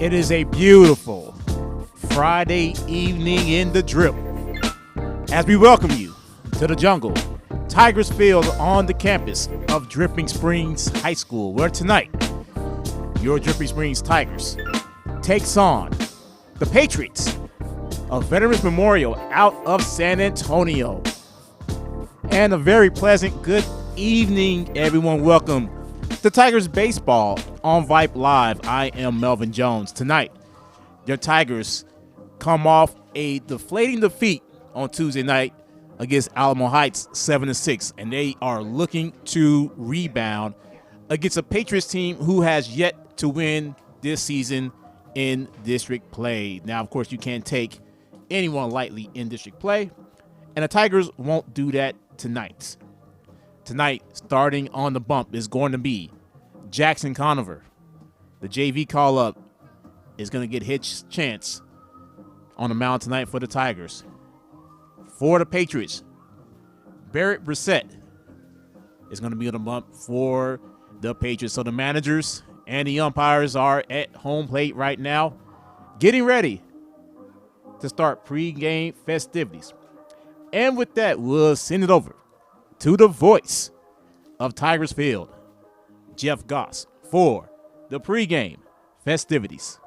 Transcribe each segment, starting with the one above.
It is a beautiful Friday evening in the drip as we welcome you to the jungle, Tigers Field on the campus of Dripping Springs High School, where tonight your Dripping Springs Tigers takes on the Patriots of Veterans Memorial out of San Antonio. And a very pleasant good evening, everyone. Welcome to Tigers Baseball on Vype Live. I am Melvin Jones. Tonight, your Tigers come off a deflating defeat on Tuesday night against Alamo Heights 7-6, and they are looking to rebound against a Patriots team who has yet to win this season in district play. Now, of course, you can't take anyone lightly in district play, and the Tigers won't do that tonight. Tonight, starting on the bump, is going to be Jackson Conover. The JV call-up is going to get his chance on the mound tonight for the Tigers. For the Patriots, Barrett Brissett is going to be on the bump for the Patriots. So the managers and the umpires are at home plate right now, getting ready to start pregame festivities. And with that, we'll send it over to the voice of Tigers Field, Jeff Goss, for the pregame festivities.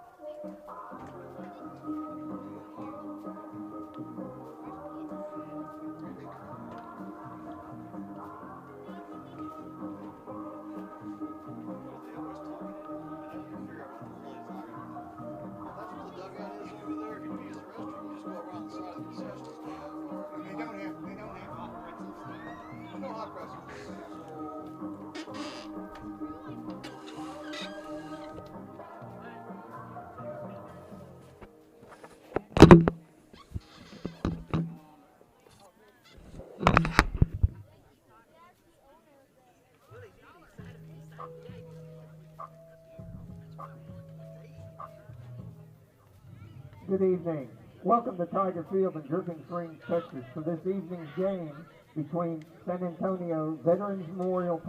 Good evening. Welcome to Tiger Field in Dripping Springs, Texas, for this evening's game between San Antonio Veterans Memorial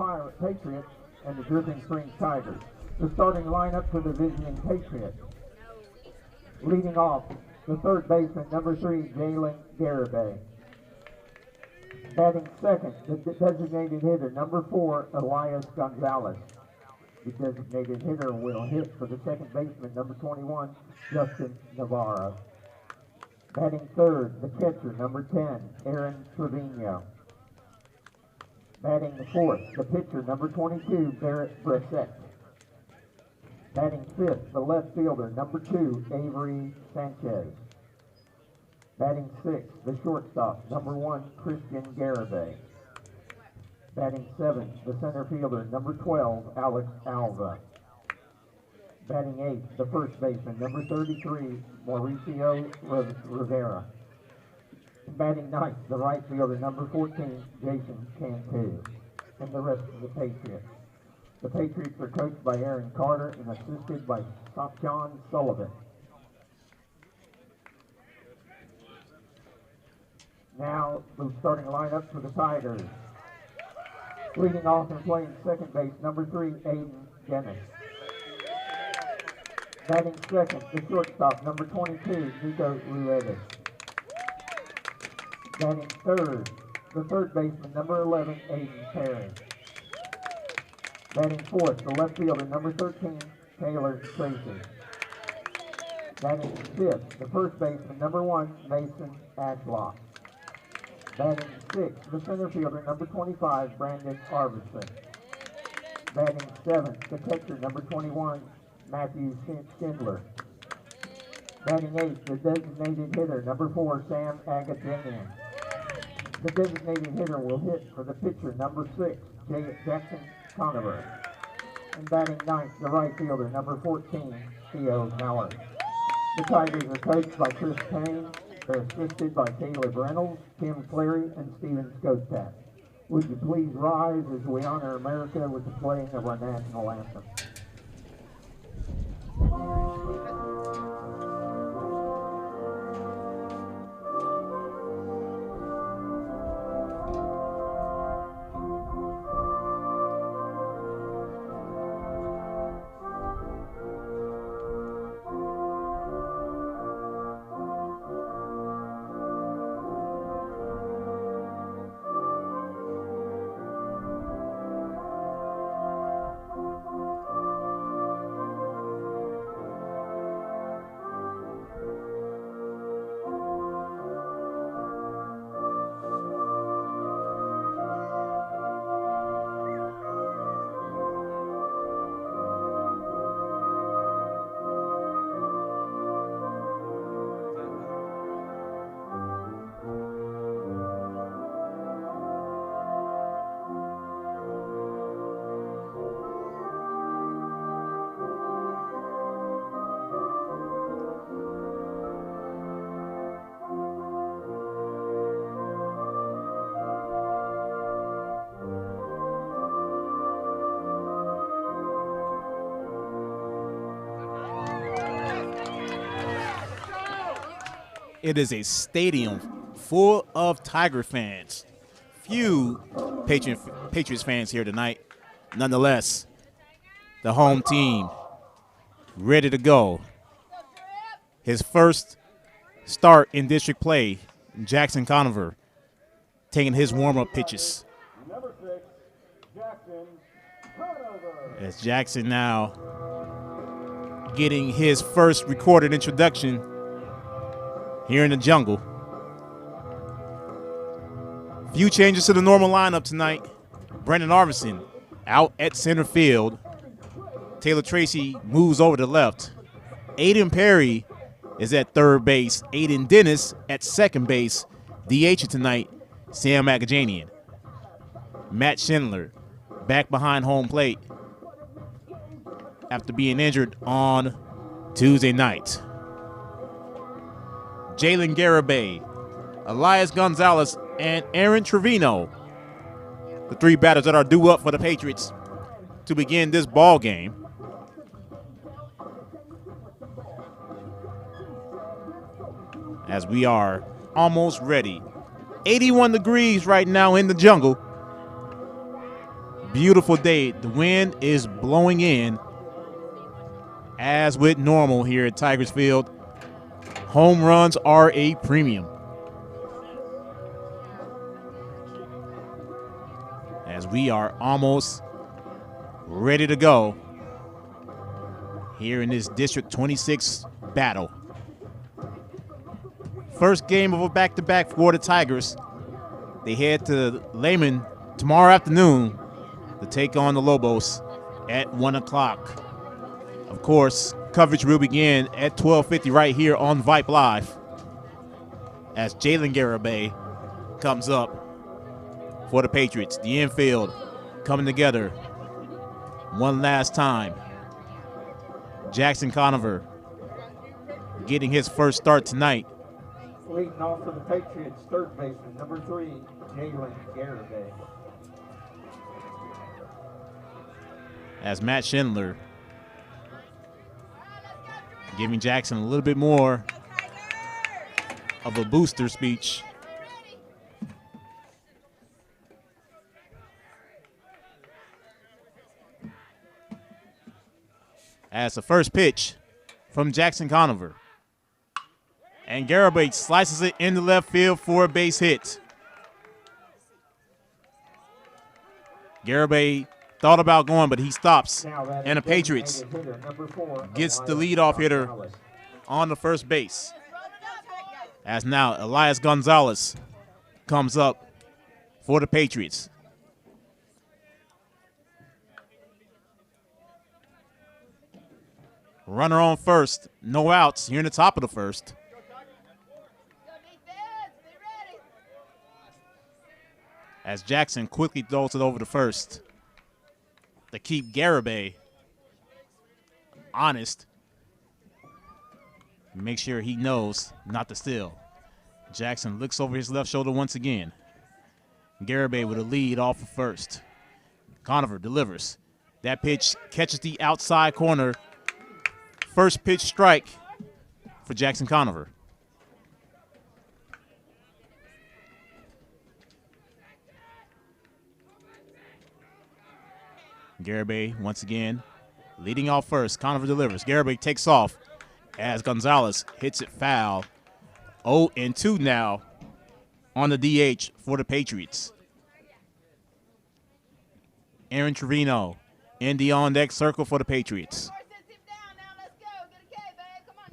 Patriots and the Dripping Springs Tigers. The starting lineup for the visiting Patriots. Leading off, the third baseman, number 3, Jalen Garibay. Batting second, the designated hitter, number 4, Elias Gonzalez. The designated hitter will hit for the second baseman, number 21, Justin Navarro. Batting third, the catcher, number 10, Aaron Trevino. Batting the fourth, the pitcher, number 22, Barrett Brissett. Batting fifth, the left fielder, number 2, Avery Sanchez. Batting sixth, the shortstop, number 1, Christian Garibay. Batting seventh, the center fielder, number 12, Alex Alva. Batting eighth, the first baseman, number 33, Mauricio Rivera. Batting ninth, the right fielder, number 14, Jason Cantu. And the rest of the Patriots. The Patriots are coached by Aaron Carter and assisted by John Sullivan. Now, the starting lineup for the Tigers. Leading off and playing second base, number 3, Aiden Dennis. Batting second, the shortstop, number 22, Nico Ruedas. Batting third, the third baseman, number 11, Aiden Perry. Batting fourth, the left fielder, number 13, Taylor Tracy. Batting fifth, the first baseman, number 1, Mason Ashlock. Batting sixth, the center fielder, number 25, Brandon Arvidsson. Batting seventh, the catcher, number 21, Matthew Schindler. Batting eighth, the designated hitter, number 4, Sam Agatinian. The designated hitter will hit for the pitcher, number 6, Jackson Conover. And batting ninth, the right fielder, number 14, Theo Mallard. The Tigers are coached by Chris Payne. They're assisted by Caleb Reynolds, Tim Clary, and Steven Skotak. Would you please rise as we honor America with the playing of our national anthem? it is a stadium full of Tiger fans. Few Patriots fans here tonight. Nonetheless, the home team ready to go. His first start in district play, Jackson Conover taking his warm-up pitches. Number 6, Jackson Conover. As Jackson now getting his first recorded introduction here in the jungle. Few changes to the normal lineup tonight. Brendan Arvison out at center field. Taylor Tracy moves over to left. Aiden Perry is at third base. Aiden Dennis at second base. DH tonight, Sam Agajanian. Matt Schindler back behind home plate after being injured on Tuesday night. Jalen Garibay, Elias Gonzalez, and Aaron Trevino, the three batters that are due up for the Patriots to begin this ball game. As we are almost ready. 81 degrees right now in the jungle. Beautiful day. The wind is blowing in as with normal here at Tigers Field. Home runs are a premium. As we are almost ready to go here in this District 26 battle. First game of a back-to-back for the Tigers. They head to Lehman tomorrow afternoon to take on the Lobos at 1 o'clock. Of course, coverage will begin at 12:50 right here on Vype Live as Jalen Garibay comes up for the Patriots. The infield coming together one last time. Jackson Conover getting his first start tonight. Leading off for the Patriots, third baseman, number 3, Jalen Garibay. As Matt Schindler giving Jackson a little bit more of a booster speech. As the first pitch from Jackson Conover. And Garibay slices it into left field for a base hit. Garibay thought about going, but he stops. And the Patriots gets the leadoff hitter on the first base. As now Elias Gonzalez comes up for the Patriots. Runner on first, no outs here in the top of the first. As Jackson quickly throws it over to first to keep Garibay honest. Make sure he knows not to steal. Jackson looks over his left shoulder once again. Garibay with a lead off of first. Conover delivers. That pitch catches the outside corner. First pitch strike for Jackson Conover. Garibay once again leading off first. Conover delivers. Garibay takes off as Gonzalez hits it foul. 0-2 now on the DH for the Patriots. Aaron Trevino in the on-deck circle for the Patriots.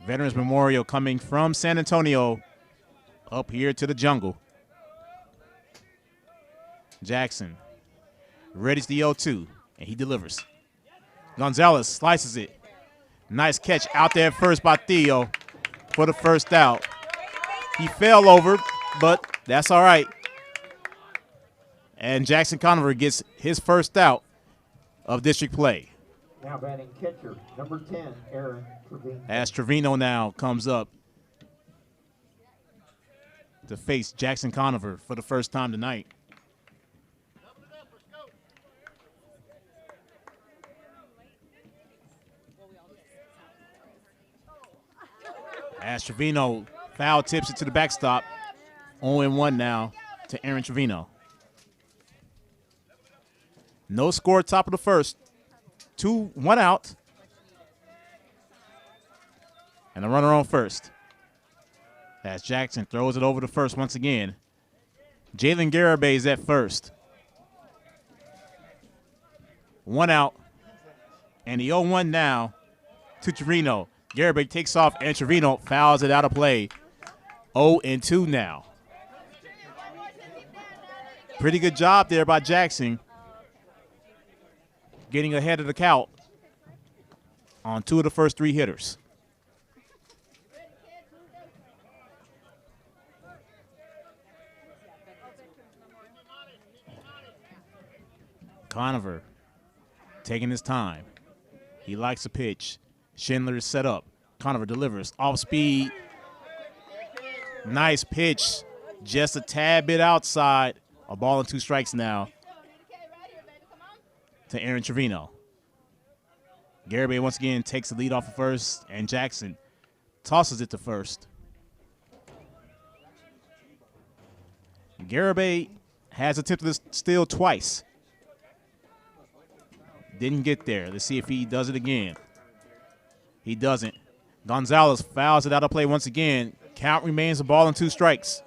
Veterans Memorial coming from San Antonio up here to the jungle. Jackson readies the 0-2, and he delivers. Gonzalez slices it. Nice catch out there at first by Theo for the first out. He fell over, but that's all right. And Jackson Conover gets his first out of district play. Now batting catcher, number 10, Aaron Trevino. As Trevino now comes up to face Jackson Conover for the first time tonight. As Trevino Foul tips it to the backstop. 0-1 now to Aaron Trevino. No score top of the first. 1 out. And a runner on first. As Jackson throws it over to first once again. Jalen Garibay is at first. 1 out. And the 0-1 now to Trevino. Garibay takes off and Trevino fouls it out of play. 0-2 now. Pretty good job there by Jackson. Getting ahead of the count on 2 of the first 3 hitters. Conover taking his time. He likes the pitch. Schindler is set up. Conover delivers. Off speed. Nice pitch. Just a tad bit outside. A ball and 2 strikes now to Aaron Trevino. Garibay once again takes the lead off of first, and Jackson tosses it to first. Garibay has attempted to steal twice. Didn't get there. Let's see if he does it again. He doesn't. Gonzalez fouls it out of play once again. Count remains a ball and 2 strikes.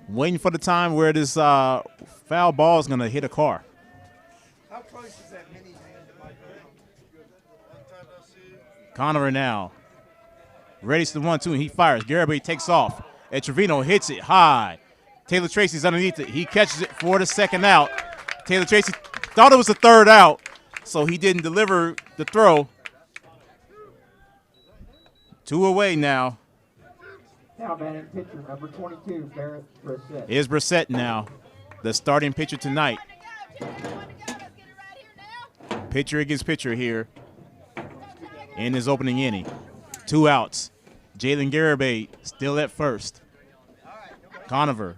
Waiting for the time where this foul ball is going to hit a car. How close is that minivan to my ground? Conover now. Ready to the 1-2, and he fires. Garibay takes off, and Trevino hits it high. Taylor Tracy's underneath it. He catches it for the 2nd out. Taylor Tracy thought it was the 3rd out, so he didn't deliver the throw. 2 away now. Now batting pitcher number 22, Barrett Brissett. Is Brissett now the starting pitcher tonight. Pitcher against pitcher here in his opening inning. 2 outs. Jalen Garibay still at first. Conover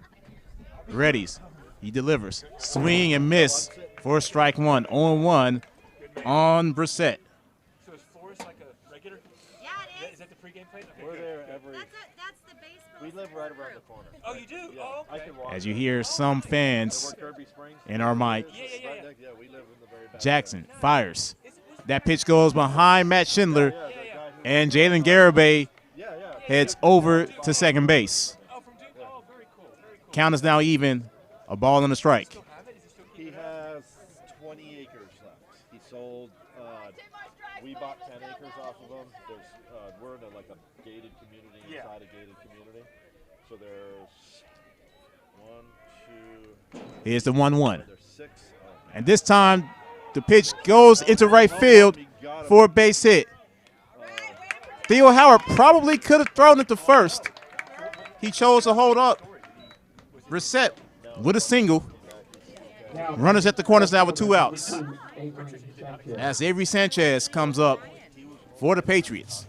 readies. He delivers. Swing and miss for strike 1. 0-1 on Brissett. So is Forrest like a regular? Yeah, it is. Is that the pregame plate? Okay, We're good, there good. every. That's the baseball. We live right around the corner. Oh, you do? Yeah, Oh, I okay. can walk. As you hear some fans Where Kirby Springs. in our mic. Yeah. Right next, yeah, we live in the very back. Jackson fires. That pitch goes behind Matt Schindler, and Jalen Garibay heads over to second base. Oh, from Duke. Oh, very cool. Very cool. Count is now even. A ball and a strike. He has 20 acres left. He sold. We bought 10 acres off of him. There's we're in like a gated community inside a gated community. So there's 1, 2. Here's the 1-1. There's 6. And this time, the pitch goes into right field for a base hit. Theo Howard probably could have thrown it to first. He chose to hold up. Brissett with a single. Runners at the corners now with 2 outs. As Avery Sanchez comes up for the Patriots.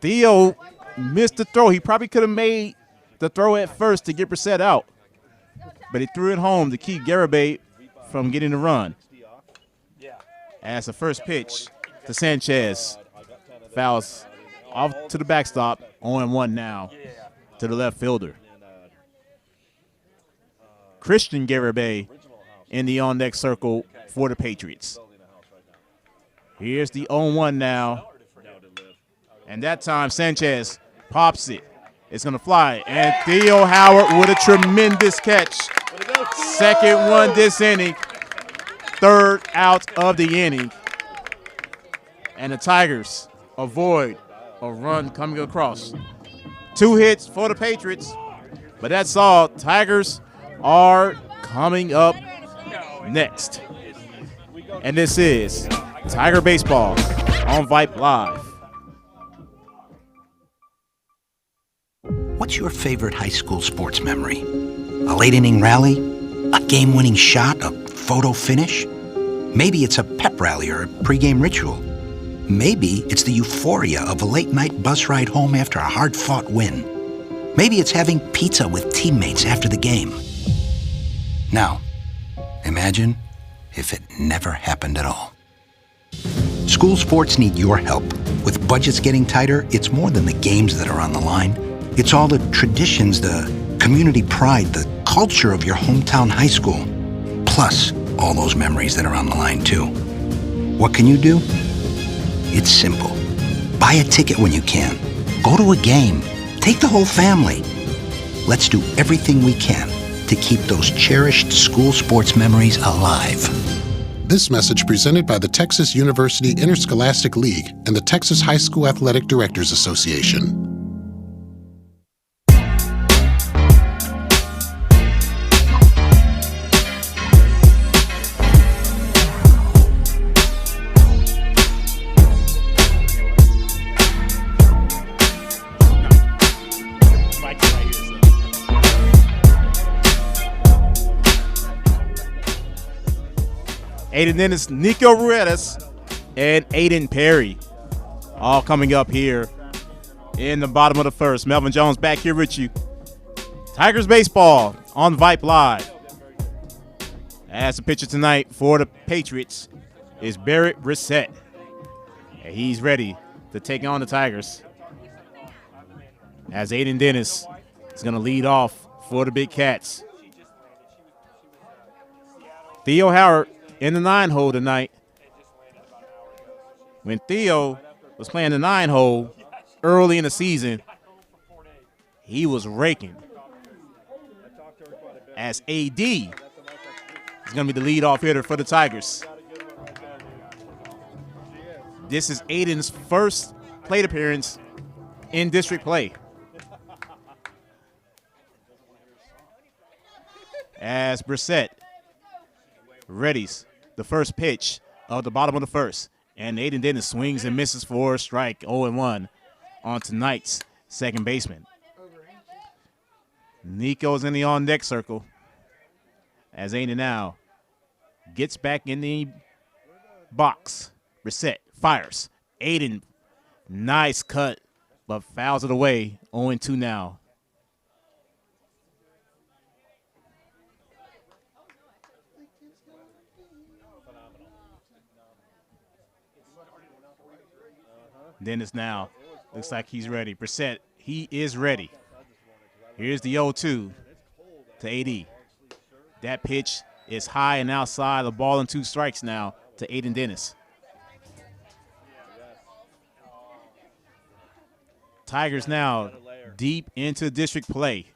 Theo missed the throw. He probably could have made the throw at first to get Brissett out. But he threw it home to keep Garibay from getting the run. As the first pitch to Sanchez fouls off to the backstop. 0-1 now to the left fielder. Christian Garibay in the on-deck circle for the Patriots. Here's the 0-1 now. And that time Sanchez pops it. It's going to fly. And Theo Howard with a tremendous catch. Second one this inning. 3rd out of the inning. And the Tigers avoid a run coming across. 2 hits for the Patriots. But that's all. Tigers are coming up next. And this is Tiger Baseball on Vype Live. What's your favorite high school sports memory? A late inning rally? A game-winning shot? A photo finish? Maybe it's a pep rally or a pregame ritual. Maybe it's the euphoria of a late-night bus ride home after a hard-fought win. Maybe it's having pizza with teammates after the game. Now, imagine if it never happened at all. School sports need your help. With budgets getting tighter, it's more than the games that are on the line. It's all the traditions, the community pride, the culture of your hometown high school. Plus, all those memories that are on the line, too. What can you do? It's simple. Buy a ticket when you can. Go to a game. Take the whole family. Let's do everything we can to keep those cherished school sports memories alive. This message presented by the Texas University Interscholastic League and the Texas High School Athletic Directors Association. Aiden Dennis, Nico Ruedas, and Aiden Perry all coming up here in the bottom of the first. Melvin Jones back here with you. Tigers baseball on Vype Live. As the pitcher tonight for the Patriots is Barrett Brissett. And he's ready to take on the Tigers. As Aiden Dennis is going to lead off for the Big Cats. Theo Howard in the 9-hole tonight. When Theo was playing the 9-hole early in the season, he was raking. As AD is going to be the leadoff hitter for the Tigers. This is Aiden's first plate appearance in district play. As Brissett readies the first pitch of the bottom of the first. And Aiden Dennis swings and misses for a strike, 0-1 on tonight's second baseman. Nico's in the on-deck circle as Aiden now gets back in the box. Brissett fires. Aiden, nice cut, but fouls it away, 0-2 now. Dennis now looks like he's ready. Brissett, he is ready. Here's the 0-2 to AD. That pitch is high and outside. The ball and 2 strikes now to Aiden Dennis. Tigers now deep into district play.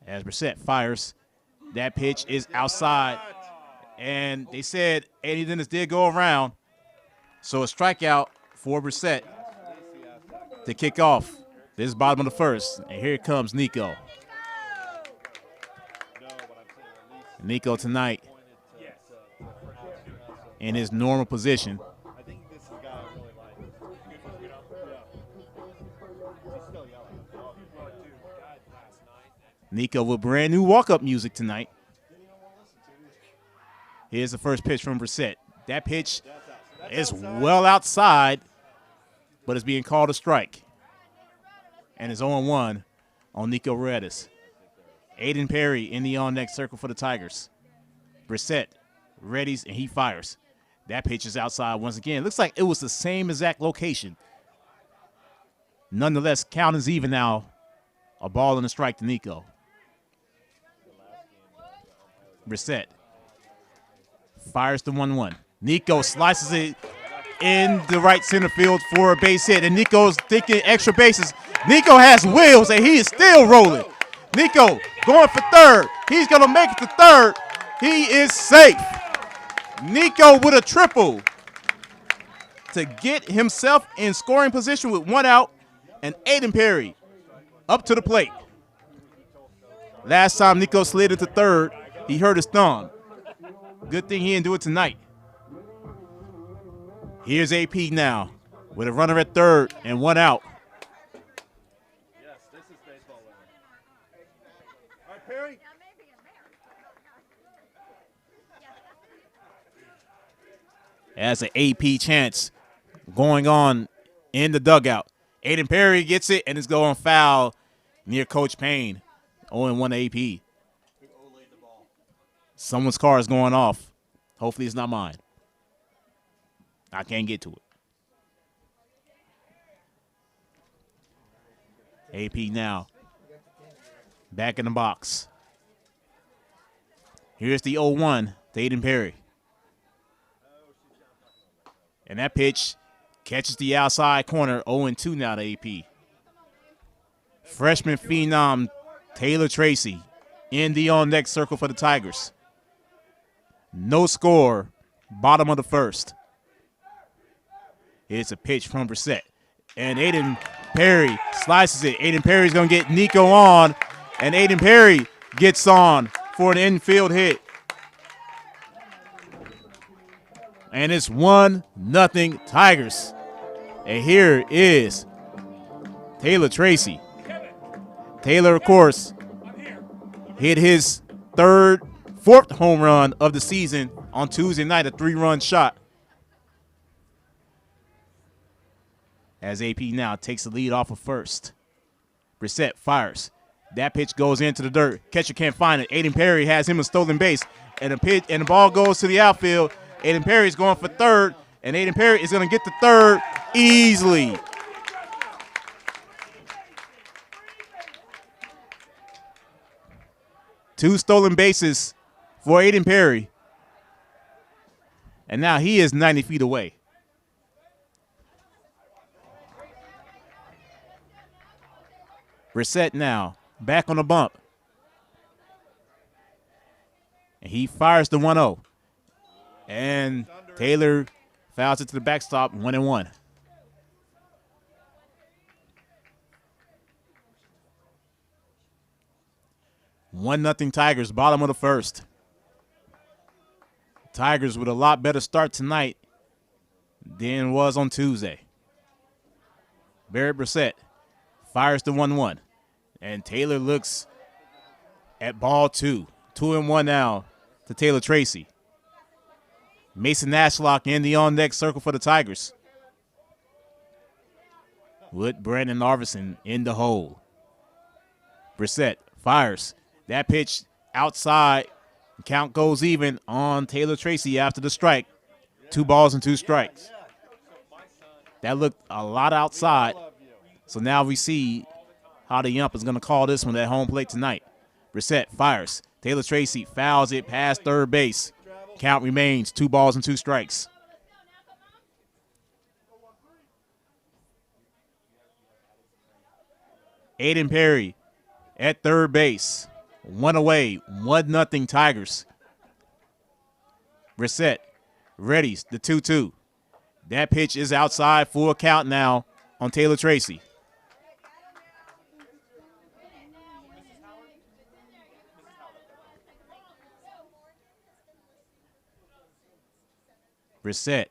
As Brissett fires, that pitch is outside. And they said Aiden Dennis did go around. So a strikeout for Brissett to kick off this bottom of the first. And here comes Nico. Nico tonight in his normal position. Nico with brand new walk-up music tonight. Here's the first pitch from Brissett. That pitch is well outside, but it's being called a strike. And it's 0-1 on Nico Ruedas. Aiden Perry in the on-deck circle for the Tigers. Brissett readies, and he fires. That pitch is outside once again. Looks like it was the same exact location. Nonetheless, count is even now. A ball and a strike to Nico. Brissett fires the 1-1. Nico slices it in the right center field for a base hit, and Nico's thinking extra bases. Nico has wheels, and he is still rolling. Nico going for third. He's going to make it to third. He is safe. Nico with a triple to get himself in scoring position with 1 out, and Aiden Perry up to the plate. Last time Nico slid into third, he hurt his thumb. Good thing he didn't do it tonight. Here's AP now with a runner at third and 1 out. Yes, this is baseball living. All right, Perry. As an AP chance going on in the dugout. Aiden Perry gets it, and it's going foul near Coach Payne. 0-1 AP. Someone's car is going off Hopefully it's not mine. I can't get to it. AP now. Back in the box. Here's the 0-1 to Aiden Perry. And that pitch catches the outside corner. 0-2 now to AP. Freshman phenom Taylor Tracy in the on-deck circle for the Tigers. No score, bottom of the first. It's a pitch from Brissett. And Aiden Perry slices it. Aiden Perry's going to get Nico on. And Aiden Perry gets on for an infield hit. And it's 1-0 Tigers. And here is Taylor Tracy. Taylor, of course, hit his fourth home run of the season on Tuesday night, a 3-run shot. As AP now takes the lead off of first. Brissett fires. That pitch goes into the dirt. Catcher can't find it. Aiden Perry has him a stolen base. And the ball goes to the outfield. Aiden Perry's going for third. And Aiden Perry is going to get to third easily. Two stolen bases for Aiden Perry. And now he is 90 feet away. Brissett now back on the bump. And he fires the 1-0. And Taylor fouls it to the backstop, 1-1. One nothing Tigers, bottom of the first. Tigers with a lot better start tonight than was on Tuesday. Barrett Brissett fires the 1-1. And Taylor looks at ball 2. 2-1 now to Taylor Tracy. Mason Ashlock in the on-deck circle for the Tigers. With Brandon Arvison in the hole. Brissett fires. That pitch outside. Count goes even on Taylor Tracy after the strike. 2 balls and 2 strikes. That looked a lot outside. So now we see how the ump is going to call this one at home plate tonight. Brissett fires. Taylor Tracy fouls it past third base. Count remains 2 balls and 2 strikes. Aiden Perry at third base. 1 away, 1-0 Tigers. Brissett readies the 2-2. That pitch is outside, full count now on Taylor Tracy. Brissett,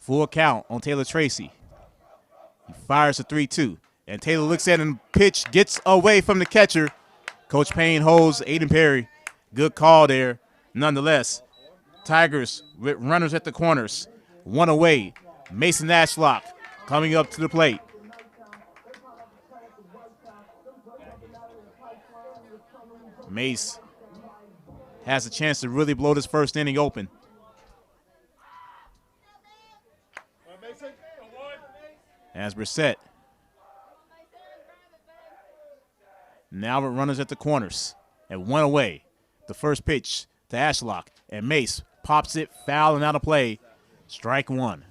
full count on Taylor Tracy. He fires a 3-2. And Taylor looks at him, pitch gets away from the catcher. Coach Payne holds Aiden Perry. Good call there. Nonetheless, Tigers with runners at the corners. 1 away. Mason Ashlock coming up to the plate. Mace has a chance to really blow this first inning open. As Brissett. Now with runners at the corners. And 1 away. The first pitch to Ashlock. And Mace pops it, foul and out of play. Strike 1.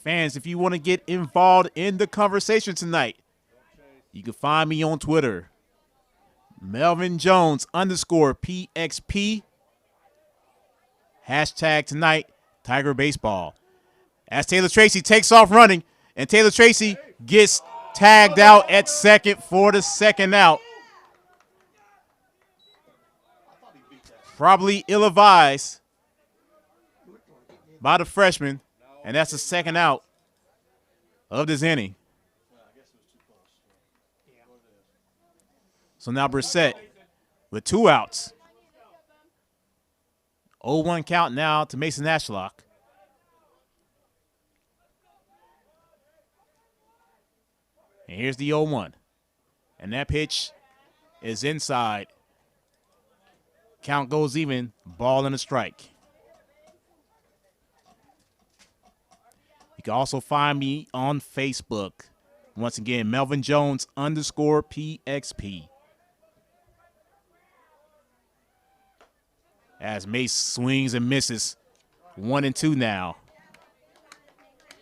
Fans, if you want to get involved in the conversation tonight, you can find me on Twitter. Melvin Jones _PXP. Hashtag tonight, Tiger Baseball. As Taylor Tracy takes off running, and Taylor Tracy gets tagged out at second for the second out. Probably ill-advised by the freshman, and that's the second out of this inning. So now Brissett with 2 outs. 0-1 count now to Mason Ashlock. And here's the 0-1. And that pitch is inside. Count goes even, ball and a strike. You can also find me on Facebook. Once again, Melvin Jones _PXP. As Mace swings and misses, 1-2 now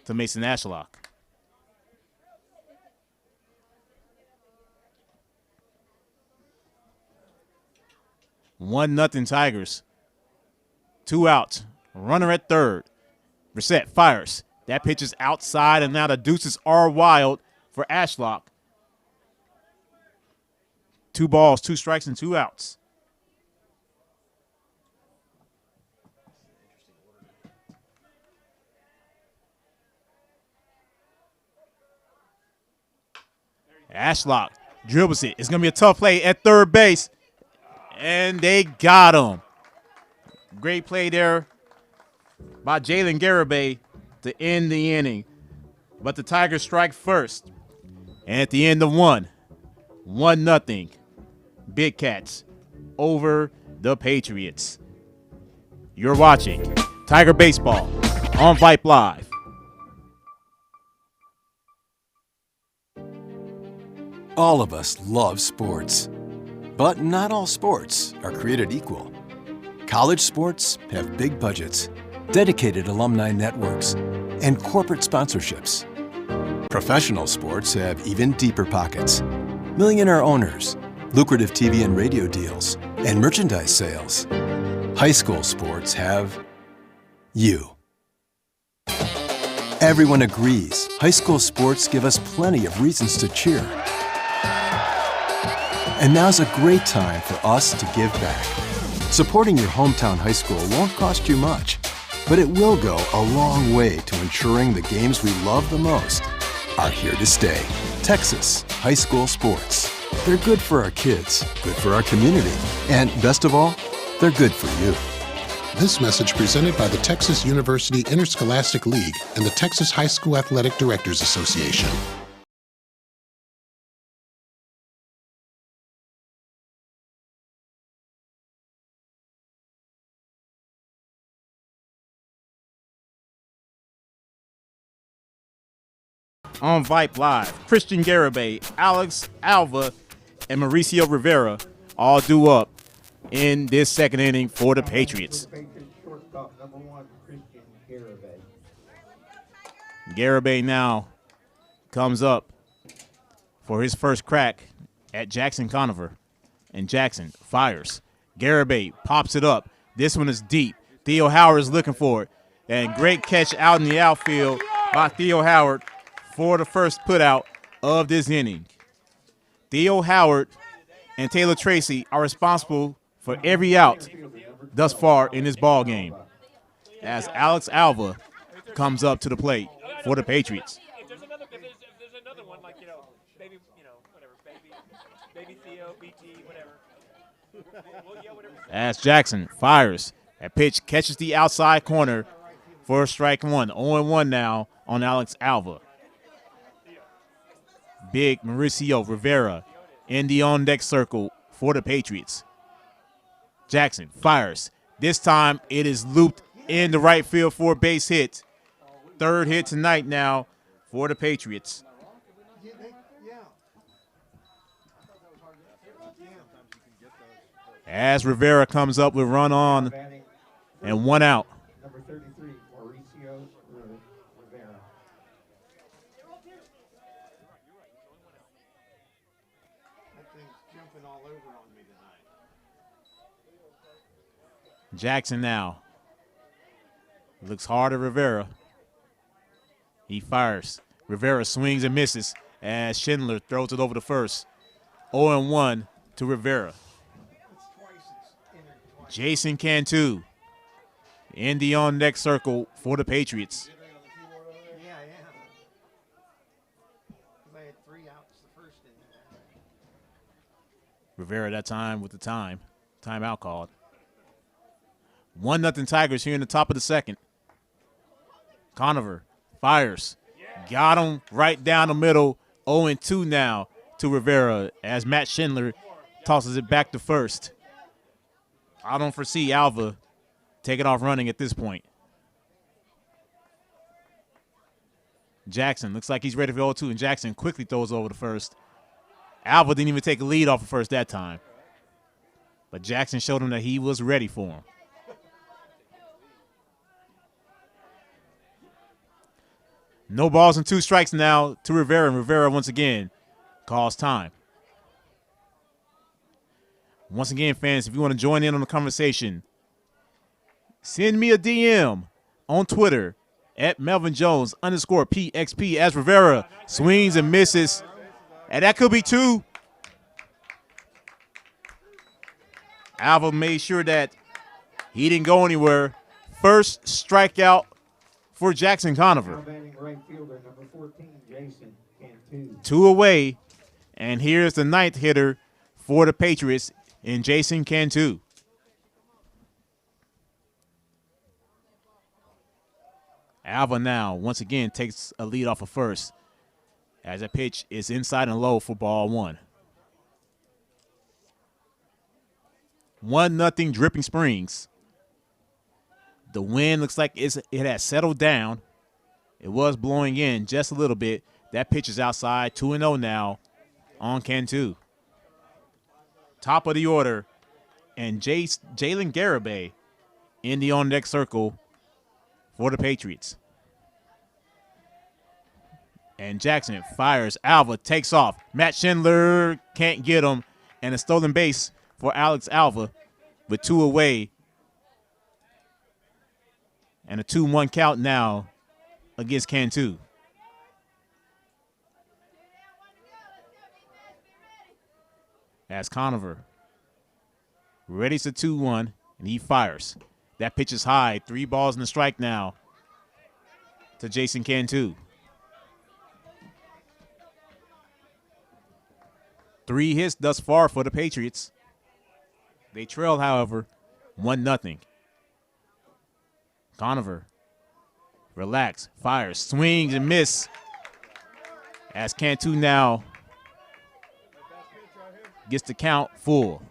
to Mason Ashlock. One nothing Tigers. 2 outs. Runner at third. Brissett fires. That pitch is outside, and now the deuces are wild for Ashlock. 2 balls, 2 strikes, and 2 outs. Ashlock dribbles it. It's going to be a tough play at third base. And they got him. Great play there by Jalen Garibay to end the inning. But the Tigers strike first. And at the end of 1-0. Big Cats over the Patriots. You're watching Tiger Baseball on Vype Live. All of us love sports, but not all sports are created equal. College sports have big budgets, dedicated alumni networks, and corporate sponsorships. Professional sports have even deeper pockets, millionaire owners, lucrative TV and radio deals, and merchandise sales. High school sports have you. Everyone agrees high school sports give us plenty of reasons to cheer. And now's a great time for us to give back. Supporting your hometown high school won't cost you much, but it will go a long way to ensuring the games we love the most are here to stay. Texas high school sports. They're good for our kids, good for our community, and best of all, they're good for you. This message presented by the Texas University Interscholastic League and the Texas High School Athletic Directors Association. On Vype Live, Christian Garibay, Alex Alva, and Mauricio Rivera all due up in this second inning for the Patriots. Shortstop number 1, Christian Garibay. Garibay now comes up for his first crack at Jackson Conover. And Jackson fires. Garibay pops it up. This one is deep. Theo Howard is looking for it. And great catch out in the outfield by Theo Howard for the first putout of this inning. Theo Howard and Taylor Tracy are responsible for every out thus far in this ball game, as Alex Alva comes up to the plate for the Patriots. If there's another one, like, baby, whatever, baby Theo, BT, whatever. We'll yell whatever. As Jackson fires, that pitch catches the outside corner for strike 1. 0-1 now on Alex Alva. Big Mauricio Rivera in the on-deck circle for the Patriots. Jackson fires. This time it is looped in the right field for a base hit. Third hit tonight now for the Patriots. As Rivera comes up with run on and 1 out. Number 33, Mauricio Rivera. That thing's jumping all over on me tonight. Jackson now looks hard at Rivera. He fires. Rivera swings and misses as Schindler throws it over the first. 0-1 to Rivera. Jason Cantu in the on-deck circle for the Patriots. Yeah, I am. 'Cause I had 3 outs the first inning. Rivera that time with the timeout called. 1-0 Tigers here in the top of the second. Conover fires. Got him right down the middle. 0-2 now to Rivera as Matt Schindler tosses it back to first. I don't foresee Alva taking off running at this point. Jackson looks like he's ready for 0-2, and Jackson quickly throws over the first. Alva didn't even take a lead off of first that time. But Jackson showed him that he was ready for him. No balls and 2 strikes now to Rivera, and Rivera once again calls time. Once again, fans, if you want to join in on the conversation, send me a DM on Twitter at MelvinJones_PXP as Rivera swings and misses. And that could be 2. Alva made sure that he didn't go anywhere. First strikeout for Jackson Conover. Right fielder, number 14, Jason Cantu. 2 away. And here's the 9th hitter for the Patriots in Jason Cantu. Alva now, once again, takes a lead off of first as a pitch is inside and low for ball 1. 1-0 Dripping Springs. The wind looks like it has settled down. It was blowing in just a little bit. That pitch is outside, 2-0 now on Cantu. Top of the order, and Jalen Garibay in the on-deck circle for the Patriots. And Jackson fires. Alva takes off. Matt Schindler can't get him. And a stolen base for Alex Alva with 2 away. And a 2-1 count now against Cantu. As Conover readies the 2-1, and he fires. That pitch is high. 3 balls and a strike now to Jason Cantu. 3 hits thus far for the Patriots. They trail, however, 1-0. Conover, relax, fires, swings and miss. As Cantu now gets the count full.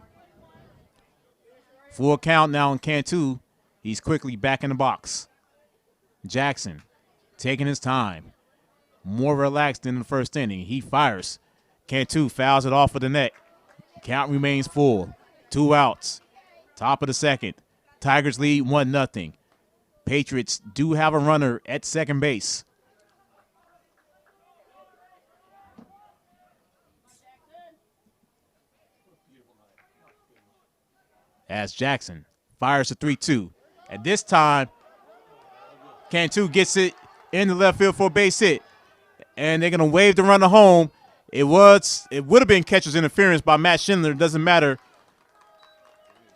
Full count now on Cantu. He's quickly back in the box. Jackson taking his time. More relaxed than the first inning. He fires. Cantu fouls it off of the net. Count remains full. 2 outs. Top of the second. Tigers lead 1-0. Patriots do have a runner at second base. As Jackson fires a 3-2. At this time, Cantu gets it in the left field for a base hit. And they're going to wave the runner home. It would have been catcher's interference by Matt Schindler. It doesn't matter.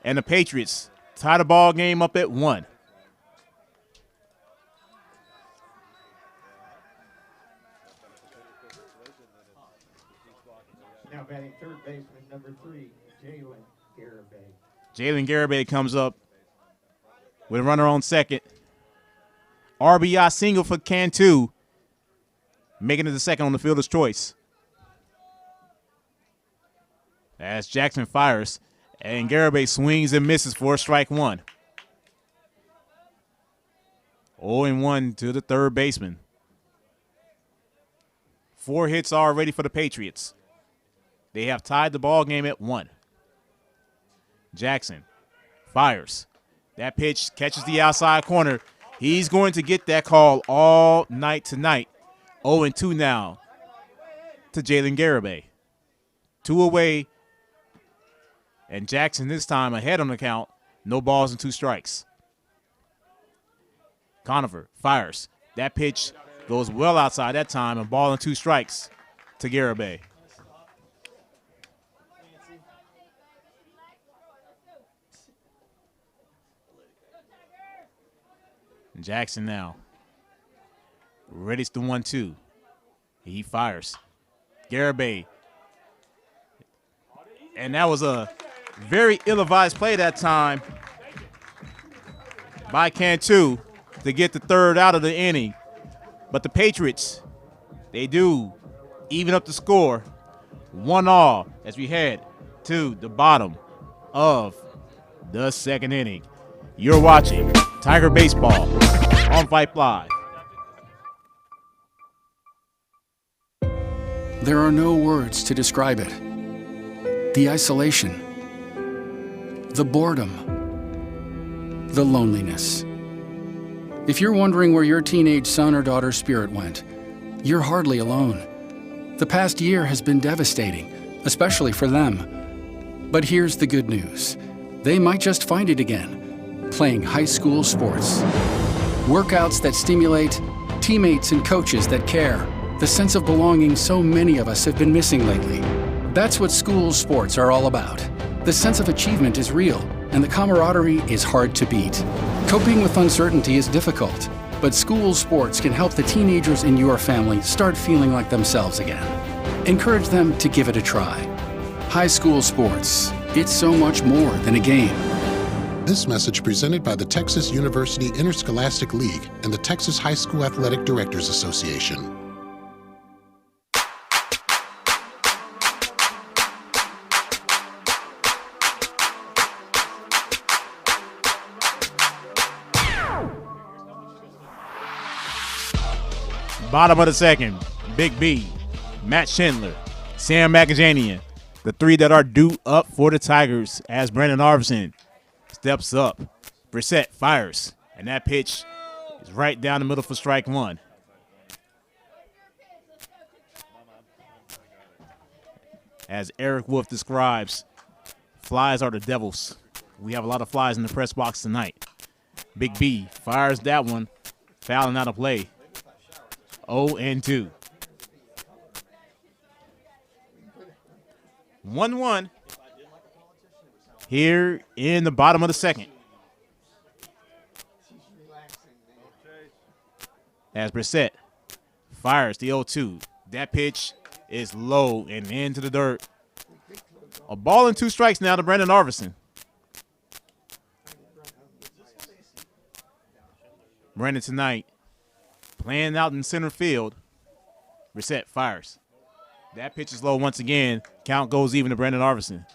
And the Patriots tie the ball game up at 1. Now batting third baseman, number 3, Jalen Garibay. Jalen Garibay comes up with a runner on second. RBI single for Cantu, making it the second on the fielder's choice. As Jackson fires, and Garibay swings and misses for strike 1. 0-1 to the third baseman. 4 hits already for the Patriots. They have tied the ball game at 1. Jackson fires. That pitch catches the outside corner. He's going to get that call all night tonight. 0-2 now to Jalen Garibay. 2 away. And Jackson this time ahead on the count. No balls and 2 strikes. Conover fires. That pitch goes well outside that time. A ball and 2 strikes to Garibay. Jackson now readies the 1-2. He fires. Garibay. And that was a very ill-advised play that time by Cantu to get the third out of the inning. But the Patriots, they do even up the score. 1-1 as we head to the bottom of the second inning. You're watching Tiger Baseball on Vype Live. There are no words to describe it. The isolation, the boredom, the loneliness. If you're wondering where your teenage son or daughter's spirit went, you're hardly alone. The past year has been devastating, especially for them. But here's the good news. They might just find it again, playing high school sports. Workouts that stimulate, teammates and coaches that care, the sense of belonging so many of us have been missing lately. That's what school sports are all about. The sense of achievement is real, and the camaraderie is hard to beat. Coping with uncertainty is difficult, but school sports can help the teenagers in your family start feeling like themselves again. Encourage them to give it a try. High school sports, it's so much more than a game. This message presented by the Texas University Interscholastic League and the Texas High School Athletic Directors Association. Bottom of the second, Big B, Matt Schindler, Sam McAjanian, the three that are due up for the Tigers as Brandon Arvison steps up. Brissett fires, and that pitch is right down the middle for strike one. As Eric Wolf describes, flies are the devils. We have a lot of flies in the press box tonight. Big B fires that one, fouling out of play. 0-2. 1-1 here in the bottom of the second. As Brissett fires the 0-2. That pitch is low and into the dirt. A ball and 2 strikes now to Brandon Arvison. Brandon tonight playing out in center field. Brissett fires. That pitch is low once again. Count goes even to Brandon Arvison.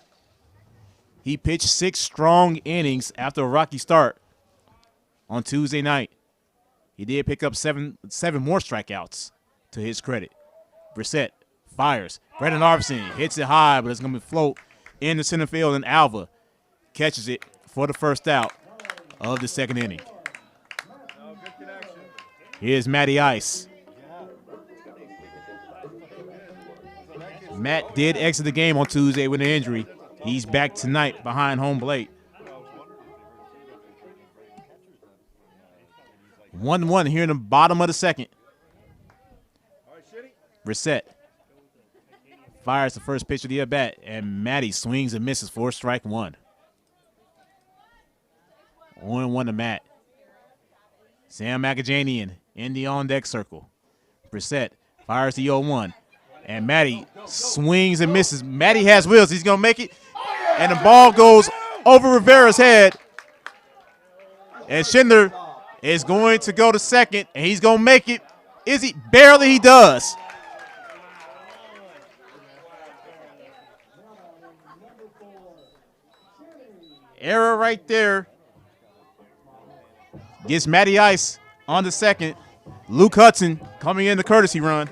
He pitched 6 strong innings after a rocky start on Tuesday night. He did pick up seven more strikeouts to his credit. Brissett fires. Brandon Arvison hits it high, but it's going to float in the center field, and Alva catches it for the first out of the second inning. Here's Matty Ice. Matt did exit the game on Tuesday with an injury. He's back tonight behind home plate. 1-1 here in the bottom of the second. Brissett fires the first pitch of the at-bat, and Matty swings and misses for strike one. 0-1 to Matt. Sam McAjanian in the on-deck circle. Brissett fires the 0-1, and Matty swings and misses. Matty has wheels. He's going to make it, and the ball goes over Rivera's head. And Schindler is going to go to second, and he's going to make it. Is he? Barely he does. Error right there. Gets Matty Ice on the second. Luke Hudson coming in the courtesy run.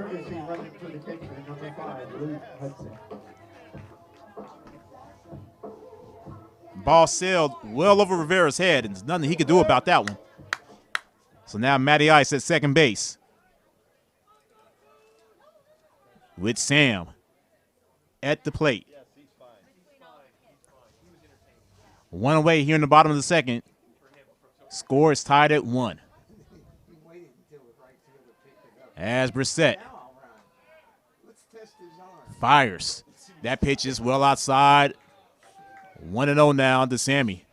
Ball sailed well over Rivera's head, and there's nothing he could do about that one. So now Matty Ice at second base with Sam at the plate. One away here in the bottom of the second. Score is tied at 1. As Brissett fires. That pitch is well outside. 1-0 now to Sammy.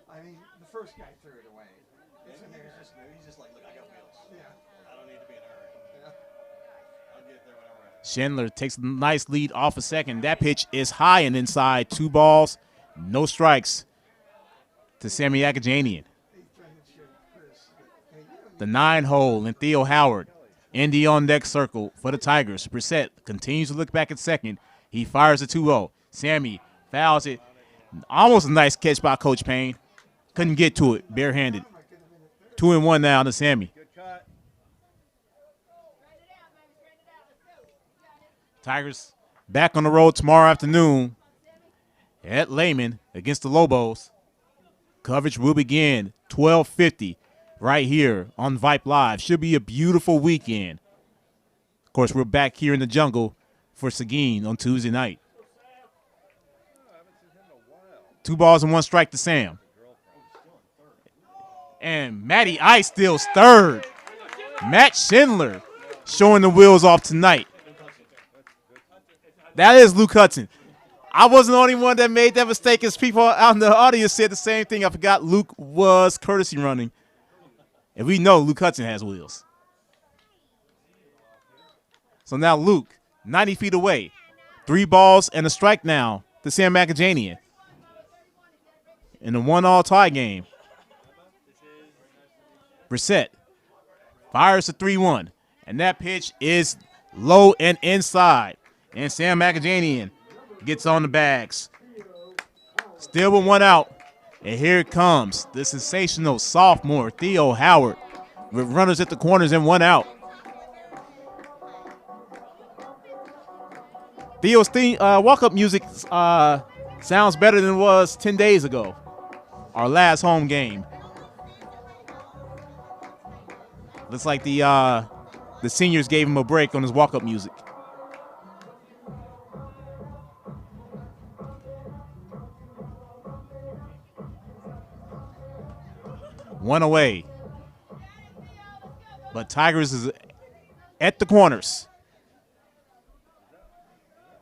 I mean, the first guy threw it away. He's just like, look, I got wheels. Yeah. I don't need to be in a hurry. Yeah. I'll get there when I'm ready. Schindler takes a nice lead off a second. That pitch is high and inside. 2 balls, no strikes to Sammy Akajanian. The 9-hole and Theo Howard in the on-deck circle for the Tigers. Brissett continues to look back at second. He fires a 2-0. Sammy fouls it, Almost a nice catch by Coach Payne. Couldn't get to it, barehanded. 2-1 now to Sammy. Tigers back on the road tomorrow afternoon at Lehman against the Lobos. Coverage will begin 12:50 right here on Vype Live. Should be a beautiful weekend. Of course, we're back here in the jungle for Seguin on Tuesday night. 2 balls and 1 strike to Sam. And Matty Ice steals third. Matt Schindler showing the wheels off tonight. That is Luke Hudson. I wasn't the only one that made that mistake, as people out in the audience said the same thing. I forgot Luke was courtesy running. And we know Luke Hudson has wheels. So now Luke, 90 feet away. 3 balls and a strike now to Sam McAjanian in a 1-all tie game. Brissett fires a 3-1, and that pitch is low and inside. And Sam McAjanian gets on the bags. Still with 1 out. And here it comes, the sensational sophomore Theo Howard with runners at the corners and 1 out. Theo's walk-up music sounds better than it was 10 days ago, our last home game. Looks like the seniors gave him a break on his walk-up music. One away. But Tigers is at the corners.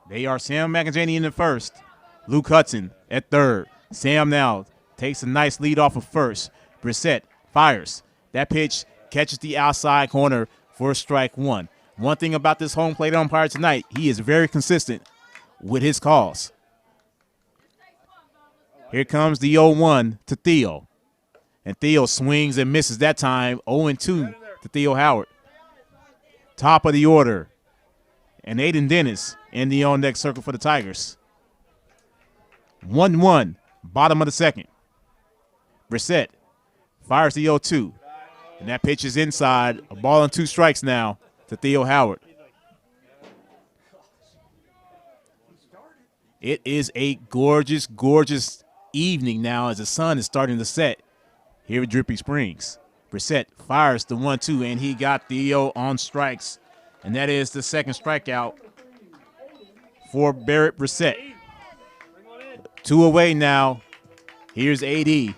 They are Sam McAjanian in the first. Luke Hudson at third. Sam now takes a nice lead off of first. Brissett fires. That pitch catches the outside corner for strike 1. One thing about this home plate umpire tonight, he is very consistent with his calls. Here comes the 0-1 to Theo. And Theo swings and misses that time. 0-2 to Theo Howard. Top of the order. And Aiden Dennis in the on-deck circle for the Tigers. 1-1, bottom of the second. Brissett fires the 0-2. And that pitch is inside. A ball and 2 strikes now to Theo Howard. It is a gorgeous, gorgeous evening now as the sun is starting to set here at Dripping Springs. Brissett fires the 1-2, and he got Theo on strikes. And that is the second strikeout for Barrett Brissett. 2 away now. Here's AD.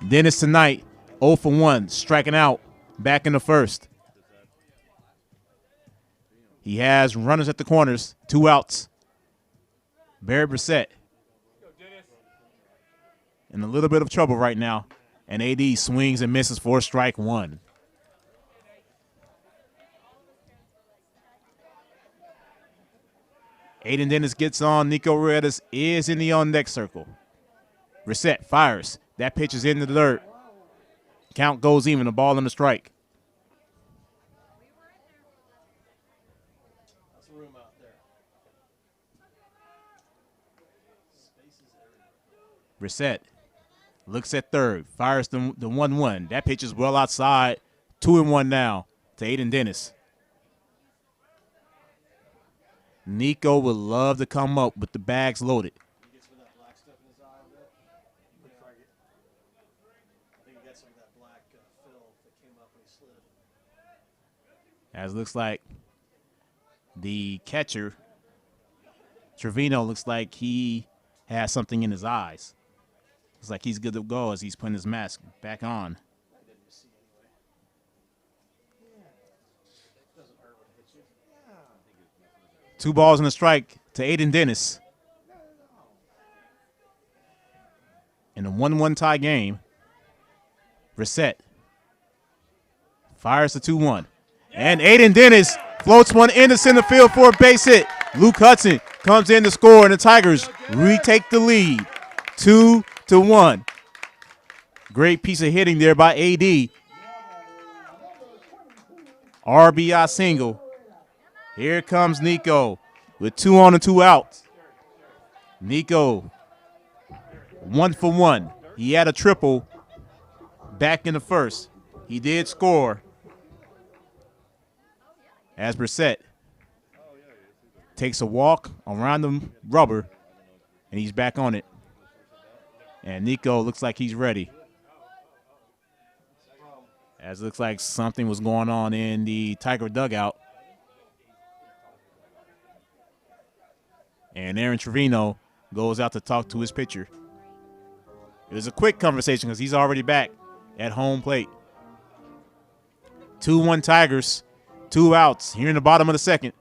Dennis tonight, 0 for 1, striking out back in the first. He has runners at the corners, 2 outs. Barrett Brissett in a little bit of trouble right now. And AD swings and misses for strike 1. Aiden Dennis gets on. Nico Ruedas is in the on-deck circle. Brissett fires. That pitch is in the dirt. Count goes even. A ball and a strike. That's room out there. Spaces everywhere. Brissett looks at third. Fires the 1-1. That pitch is well outside. 2-1 now to Aiden Dennis. Nico would love to come up with the bags loaded. He gets with that black stuff in his eye a bit. Looks like it. I think he got some of that black fill that came up when he slid. As it looks like the catcher, Trevino, looks like he has something in his eyes. Looks like he's good to go as he's putting his mask back on. 2 balls and a strike to Aiden Dennis. In a 1-1 tie game, Brissett fires the 2-1. And Aiden Dennis floats one into center field for a base hit. Luke Hudson comes in to score, and the Tigers retake the lead, 2-1. Great piece of hitting there by AD. RBI single. Here comes Nico with 2 on and 2 outs. Nico 1 for 1. He had a triple back in the first. He did score as Brissett takes a walk around the rubber, and he's back on it. And Nico looks like he's ready. As it looks like something was going on in the Tiger dugout. And Aaron Trevino goes out to talk to his pitcher. It was a quick conversation because he's already back at home plate. 2-1 Tigers, 2 outs here in the bottom of the second.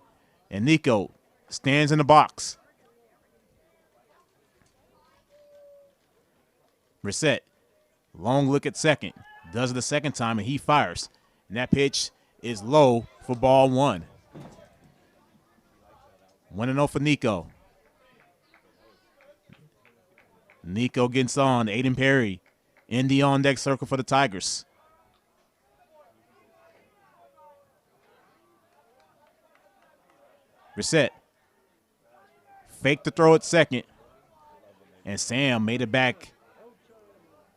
And Nico stands in the box. Brissett, long look at second. Does it the second time, and he fires. And that pitch is low for ball 1. 1-0 for Nico. Nico gets on. Aiden Perry in the on-deck circle for the Tigers. Brissett faked the throw at second, and Sam made it back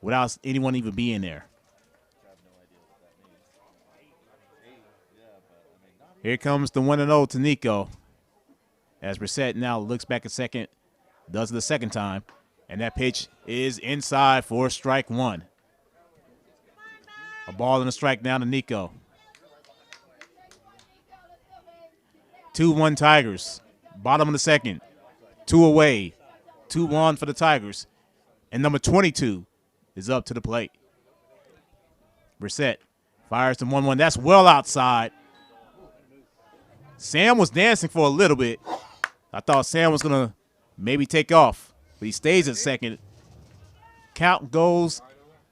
without anyone even being there. Here comes the 1-0 to Nico as Brissett now looks back at second, does it the second time, and that pitch is inside for strike 1. A ball and a strike down to Nico. 2-1 Tigers, bottom of the second, 2 away, 2-1 for the Tigers, and number 22 is up to the plate. Brissett fires the 1-1. That's well outside. Sam was dancing for a little bit. I thought Sam was going to maybe take off, but he stays at second. Count goes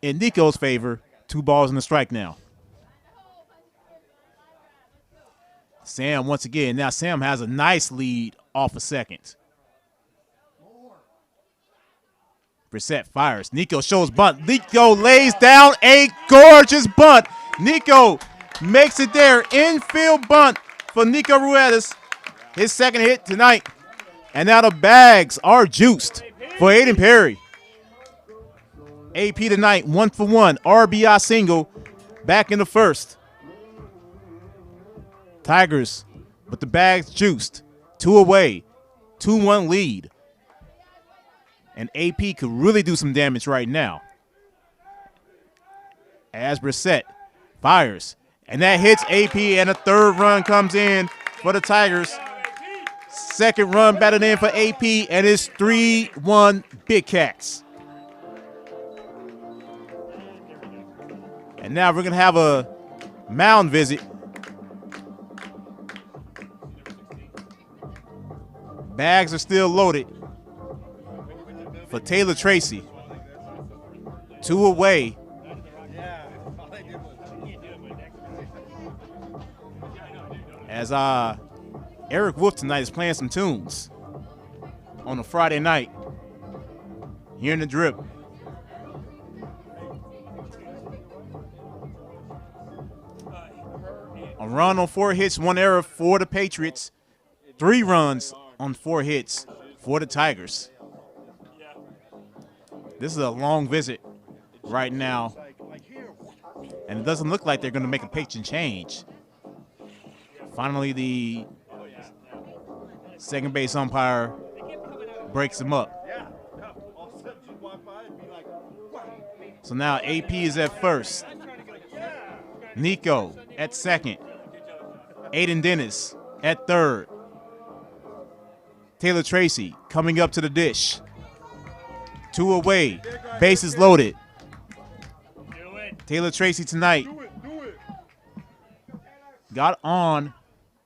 in Nico's favor. 2 balls and a strike now. Sam once again. Now Sam has a nice lead off of second. Brissett fires. Nico shows bunt. Nico lays down a gorgeous bunt. Nico makes it there. Infield bunt for Nico Ruedas. His second hit tonight. And now the bags are juiced for Aiden Perry. AP tonight, 1 for 1. RBI single back in the first. Tigers with the bags juiced. 2 away. 2-1 lead. And AP could really do some damage right now. As Brissett fires. And that hits AP, and a third run comes in for the Tigers. Second run batted in for AP, and it's 3-1 Big Cats. And now we're going to have a mound visit. Bags are still loaded for Taylor Tracy. 2 away. As Eric Wolf tonight is playing some tunes on a Friday night here in the Drip. A run on 4 hits, 1 error for the Patriots. 3 runs on 4 hits for the Tigers. This is a long visit right now, and it doesn't look like they're going to make a pitch and change. Finally, the second base umpire breaks him up. So now AP is at first. Nico at second. Aiden Dennis at third. Taylor Tracy coming up to the dish. 2 away. Bases loaded. Taylor Tracy tonight got on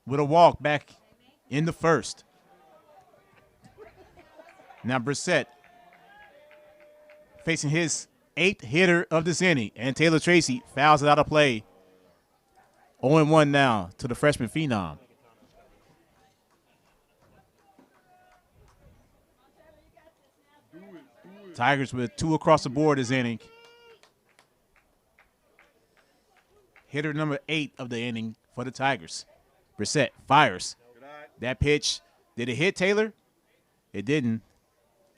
with a walk back in the first. Now Brissett facing his 8th hitter of this inning, and Taylor Tracy fouls it out of play. 0-1 now to the freshman phenom. Tigers with 2 across the board this inning. Hitter number 8 of the inning for the Tigers. Brissett fires. That pitch, did it hit Taylor? It didn't.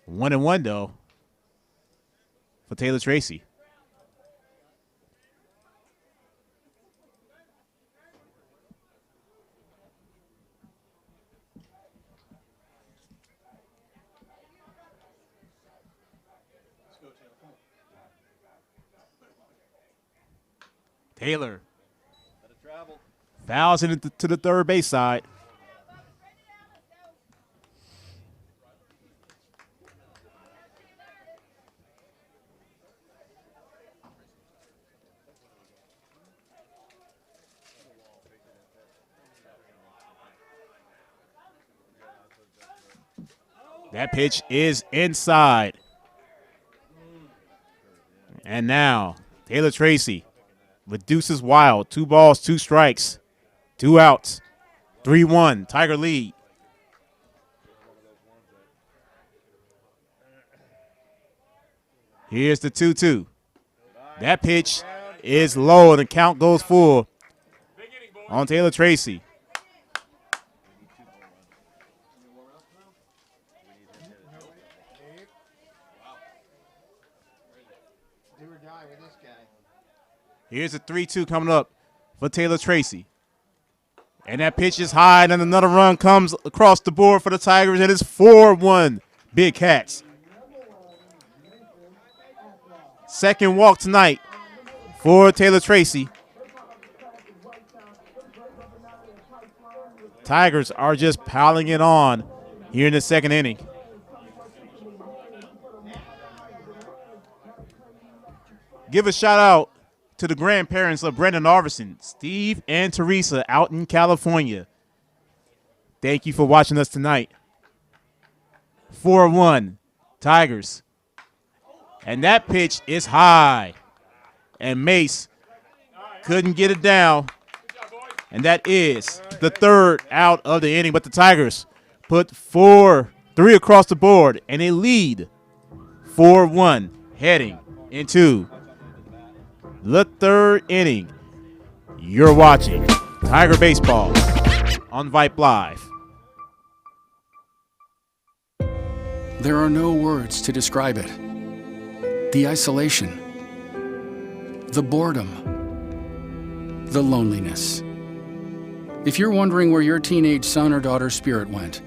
1-1 though. for Taylor Tracy. Taylor fouls it to the third base side. That pitch is inside. And now Taylor Tracy reduces Wild. 2 balls, 2 strikes, 2 outs, 3-1, Tiger lead. Here's the 2-2. That pitch is low, and the count goes full on Taylor Tracy. Here's a 3-2 coming up for Taylor Tracy. And that pitch is high, and then another run comes across the board for the Tigers, and it's 4-1 Big Cats. Second walk tonight for Taylor Tracy. Tigers are just piling it on here in the second inning. Give a shout out to the grandparents of Brendan Arvison, Steve and Teresa out in California. Thank you for watching us tonight. 4-1 Tigers. And that pitch is high. And Mace couldn't get it down. And that is the third out of the inning. But the Tigers put 4-3 across the board, and they lead 4-1 heading into the third inning. You're watching Tiger Baseball on Vype Live. There are no words to describe it. The isolation, the boredom, the loneliness. If you're wondering where your teenage son or daughter's spirit went,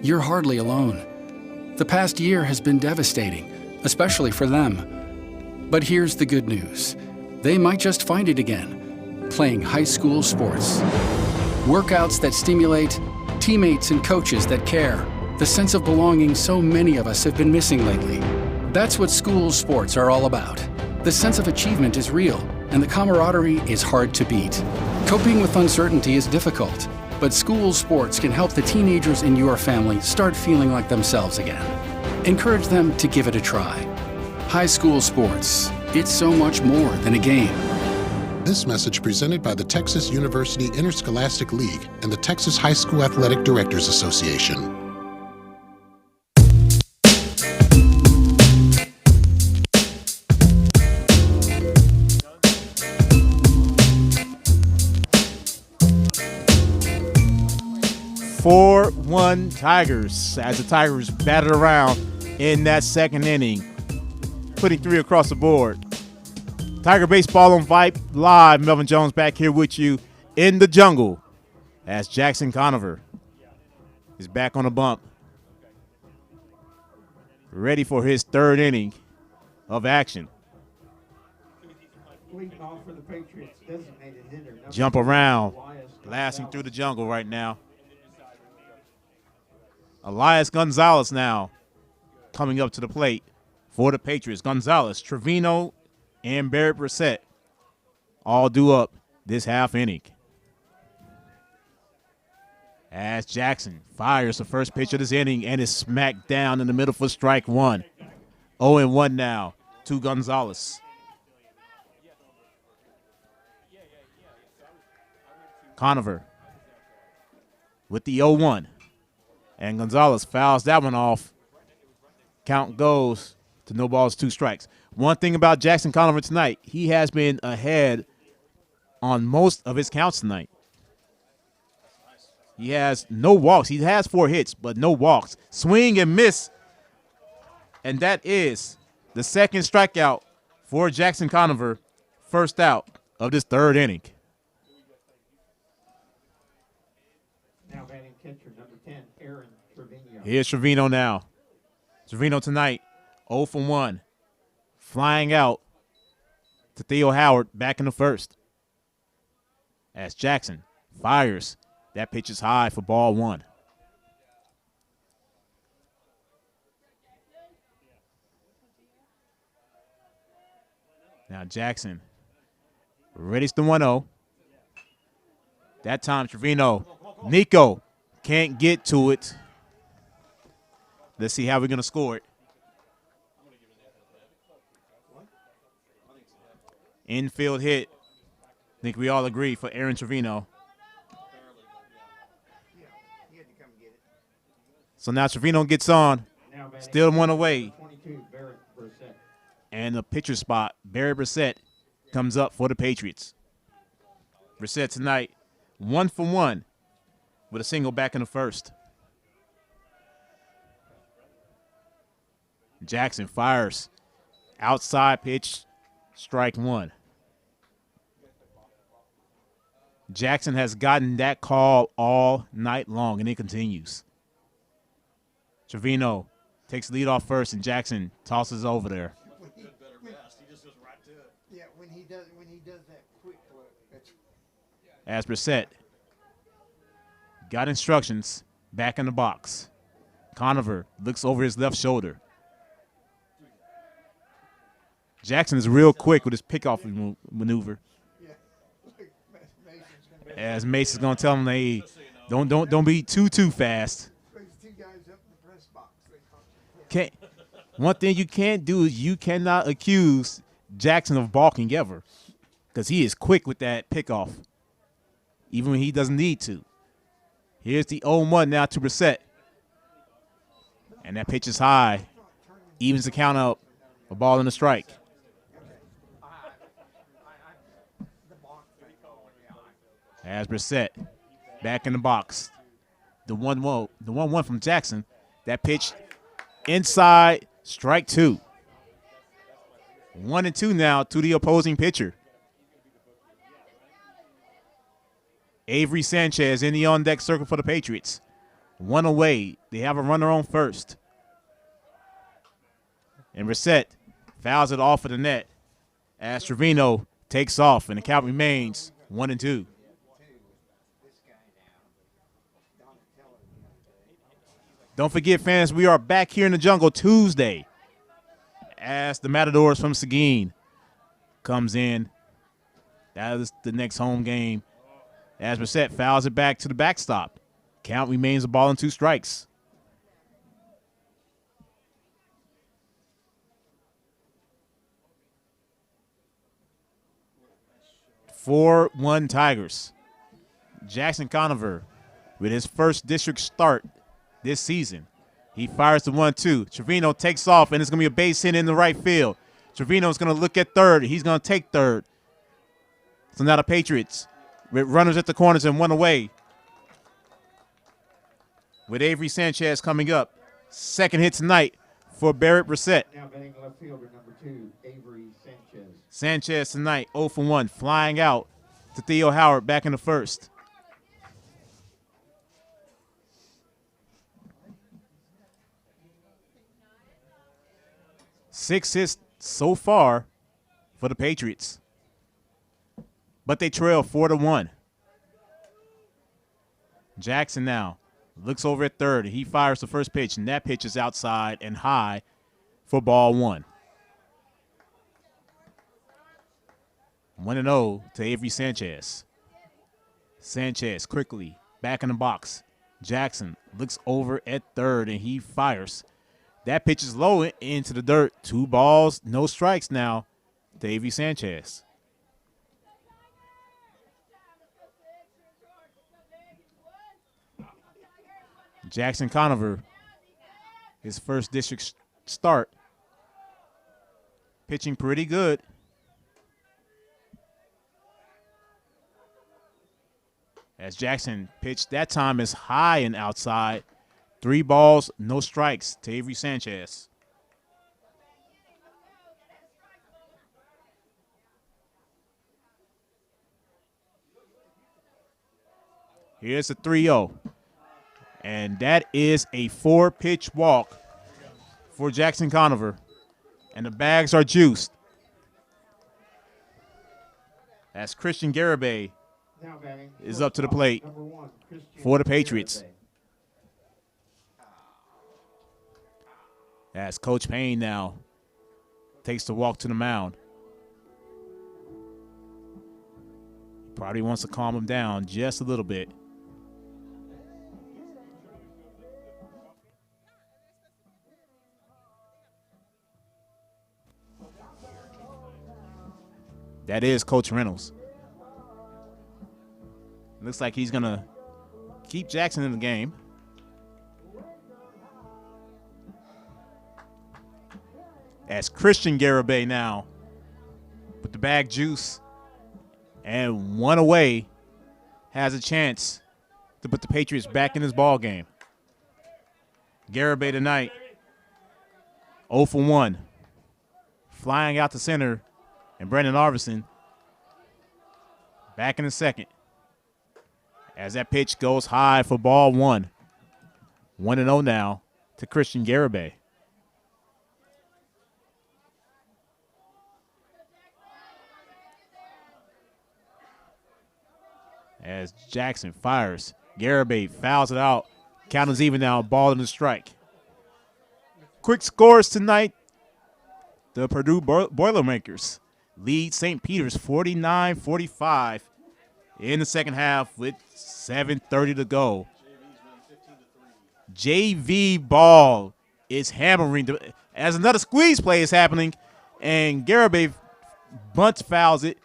you're hardly alone. The past year has been devastating, especially for them. But here's the good news. They might just find it again, playing high school sports. Workouts that stimulate, teammates and coaches that care, the sense of belonging so many of us have been missing lately. That's what school sports are all about. The sense of achievement is real, and the camaraderie is hard to beat. Coping with uncertainty is difficult, but school sports can help the teenagers in your family start feeling like themselves again. Encourage them to give it a try. High school sports, it's so much more than a game. This message presented by the Texas University Interscholastic League and the Texas High School Athletic Directors Association. One Tigers as the Tigers batted around in that second inning, putting 3 across the board. Tiger Baseball on Vype Live. Melvin Jones back here with you in the jungle as Jackson Conover is back on the bump, ready for his third inning of action. Jump around, blasting through the jungle right now. Elias Gonzalez now coming up to the plate for the Patriots. Gonzalez, Trevino, and Barrett Brissett all due up this half inning. As Jackson fires the first pitch of this inning and is smacked down in the middle for strike one. 0-1 now to Gonzalez. Conover with the 0-1. And Gonzalez fouls that one off. Count goes to no balls, 2 strikes. One thing about Jackson Conover tonight, he has been ahead on most of his counts tonight. He has no walks. He has 4 hits, but no walks. Swing and miss. And that is the second strikeout for Jackson Conover. First out of this third inning. Now batting catcher number 10, Aaron Trevino. Here's Trevino now. Trevino tonight, 0 for 1. Flying out to Theo Howard back in the first. As Jackson fires. That pitch is high for ball 1. Now Jackson readies the 1-0. That time Trevino. Nico can't get to it. Let's see how we're going to score it. Infield hit. I think we all agree for Aaron Trevino. So now Trevino gets on. Still one away. And the pitcher spot, Barry Brissett, comes up for the Patriots. Brissett tonight, 1 for 1 with a single back in the first. Jackson fires. Outside pitch, strike 1. Jackson has gotten that call all night long, and it continues. Trevino takes lead off first, and Jackson tosses over there. Yeah, when he does that quick look, that's As Brissett got instructions back in the box. Conover looks over his left shoulder. Jackson is real quick with his pickoff maneuver. As Mason's gonna tell him, hey, don't be too fast. One thing you can't do is you cannot accuse Jackson of balking ever, because he is quick with that pickoff, even when he doesn't need to. Here's the 0-1 now to Brissett. And that pitch is high. Evens the count up. A ball and a strike. As Brissett back in the box. The 1-1 from Jackson. That pitch inside, strike 2. 1-2 now to the opposing pitcher. Avery Sanchez in the on-deck circle for the Patriots. 1 away. They have a runner on first. And Brissett fouls it off of the net as Trevino takes off, and the count remains 1-2. Don't forget, fans, we are back here in the jungle Tuesday as the Matadors from Seguin comes in. That is the next home game. As Brissett fouls it back to the backstop. Count remains a ball and 2 strikes. Four 1 Tigers. Jackson Conover with his first district start this season. He fires the 1-2. Trevino takes off, and it's going to be a base hit in the right field. Trevino's going to look at third. He's going to take third. So now the Patriots with runners at the corners and 1 away. With Avery Sanchez coming up. Second hit tonight for Barrett Brissett. Now batting left fielder number 2, Avery Sanchez. Sanchez tonight 0 for 1, flying out to Theo Howard back in the first. Six hits so far for the Patriots, but they trail 4-1. Jackson now looks over at third. He fires the first pitch, and that pitch is outside and high for ball 1. 1-0 to Avery Sanchez. Sanchez quickly back in the box. Jackson looks over at third, and he fires. That pitch is low into the dirt. 2 balls, no strikes now to Avery Sanchez. Jackson Conover, his first district start. Pitching pretty good. As Jackson pitched, that time is high and outside. 3 balls, no strikes to Avery Sanchez. Here's the 3-0. And that is a 4-pitch walk for Jackson Conover. And the bags are juiced. As Christian Garibay is up to the plate for the Patriots. As Coach Payne now takes the walk to the mound. Probably wants to calm him down just a little bit. That is Coach Reynolds. Looks like he's going to keep Jackson in the game. As Christian Garibay now with the bag juice and one away has a chance to put the Patriots back in this ball game. Garibay tonight 0 for 1. Flying out to center, and Brandon Arvison back in the second. As that pitch goes high for ball 1. 1-0 now to Christian Garibay. As Jackson fires, Garibay fouls it out. Count is even now, ball in the strike. Quick scores tonight. The Purdue Boilermakers lead St. Peter's 49-45 in the second half with 7:30 to go. JV ball is hammering as another squeeze play is happening, and Garibay bunts fouls it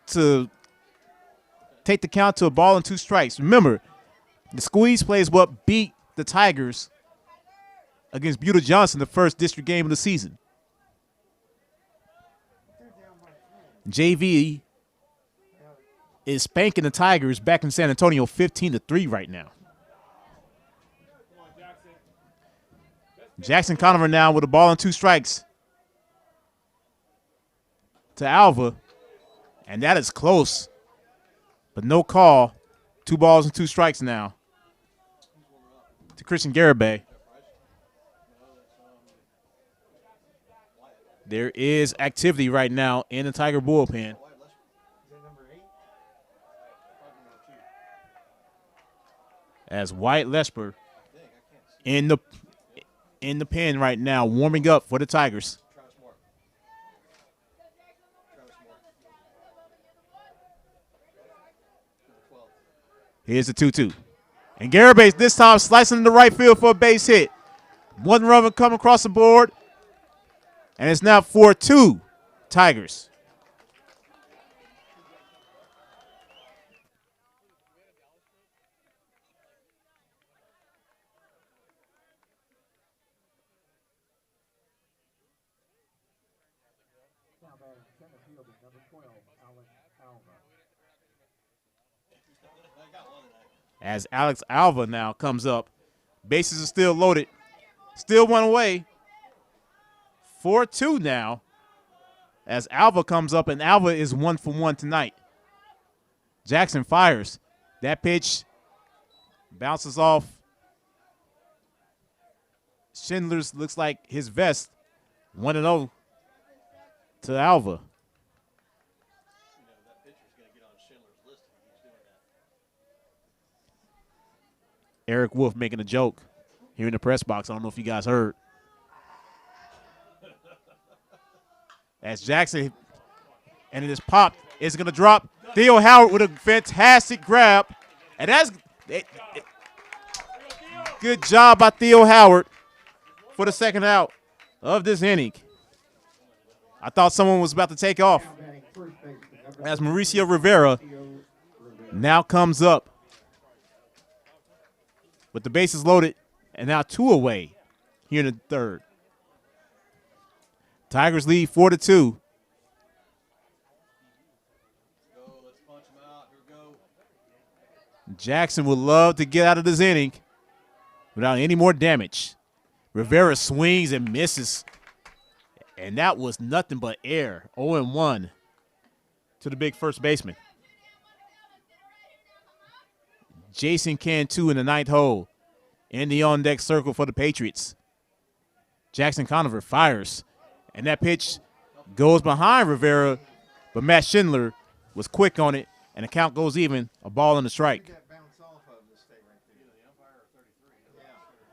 to take the count to a ball and 2 strikes. Remember, the squeeze play is what beat the Tigers against Buda Johnson the first district game of the season. JV is spanking the Tigers back in San Antonio 15-3 right now. Jackson Conover now with a ball and 2 strikes to Alva, and that is close, but no call. 2 balls and 2 strikes now to Christian Garibay. There is activity right now in the Tiger bullpen. As Wyatt Lesper in the pen right now, warming up for the Tigers. Here's the 2-2. And Garibay this time slicing in the right field for a base hit. 1 run come across the board. And it's now 4-2 Tigers. As Alex Alva now comes up. Bases are still loaded. Still 1 away. 4-2 now as Alva comes up, and Alva is 1 for 1 tonight. Jackson fires. That pitch bounces off Schindler's, looks like his vest. 1-0 to Alva. Eric Wolf making a joke here in the press box. I don't know if you guys heard. As Jackson, and it is popped, it's going to drop. Theo Howard with a fantastic grab. And that's good job by Theo Howard for the second out of this inning. I thought someone was about to take off. As Mauricio Rivera now comes up with the bases loaded and now 2 away here in the third. Tigers lead 4-2. Jackson would love to get out of this inning without any more damage. Rivera swings and misses. And that was nothing but air. 0-1 to the big first baseman. Jason Cantu in the 9th hole in the on-deck circle for the Patriots. Jackson Conover fires, and that pitch goes behind Rivera, but Matt Schindler was quick on it, and the count goes even, a ball and a strike.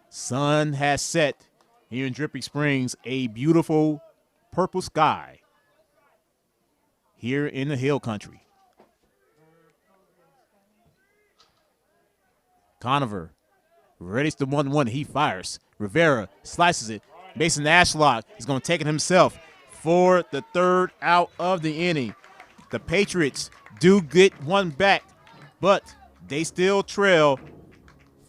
Sun has set here in Dripping Springs, a beautiful purple sky here in the hill country. Conover readies the 1-1. He fires. Rivera slices it. Mason Ashlock is going to take it himself for the 3rd out of the inning. The Patriots do get one back, but they still trail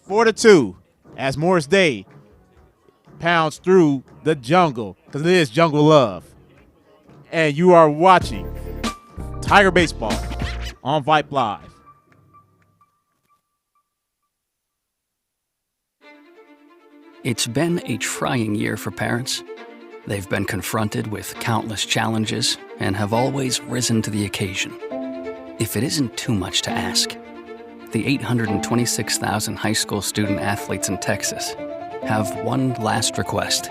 4-2 as Morris Day pounds through the jungle, because it is Jungle Love. And you are watching Tiger Baseball on Vype Live. It's been a trying year for parents. They've been confronted with countless challenges and have always risen to the occasion. If it isn't too much to ask, the 826,000 high school student athletes in Texas have one last request.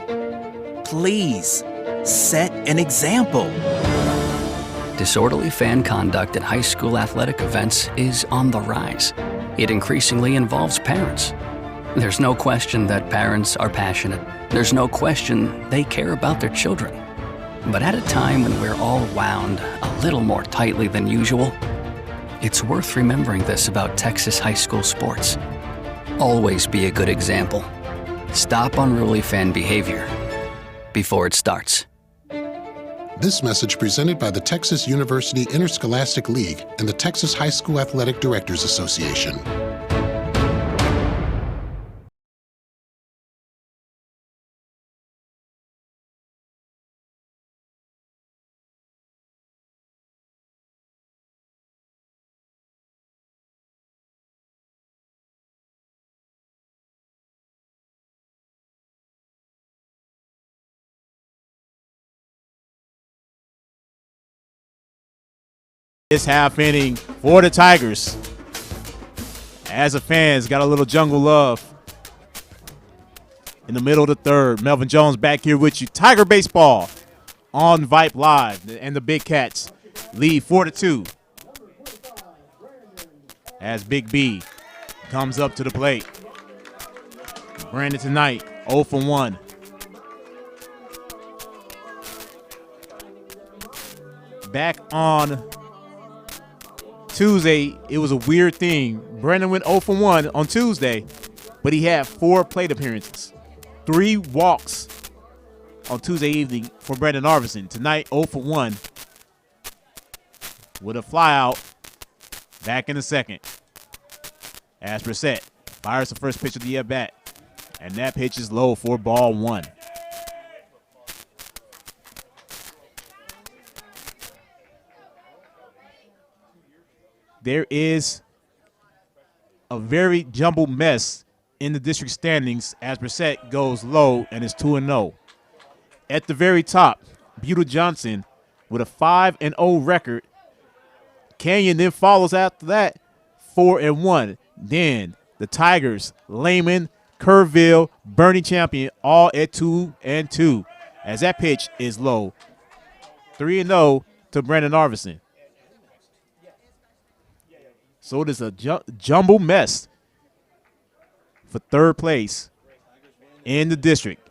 Please, set an example. Disorderly fan conduct at high school athletic events is on the rise. It increasingly involves parents. There's no question that parents are passionate. There's no question they care about their children. But at a time when we're all wound a little more tightly than usual, it's worth remembering this about Texas high school sports. Always be a good example. Stop unruly fan behavior before it starts. This message presented by the Texas University Interscholastic League and the Texas High School Athletic Directors Association. This half inning for the Tigers. As the fans got a little Jungle Love in the middle of the 3rd. Melvin Jones back here with you. Tiger Baseball on Vype Live, and the Big Cats lead 4-2 as Big B comes up to the plate. Brandon tonight 0 for 1. Back on Tuesday, it was a weird thing. Brandon went 0 for 1 on Tuesday, but he had 4 plate appearances, 3 walks on Tuesday evening for Brandon Arvison. Tonight, 0 for 1 with a flyout back in the 2nd. As Brissett fires the first pitch of the at-bat, and that pitch is low for ball 1. There is a very jumbled mess in the district standings as Brissett goes low and is 2-0. At the very top, Buda Johnson with a 5-0 record. Canyon then follows after that, 4-1. Then the Tigers, Lehman, Kerrville, Bernie Champion, all at 2-2. As that pitch is low, 3-0 to Brandon Arvison. So it is a jumble mess for 3rd place in the district.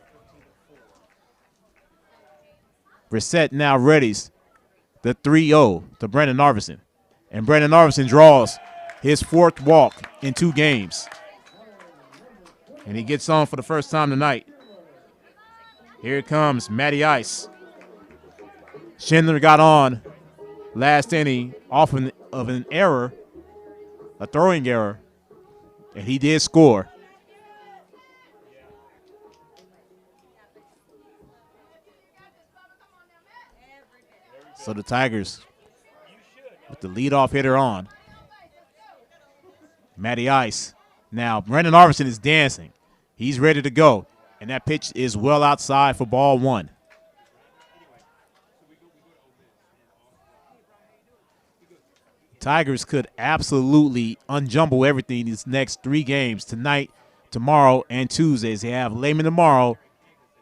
Brissett now readies the 3-0 to Brandon Arvison. And Brandon Arvison draws his 4th walk in 2 games. And he gets on for the first time tonight. Here comes Matty Ice. Schindler got on last inning off of an error, a throwing error, and he did score. So the Tigers with the leadoff hitter on. Matty Ice. Now, Brandon Arvison is dancing. He's ready to go. And that pitch is well outside for ball 1. Tigers could absolutely unjumble everything these next 3 games, tonight, tomorrow, and Tuesdays. They have Lehman tomorrow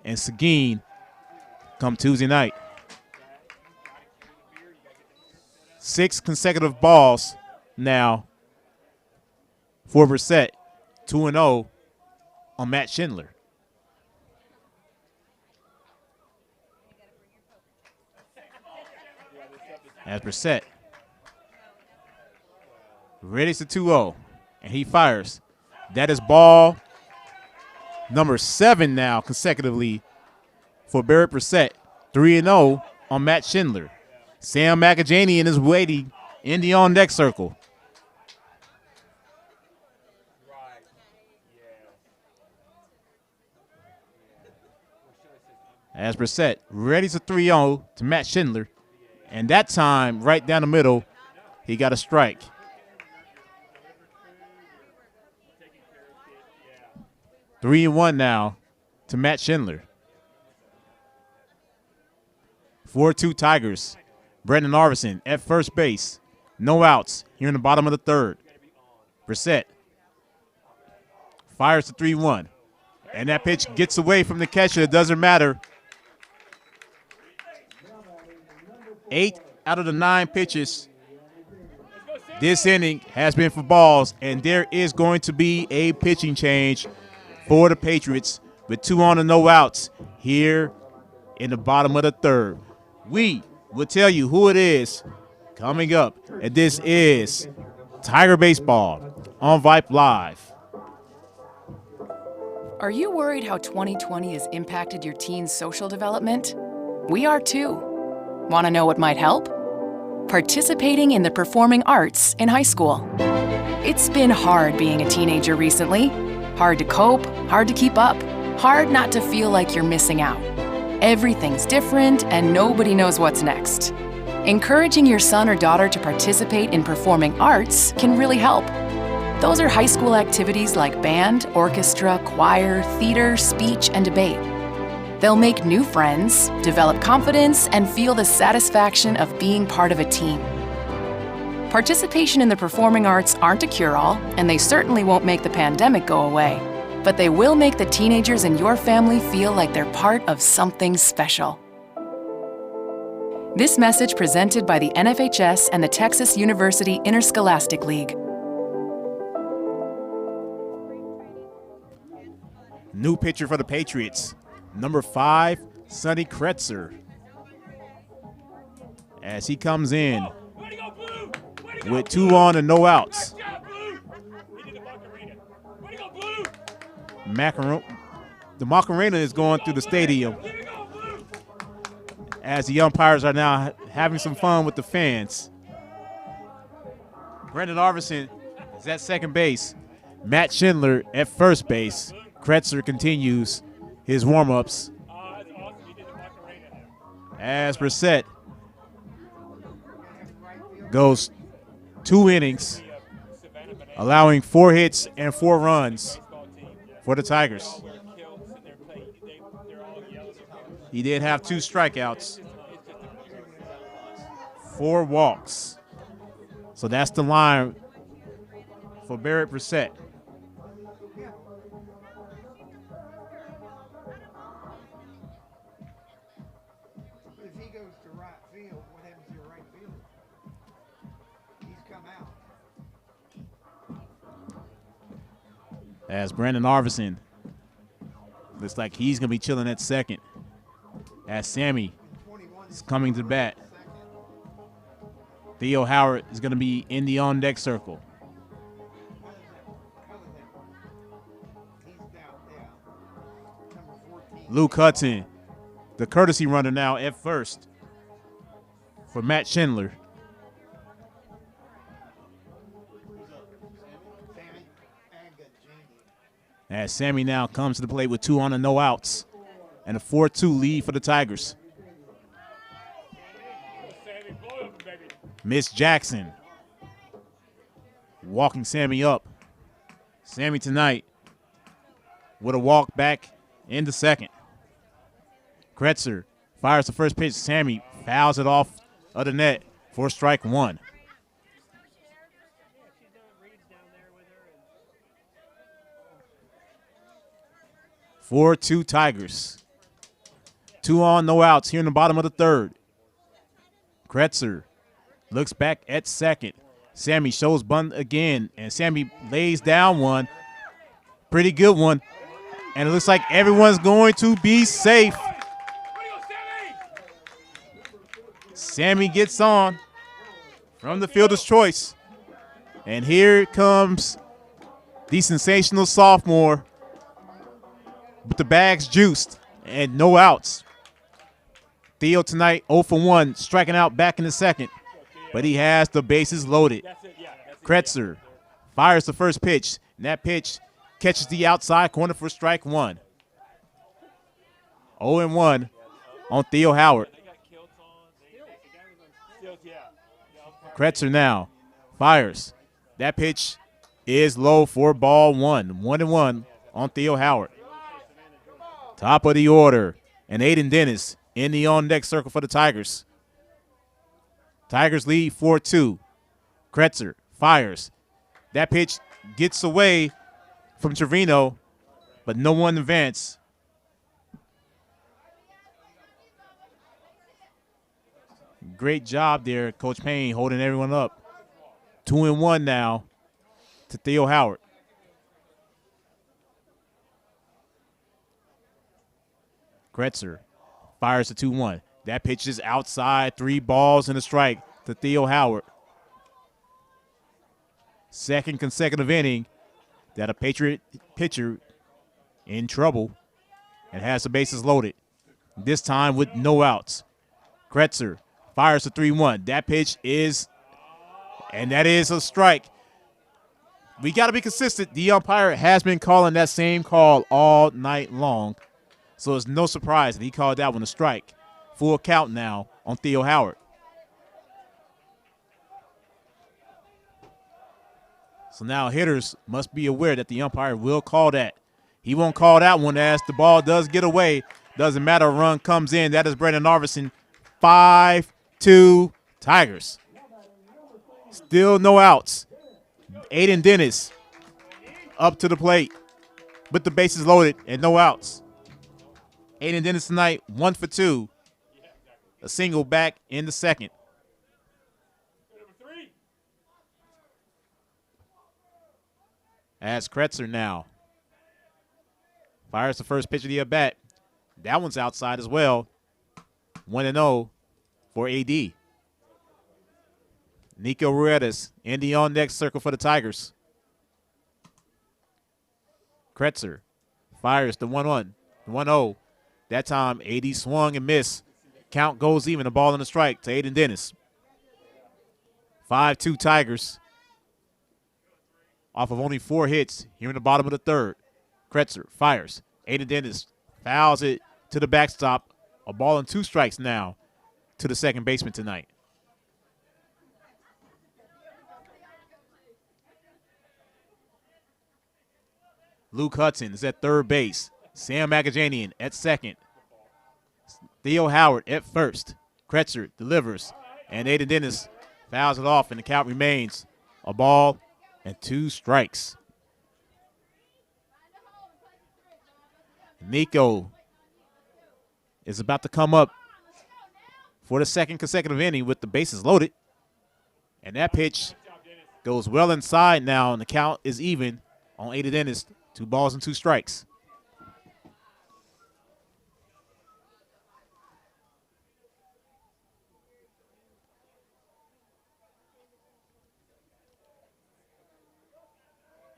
and Seguin come Tuesday night. 6 consecutive balls now for Brissett, 2-0 on Matt Schindler. As Brissett readies the 2-0, and he fires. That is ball number 7 now consecutively for Barrett Brissett, 3-0 on Matt Schindler. Sam McAjanian is waiting in the on-deck circle. As Brissett readies a 3-0 to Matt Schindler, and that time, right down the middle, he got a strike. 3-1 now to Matt Schindler. 4-2 Tigers. Brendan Arvison at first base. No outs here in the bottom of the 3rd. Brissett fires the 3-1. And that pitch gets away from the catcher. It doesn't matter. 8 out of the 9 pitches this inning has been for balls, and there is going to be a pitching change for the Patriots with 2 on and no outs here in the bottom of the 3rd. We will tell you who it is coming up, and this is Tiger Baseball on Vype Live. Are you worried how 2020 has impacted your teen's social development? We are too. Want to know what might help? Participating in the performing arts in high school. It's been hard being a teenager recently. Hard to cope, hard to keep up, hard not to feel like you're missing out. Everything's different and nobody knows what's next. Encouraging your son or daughter to participate in performing arts can really help. Those are high school activities like band, orchestra, choir, theater, speech, and debate. They'll make new friends, develop confidence, and feel the satisfaction of being part of a team. Participation in the performing arts aren't a cure-all, and they certainly won't make the pandemic go away, but they will make the teenagers in your family feel like they're part of something special. This message presented by the NFHS and the Texas University Interscholastic League. New pitcher for the Patriots, number 5, Sonny Kretzer. As he comes in with 2 on and no outs. The Macarena is going through the stadium as the umpires are now having some fun with the fans. Brendan Arvison is at second base. Matt Schindler at first base. Kretzer continues his warm-ups as Brissett goes 2 innings, allowing 4 hits and 4 runs for the Tigers. He did have 2 strikeouts, 4 walks. So that's the line for Barrett Brissett. If he goes to right field, what happens to your right fielder? He's come out. As Brandon Arvison looks like he's going to be chilling at second. As Sammy is coming to bat. Theo Howard is going to be in the on-deck circle. Luke Hudson, the courtesy runner now at first for Matt Schindler. As Sammy now comes to the plate with 2 on and no outs, and a 4-2 lead for the Tigers. Miss Jackson walking Sammy up. Sammy tonight with a walk back into second. Kretzer fires the first pitch. Sammy fouls it off of the net for strike 1. 4-2 Tigers. 2 on, no outs here in the bottom of the third. Kretzer looks back at second. Sammy shows bunt again, and Sammy lays down one. Pretty good one. And it looks like everyone's going to be safe. Sammy gets on from the fielder's choice. And here comes the sensational sophomore with the bags juiced and no outs. Theo tonight 0 for 1, striking out back in the second, but he has the bases loaded. Kretzer fires the first pitch, and that pitch catches the outside corner for strike 1. 0-1 on Theo Howard. Kretzer now fires. That pitch is low for ball 1. 1-1 on Theo Howard. Top of the order, and Aiden Dennis in the on-deck circle for the Tigers. Tigers lead 4-2. Kretzer fires. That pitch gets away from Trevino, but no one advanced. Great job there, Coach Payne, holding everyone up. 2-1 now to Theo Howard. Kretzer fires the 2-1. That pitch is outside, 3 balls and a strike to Theo Howard. Second consecutive inning that a Patriot pitcher in trouble and has the bases loaded. This time with no outs. Kretzer fires the 3-1. That pitch is, and that is a strike. We got to be consistent. The umpire has been calling that same call all night long. So it's no surprise that he called that one a strike. Full count now on Theo Howard. So now hitters must be aware that the umpire will call that. He won't call that one as the ball does get away. Doesn't matter, a run comes in. That is Brandon Arvison. 5-2 Tigers. Still no outs. Aiden Dennis up to the plate with the bases loaded and no outs. Aiden Dennis tonight, 1 for 2. A single back in the second. As Kretzer now fires the first pitch of the at-bat. That one's outside as well. 1-0 for AD. Nico Ruedas in the on-deck circle for the Tigers. Kretzer fires the 1-1, 1-0. That time, AD swung and missed. Count goes even, a ball and a strike to Aiden Dennis. 5-2 Tigers. Off of only 4 hits here in the bottom of the third. Kretzer fires. Aiden Dennis fouls it to the backstop. A ball and 2 strikes now to the second baseman tonight. Luke Hudson is at third base. Sam Magajanian at second. Theo Howard at first. Kretzer delivers. And Aiden Dennis fouls it off, and the count remains a ball and 2 strikes. Nico is about to come up for the second consecutive inning with the bases loaded. And that pitch goes well inside now, and the count is even on Aiden Dennis. 2 balls and 2 strikes.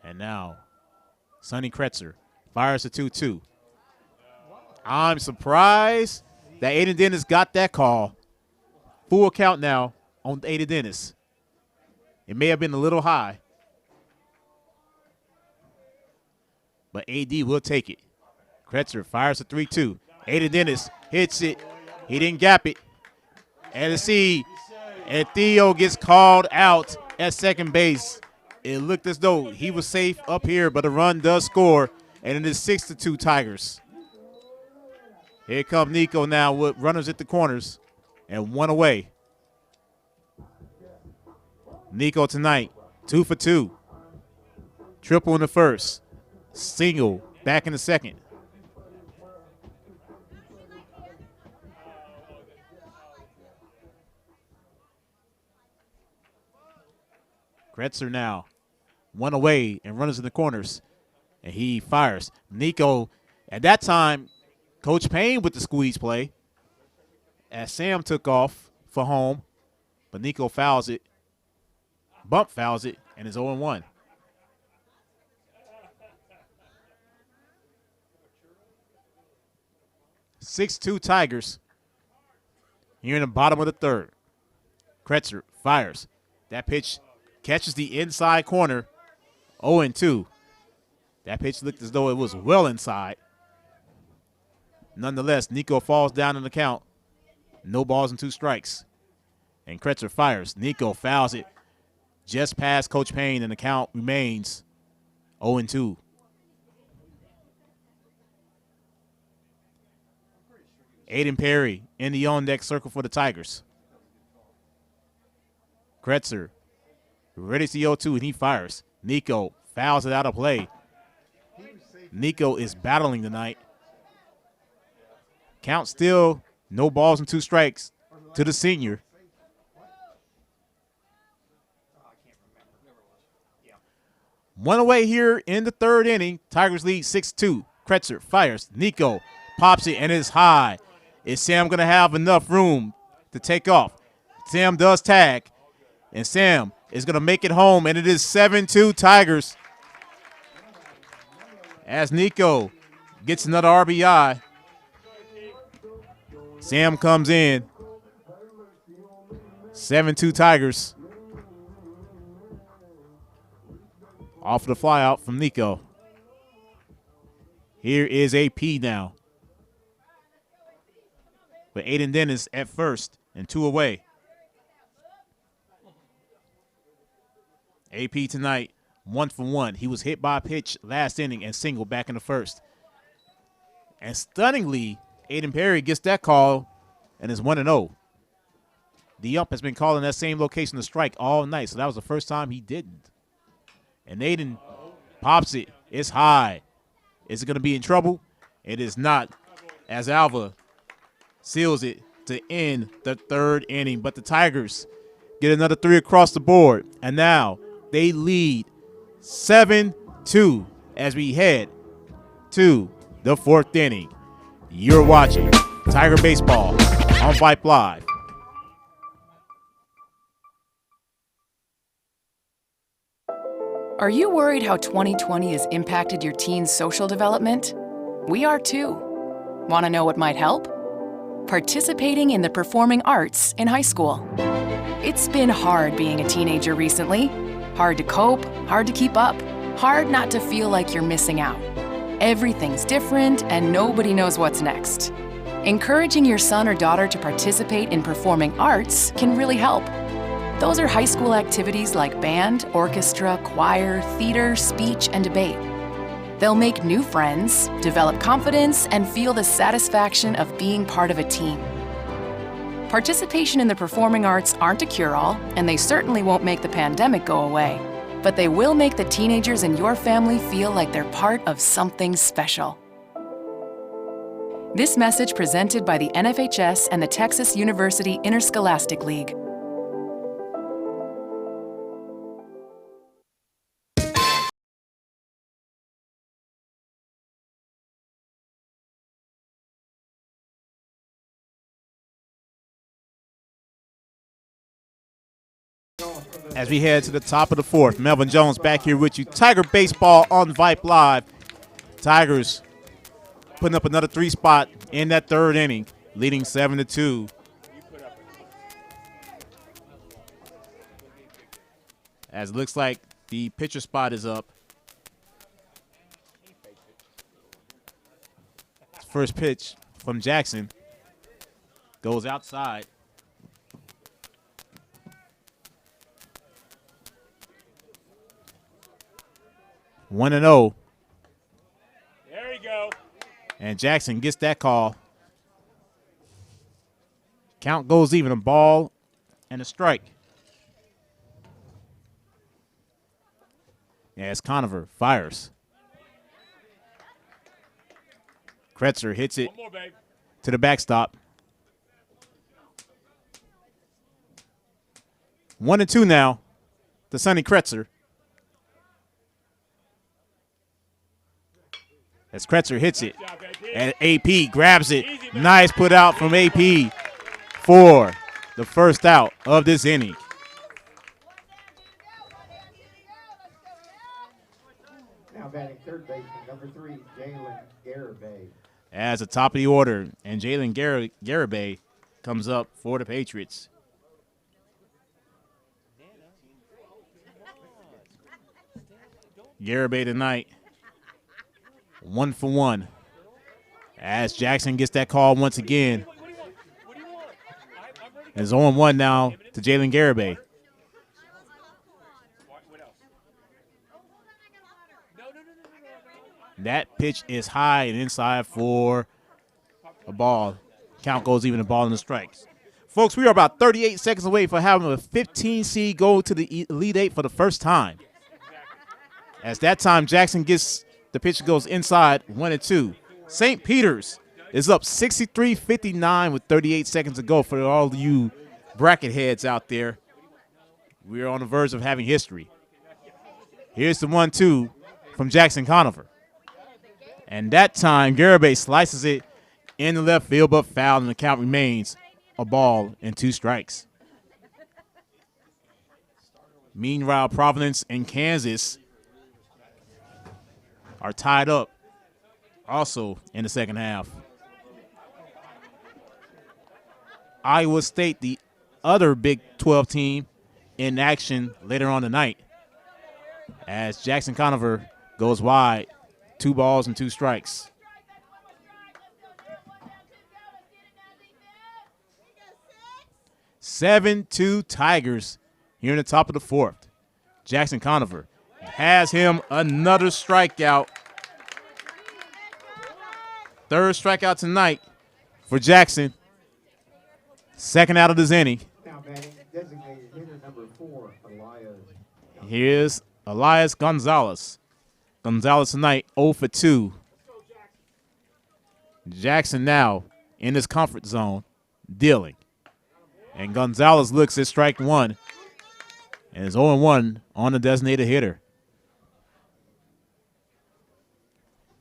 And now, Sonny Kretzer fires a 2-2. I'm surprised that Aiden Dennis got that call. Full count now on Aiden Dennis. It may have been a little high, but AD will take it. Kretzer fires a 3-2. Aiden Dennis hits it. He didn't gap it. And and Theo gets called out at second base. It looked as though he was safe up here, but a run does score, and it is 6-2 Tigers. Here comes Nico now with runners at the corners and 1 away. Nico tonight, 2 for 2. Triple in the first. Single back in the second. Kretzer now 1 away and runners in the corners. And he fires. Nico, at that time, Coach Payne with the squeeze play as Sam took off for home. But Nico fouls it. Bump fouls it and is 0-1. (6-2) Tigers. Here in the bottom of the third. Kretzer fires. That pitch catches the inside corner. 0-2. That pitch looked as though it was well inside. Nonetheless, Nico falls down in the count. No balls and 2 strikes. And Kretzer fires. Nico fouls it just past Coach Payne, and the count remains 0-2. Aiden Perry in the on-deck circle for the Tigers. Kretzer ready to the 0-2, and he fires. Nico fouls it out of play. Nico is battling tonight. Count still no balls and 2 strikes to the senior. One away here in the third inning. Tigers lead 6-2. Kretzer fires. Nico pops it and is high. Is Sam going to have enough room to take off? Sam does tag, and Sam is going to make it home, and it is 7-2 Tigers. As Nico gets another RBI. Sam comes in. 7-2 Tigers. Off of the fly out from Nico. Here is AP now. But Aiden Dennis at first and 2 away. AP tonight, 1 for 1. He was hit by a pitch last inning and singled back in the first. And stunningly, Aiden Perry gets that call and is 1-0. The ump has been calling that same location to strike all night, so that was the first time he didn't. And Aiden pops it. It's high. Is it going to be in trouble? It is not, as Alva seals it to end the third inning. But the Tigers get another 3 across the board. And now they lead 7-2 as we head to the 4th inning. You're watching Tiger Baseball on Vype Live. Are you worried how 2020 has impacted your teen's social development? We are too. Want to know what might help? Participating in the performing arts in high school. It's been hard being a teenager recently. Hard to cope, hard to keep up, hard not to feel like you're missing out. Everything's different and nobody knows what's next. Encouraging your son or daughter to participate in performing arts can really help. Those are high school activities like band, orchestra, choir, theater, speech, and debate. They'll make new friends, develop confidence, and feel the satisfaction of being part of a team. Participation in the performing arts aren't a cure-all, and they certainly won't make the pandemic go away. But they will make the teenagers in your family feel like they're part of something special. This message presented by the NFHS and the Texas University Interscholastic League. As we head to the top of the 4th, Melvin Jones back here with you. Tiger Baseball on Vype Live. Tigers putting up another 3 spot in that 3rd inning, leading 7-2. As it looks like the pitcher spot is up. First pitch from Jackson goes outside. One and 0. There you go. And Jackson gets that call. Count goes even, a ball and a strike. Yeah, it's Conover fires. Kretzer hits it to the backstop. 1-2 now. to Sonny Kretzer. As Kretzer hits it, and AP grabs it. Nice put out from AP for the first out of this inning. Now batting third baseman, number 3, Jalen Garibay. As the top of the order, and Jalen Garibay comes up for the Patriots. Garibay tonight, 1 for 1. As Jackson gets that call once again. It's 0-1 now to Jalen Garibay. That pitch is high and inside for a ball. Count goes even, a ball in the strikes. Folks, we are about 38 seconds away from having a 15 seed go to the Elite Eight for the first time. As that time, Jackson gets the pitch, goes inside, 1-2. St. Peter's is up 63-59 with 38 seconds to go for all you bracket heads out there. We are on the verge of having history. Here's the 1-2 from Jackson Conover. And that time, Garibay slices it in the left field, but fouled, and the count remains a ball and 2 strikes. Meanwhile, Providence and Kansas are tied up also in the second half. Iowa State, the other Big 12 team, in action later on tonight, as Jackson Conover goes wide, 2 balls and 2 strikes. (7-2) Tigers here in the top of the 4th. Jackson Conover has him another strikeout. 3rd strikeout tonight for Jackson. 2nd out of this inning. Now batting designated hitter number 4, Elias. Here's Elias Gonzalez. Gonzalez tonight 0 for 2. Jackson now in his comfort zone, dealing. And Gonzalez looks at strike 1 and is 0-1 on the designated hitter.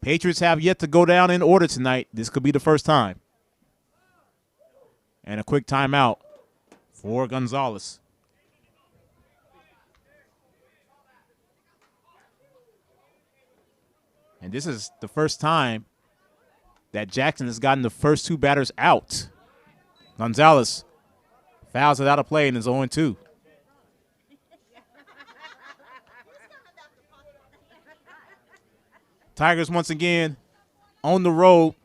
Patriots have yet to go down in order tonight. This could be the first time. And a quick timeout for Gonzalez. And this is the first time that Jackson has gotten the first 2 batters out. Gonzalez fouls it out of play and is 0-2. Tigers once again on the road,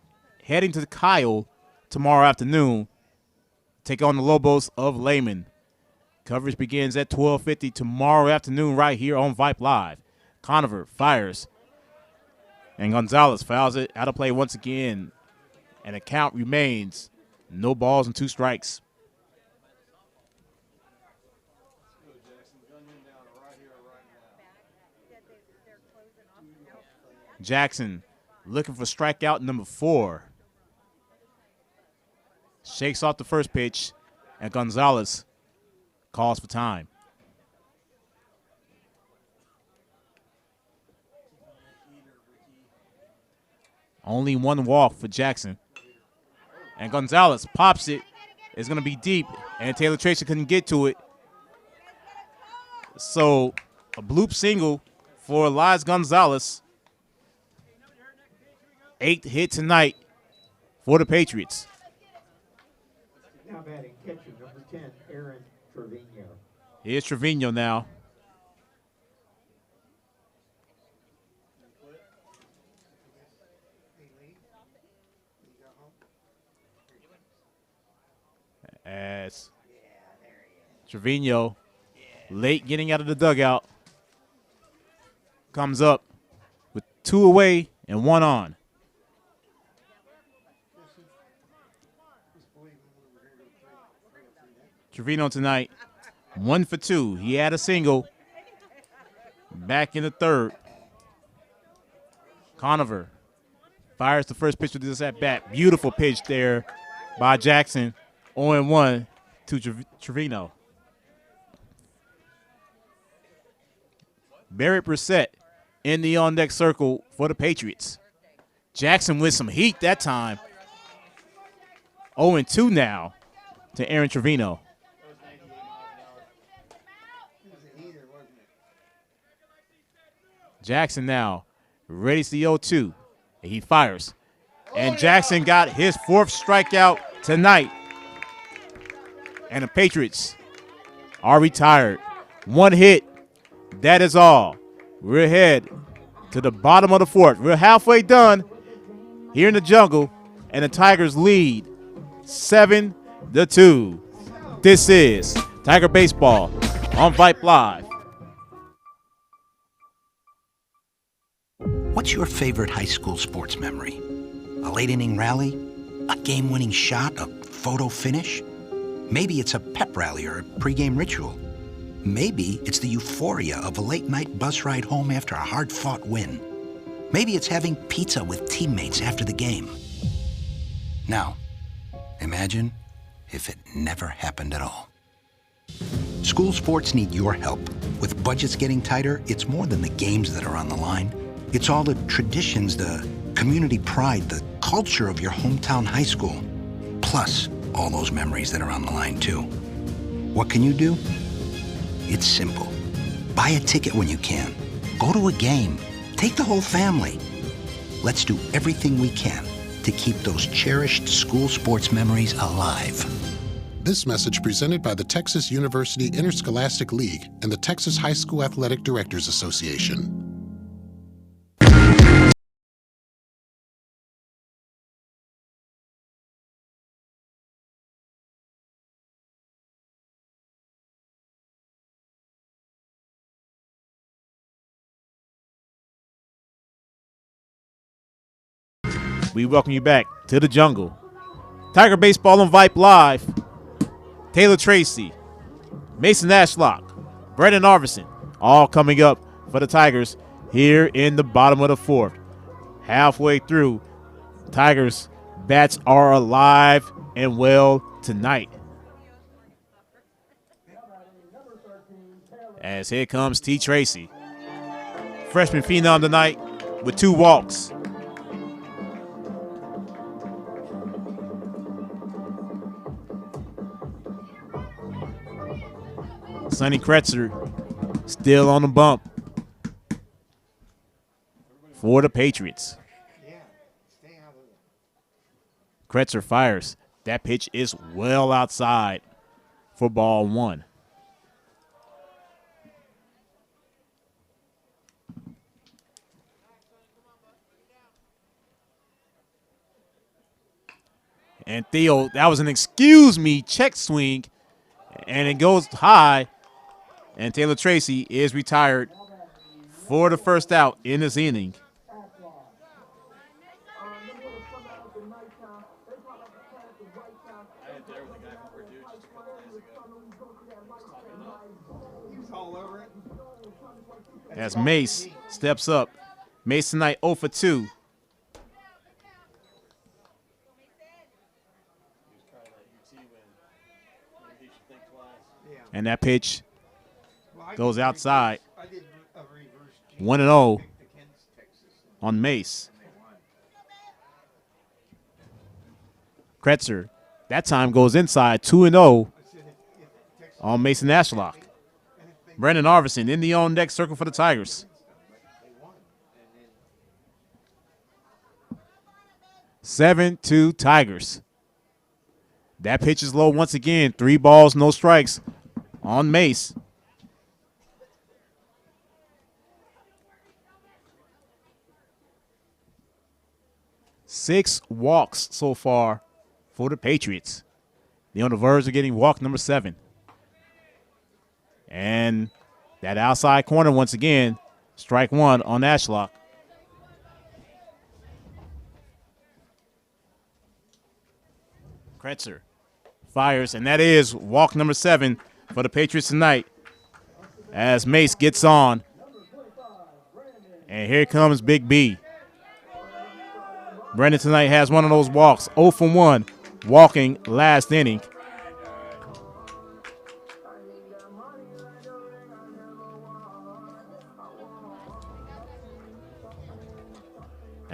heading to Kyle tomorrow afternoon. Take on the Lobos of Lehman. Coverage begins at 12:50 tomorrow afternoon right here on Vype Live. Conover fires, and Gonzalez fouls it out of play once again. And the count remains no balls and 2 strikes. Jackson looking for strikeout number 4. Shakes off the first pitch, and Gonzalez calls for time. Only 1 walk for Jackson. And Gonzalez pops it. It's going to be deep, and Taylor Tracy couldn't get to it. So a bloop single for Elias Gonzalez. 8th hit tonight for the Patriots. Now batting catcher number 10, Aaron Trevino. Here's Trevino now. As Trevino, late getting out of the dugout, comes up with 2 away and 1 on. Trevino tonight, 1 for 2. He had a single back in the 3rd. Conover fires the first pitch with this at bat. Beautiful pitch there by Jackson. 0-1 to Trevino. Barry Brissett in the on-deck circle for the Patriots. Jackson with some heat that time. 0-2 now to Aaron Trevino. Jackson now ready to the 0-2. And he fires. And Jackson got his 4th strikeout tonight. And the Patriots are retired. 1 hit. That is all. We're ahead to the bottom of the 4th. We're halfway done here in the jungle. And the Tigers lead 7-2. This is Tiger Baseball on Vype Live. What's your favorite high school sports memory? A late inning rally? A game-winning shot? A photo finish? Maybe it's a pep rally or a pregame ritual. Maybe it's the euphoria of a late-night bus ride home after a hard-fought win. Maybe it's having pizza with teammates after the game. Now, imagine if it never happened at all. School sports need your help. With budgets getting tighter, it's more than the games that are on the line. It's all the traditions, the community pride, the culture of your hometown high school. Plus, all those memories that are on the line, too. What can you do? It's simple. Buy a ticket when you can. Go to a game. Take the whole family. Let's do everything we can to keep those cherished school sports memories alive. This message presented by the Texas University Interscholastic League and the Texas High School Athletic Directors Association. We welcome you back to the jungle. Tiger Baseball on Vype Live. Taylor Tracy, Mason Ashlock, Brendan Arvison, all coming up for the Tigers here in the bottom of the 4th. Halfway through, Tigers bats are alive and well tonight. As here comes T. Tracy. Freshman phenom tonight with 2 walks. Sonny Kretzer still on the bump for the Patriots. Kretzer fires. That pitch is well outside for ball 1. And Theo, that was an excuse me check swing, and it goes high. And Taylor Tracy is retired for the first out in this inning. As Mace steps up. Mace tonight 0 for 2. And that pitch goes outside. 1-0 on Mace. Kretzer, that time goes inside. 2-0 on Mason Ashlock. Brendan Arvison in the on-deck circle for the Tigers. 7-2 Tigers. That pitch is low once again. 3 balls, no strikes on Mace. Six walks so far for the Patriots. They're on the verge of getting walk number 7. And that outside corner once again, strike 1 on Ashlock. Kretzer fires, and that is walk number 7 for the Patriots tonight as Mace gets on. And here comes Big B. Brendan tonight has one of those walks, 0 for 1, walking last inning.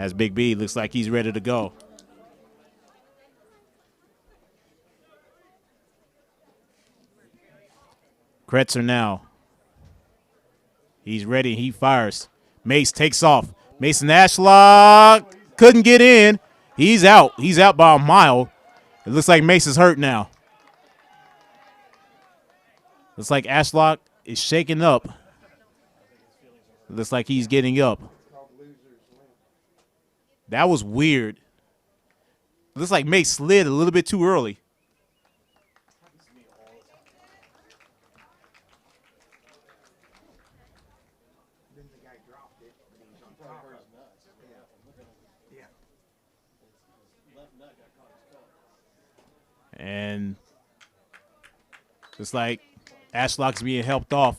As Big B looks like he's ready to go. Kretzer now. He's ready. He fires. Mace takes off. Mason Ashlock couldn't get in. He's out. He's out by a mile. It looks like Mace is hurt now. Looks like Ashlock is shaking up. Looks like he's getting up. That was weird. Looks like Mace slid a little bit too early. And it's like Ashlock's being helped off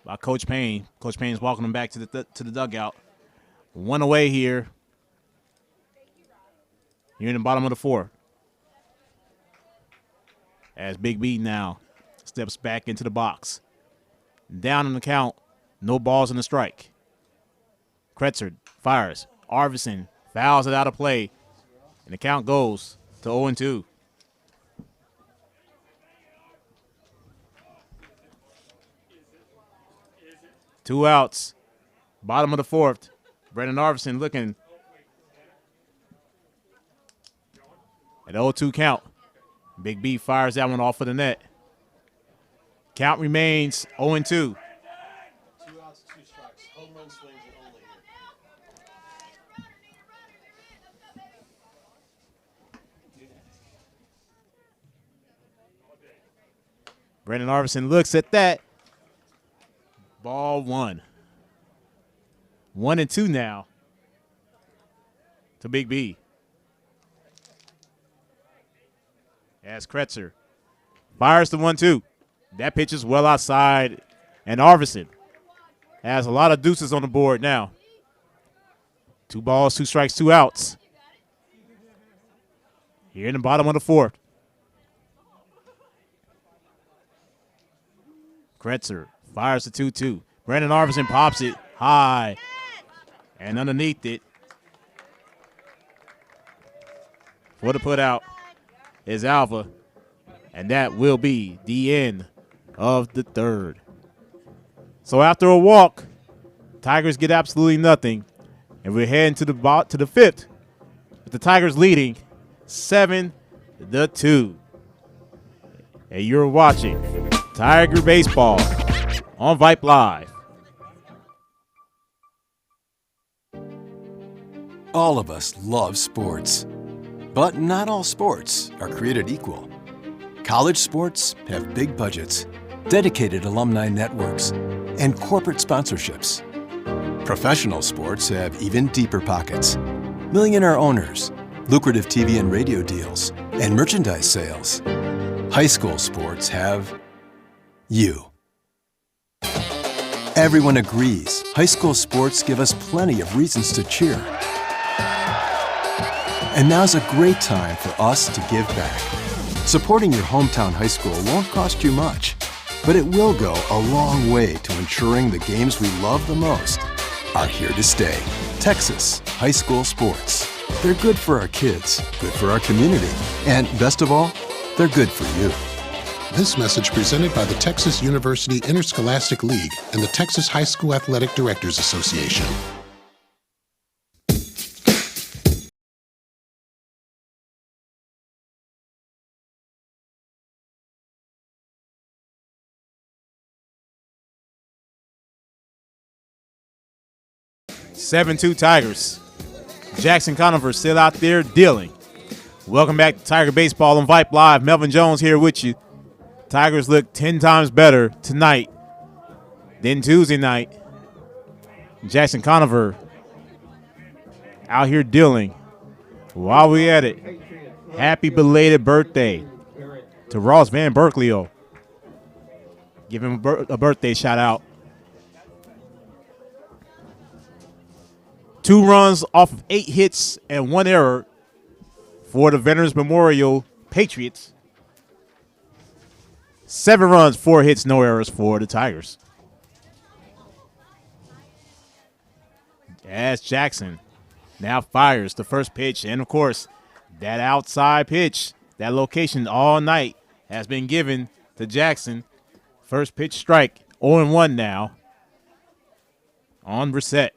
by Coach Payne. Coach Payne's walking him back to the dugout. One away here. You're in the bottom of the fourth. As Big B now steps back into the box. Down in the count. No balls in the strike. Kretzer fires. Arvidsson fouls it out of play. And the count goes to 0-2. Two outs. Bottom of the fourth. Brendan Arvidsson looking at 0-2 count. Big B fires that one off of the net. Count remains 0-2. 2 outs, 2 strikes. Home run swings are only here. Brendan Arvidsson looks at that. Ball one. 1-2 now to Big B. As Kretzer fires the 1-2. That pitch is well outside. And Arvidsson has a lot of deuces on the board now. 2 balls, 2 strikes, 2 outs. Here in the bottom of the fourth. Kretzer fires the 2-2. Brandon Arvidsson pops it high and underneath it. For the put out is Alva. And that will be the end of the third. So after a walk, Tigers get absolutely nothing. And we're heading to the fifth with the Tigers leading 7-2. And you're watching Tiger Baseball on Vype Live. All of us love sports, but not all sports are created equal. College sports have big budgets, dedicated alumni networks, and corporate sponsorships. Professional sports have even deeper pockets, millionaire owners, lucrative TV and radio deals, and merchandise sales. High school sports have you. Everyone agrees high school sports give us plenty of reasons to cheer. And now's a great time for us to give back. Supporting your hometown high school won't cost you much, but it will go a long way to ensuring the games we love the most are here to stay. Texas high school sports. They're good for our kids, good for our community, and best of all, they're good for you. This message presented by the Texas University Interscholastic League and the Texas High School Athletic Directors Association. Seven-2 Tigers. Jackson Conover still out there dealing. Welcome back to Tiger Baseball on Vype Live. Melvin Jones here with you. Tigers look 10 times better tonight than Tuesday night. Jackson Conover out here dealing. While we at it, happy belated birthday to Ross Van Berkeley. Give him a birthday shout out. 2 runs off of 8 hits and 1 error for the Veterans Memorial Patriots. 7 runs, 4 hits, no errors for the Tigers. as Jackson now fires the first pitch. And, of course, that outside pitch, that location all night has been given to Jackson. First pitch strike, 0-1 now on Brissett.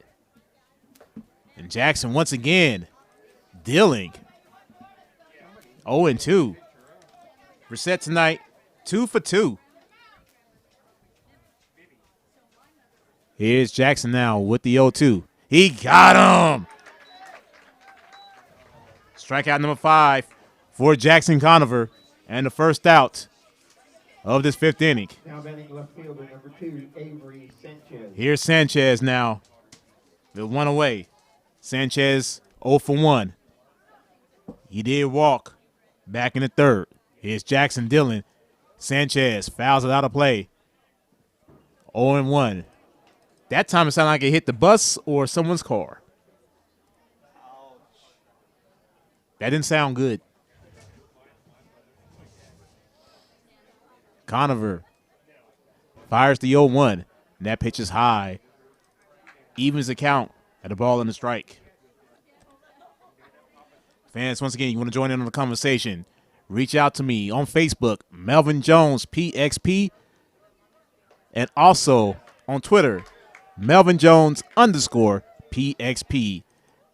And Jackson once again dealing 0-2. Brissett tonight, 2 for 2. Here's Jackson now with the 0-2. He got him. Strikeout number 5 for Jackson Conover, and the first out of this 5th inning. Now batting left fielder number 2, Avery Sanchez. Here's Sanchez now. The one away. Sanchez 0 for 1. He did walk back in the 3rd. Here's Jackson Dillon. Sanchez fouls it out of play. 0-1. That time it sounded like it hit the bus or someone's car. That didn't sound good. Conover fires the 0-1. And that pitch is high. Evens the count at a ball and a strike. Fans, once again, you want to join in on the conversation, reach out to me on Facebook, Melvin Jones PXP, and also on Twitter, Melvin Jones _PXP,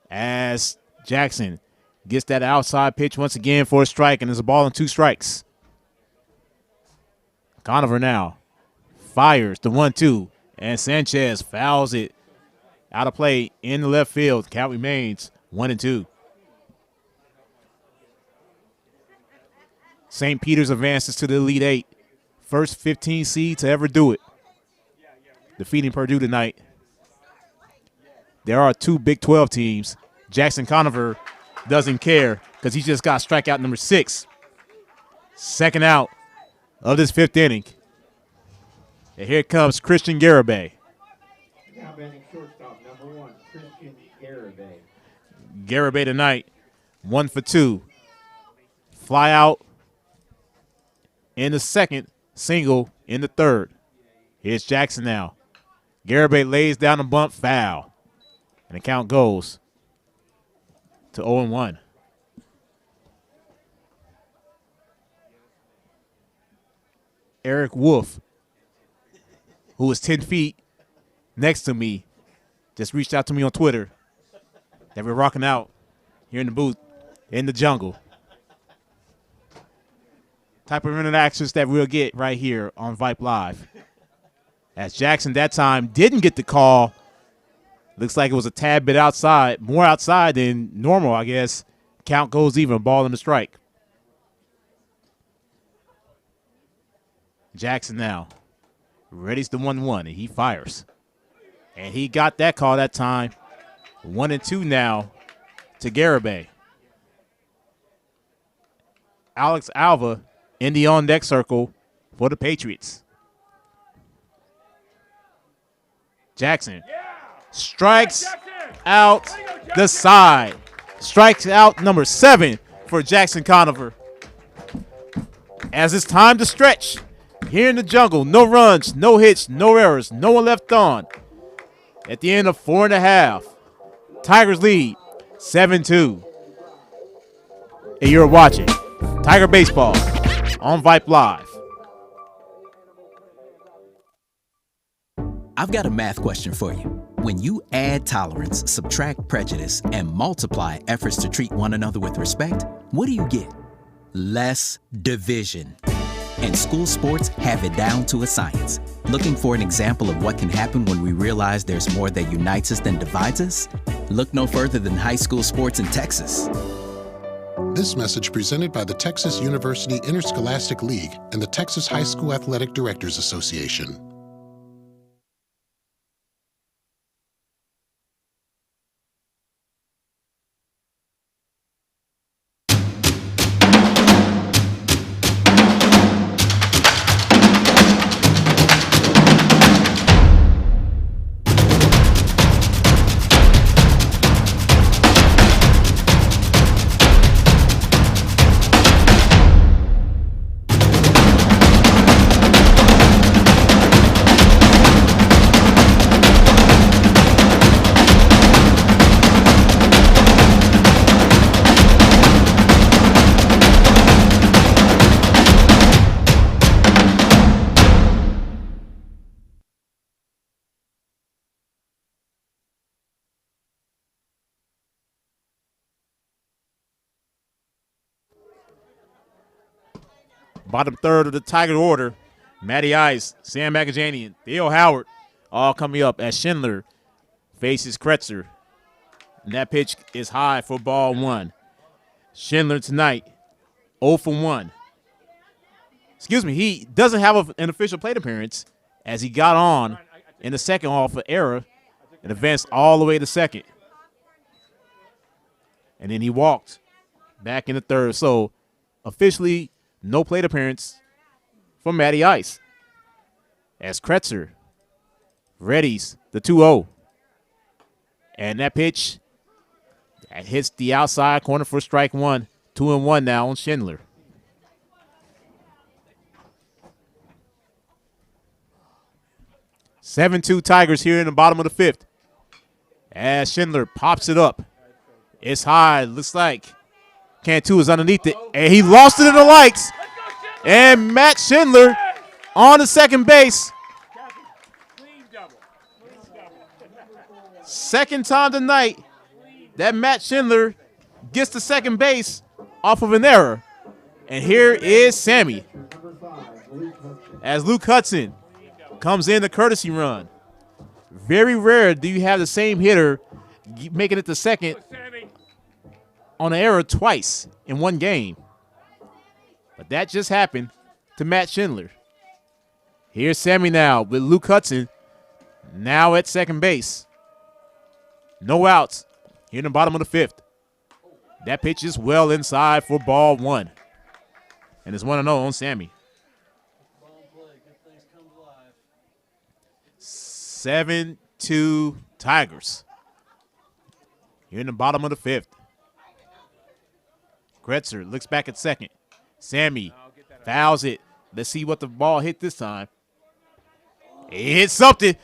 as Jackson gets that outside pitch once again for a strike, and there's a ball and 2 strikes. Conover now fires the 1-2, and Sanchez fouls it out of play in the left field. Count remains 1-2. St. Peter's advances to the Elite 8. First 15 seed to ever do it. Defeating Purdue tonight. There are 2 Big 12 teams. Jackson Conover doesn't care because he just got strikeout number 6. Second out of this 5th inning. And here comes Christian Garibay. Now batting shortstop number 1, Christian Garibay. Garibay tonight, 1 for 2. Fly out in the 2nd, single in the 3rd. Here's Jackson now. Garibay lays down a bunt, foul. And the count goes to 0-1. Eric Wolf, who was 10 feet next to me, just reached out to me on Twitter that we're rocking out here in the booth in the jungle. Type of interactions that we'll get right here on Vype Live. As Jackson that time didn't get the call. Looks like it was a tad bit outside, more outside than normal, I guess. Count goes even, ball and a strike. Jackson now readies the 1-1, and he fires. And he got that call that time. 1-2 now to Garibay. Alex Alva in the on-deck circle for the Patriots. Jackson strikes out the side. Strikes out number 7 for Jackson Conover. As it's time to stretch here in the jungle. No runs, no hits, no errors, no one left on. At the end of 4.5, Tigers lead 7-2. And you're watching Tiger Baseball on Vype Live. I've got a math question for you. When you add tolerance, subtract prejudice, and multiply efforts to treat one another with respect, what do you get? Less division. And school sports have it down to a science. Looking for an example of what can happen when we realize there's more that unites us than divides us? Look no further than high school sports in Texas. This message presented by the Texas University Interscholastic League and the Texas High School Athletic Directors Association. Bottom third of the Tiger order, Matty Ice, Sam McAjanian, Theo Howard, all coming up as Schindler faces Kretzer. And that pitch is high for ball one. Schindler tonight, 0 for 1. Excuse me, he doesn't have an official plate appearance as he got on in the second off of error and advanced all the way to second. And then he walked back in the third. So officially no plate appearance for Matty Ice as Kretzer readies the 2-0. And that pitch that hits the outside corner for strike one. 2-1 now on Schindler. Seven-2 Tigers here in the bottom of the fifth. As Schindler pops it up. It's high. Looks like Cantu is underneath it. And he lost it in the lights. And Matt Schindler on the second base. Second time tonight that Matt Schindler gets to second base off of an error. And here is Sammy as Luke Hudson comes in the courtesy run. Very rare do you have the same hitter making it to second on an error twice in one game. But that just happened to Matt Schindler. Here's Sammy now with Luke Hudson now at second base. No outs here in the bottom of the fifth. That pitch is well inside for ball one. And it's 1-0 on Sammy. 7-2 Tigers. Here in the bottom of the fifth. Kretzer looks back at second. Sammy fouls it. Let's see what the ball hit this time. It hit something.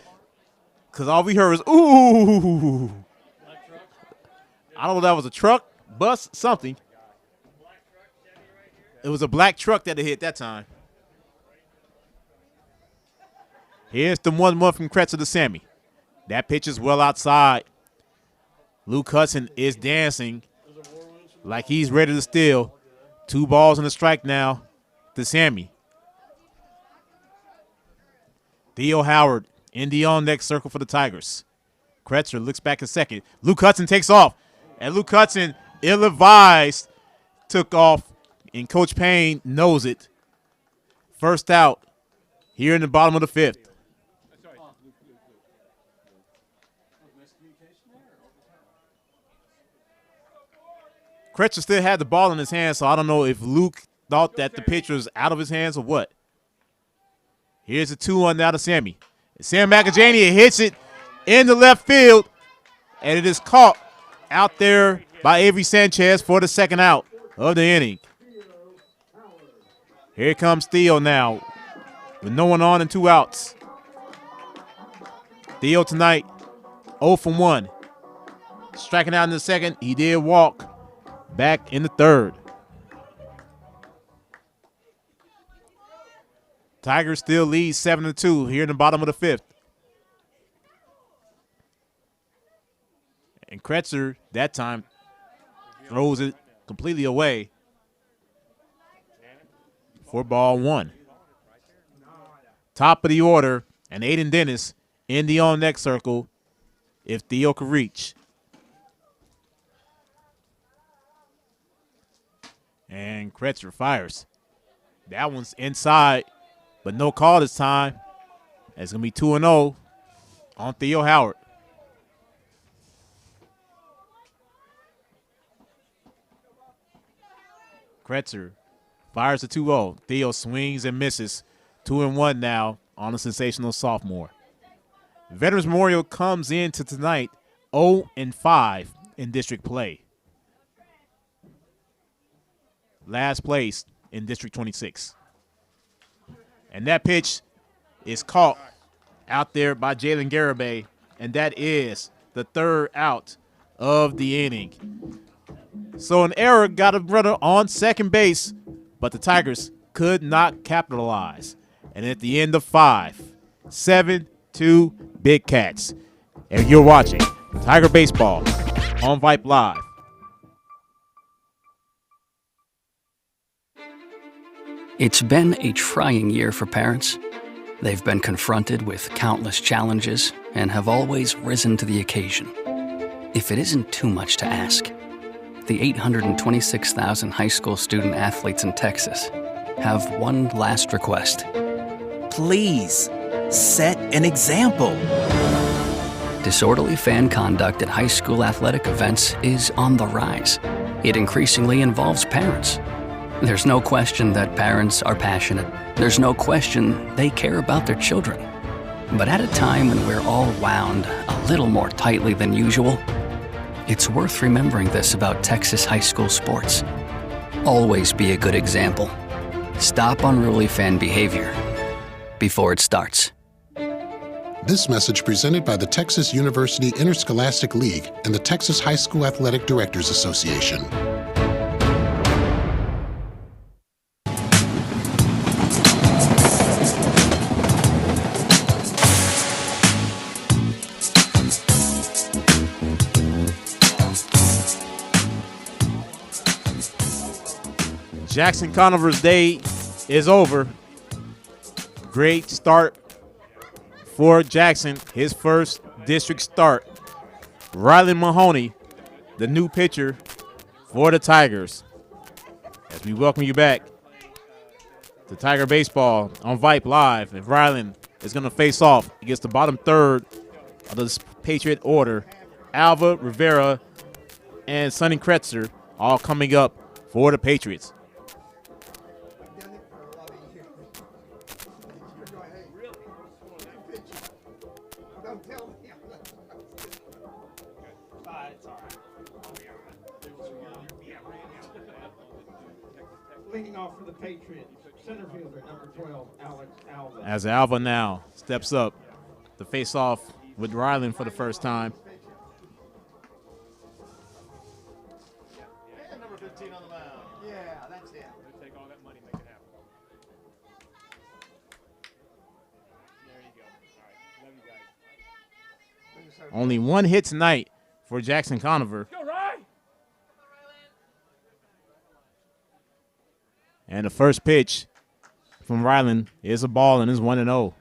Because all we heard was, ooh. I don't know if that was a truck, bus, something. It was a black truck that it hit that time. Here's the 1-1 from Kretzer to Sammy. That pitch is well outside. Luke Hudson is dancing like he's ready to steal. 2 balls and a strike now to Sammy. Theo Howard in the on-next circle for the Tigers. Kretzer looks back a second. Luke Hudson takes off. And Luke Hudson, ill-advised, took off. And Coach Payne knows it. First out here in the bottom of the fifth. Kretzer still had the ball in his hand, so I don't know if Luke thought that the pitch was out of his hands or what. Here's a 2-1 now to Sammy. Sam McAjanian hits it in the left field, and it is caught out there by Avery Sanchez for the second out of the inning. Here comes Theo now with no one on and 2 outs. Theo tonight 0 for 1. Striking out in the second, he did walk. Back in the third. Tigers still lead 7-2 here in the bottom of the fifth. And Kretzer, that time, throws it completely away for ball one. Top of the order, and Aiden Dennis in the on-next circle if Theo could reach. And Kretzer fires. That one's inside, but no call this time. It's going to be 2-0 on Theo Howard. Kretzer fires a 2-0. Theo swings and misses. 2-1 now on the sensational sophomore. Veterans Memorial comes into tonight 0-5 in district play. Last place in District 26. And that pitch is caught out there by Jalen Garibay, and that is the third out of the inning. So an error got a runner on second base, but the Tigers could not capitalize. And at the end of 5, 7-2 Big Cats. And you're watching Tiger Baseball on Vype Live. It's been a trying year for parents. They've been confronted with countless challenges and have always risen to the occasion. If it isn't too much to ask, the 826,000 high school student athletes in Texas have one last request. Please, set an example. Disorderly fan conduct at high school athletic events is on the rise. It increasingly involves parents. There's no question that parents are passionate. There's no question they care about their children. But at a time when we're all wound a little more tightly than usual, it's worth remembering this about Texas high school sports. Always be a good example. Stop unruly fan behavior before it starts. This message presented by the Texas University Interscholastic League and the Texas High School Athletic Directors Association. Jackson Conover's day is over. Great start for Jackson, his first district start. Rylan Mahoney, the new pitcher for the Tigers. As we welcome you back to Tiger Baseball on Vype Live. And Rylan is going to face off against the bottom third of this Patriot order. Alva, Rivera, and Sonny Kretzer all coming up for the Patriots. Leading off for the Patriots, center fielder number 12, Alex Alva. As Alva now steps up to face off with Rylan for the first time. And number 15 on the mound. Yeah, that's it. Take all that money, make it happen. There you go. All right, love you guys. Only one hit tonight for Jackson Conover. Go, Ryan! And the first pitch from Rylan is a ball and is 1-0. Go,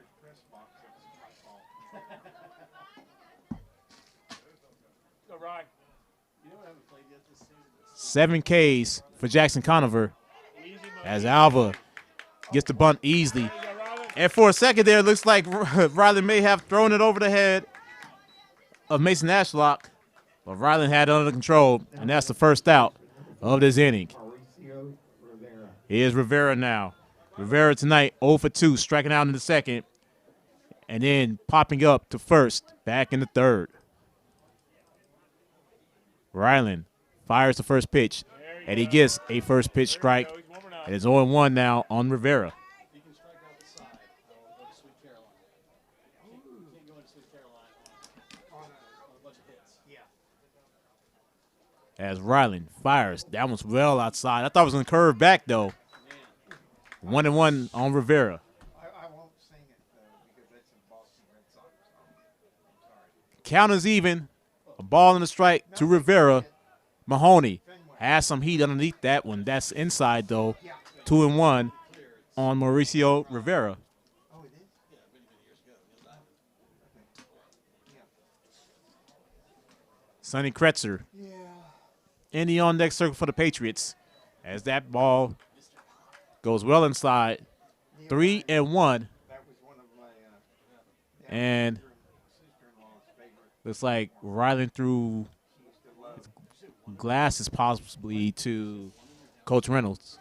Ryan. 7 Ks for Jackson Conover as Alva gets the bunt easily. And for a second there, it looks like Rylan may have thrown it over the head of Mason Ashlock, but Rylan had it under control, and that's the first out of this inning. Here's Rivera now. Rivera tonight 0 for 2, striking out in the second, and then popping up to first, back in the third. Rylan fires the first pitch, and he gets a first pitch strike. And it's 0-1 now on Rivera. He can strike out the side. Go to Sweet Carolina. Can't go into Sweet Carolina on a bunch of hits. Yeah. As Rylan fires. That one's well outside. I thought it was going to curve back, though. 1-1 on Rivera. I won't sing it, because that's in Boston Red Sox. I'm sorry. Count is even. A ball and a strike to Rivera. Mahoney has some heat underneath that one. That's inside, though. 2-1 on Mauricio Rivera. Sonny Kretzer in the on-deck circle for the Patriots as that ball goes well inside. 3-1. And looks like Rylan threw glasses possibly to Coach Reynolds.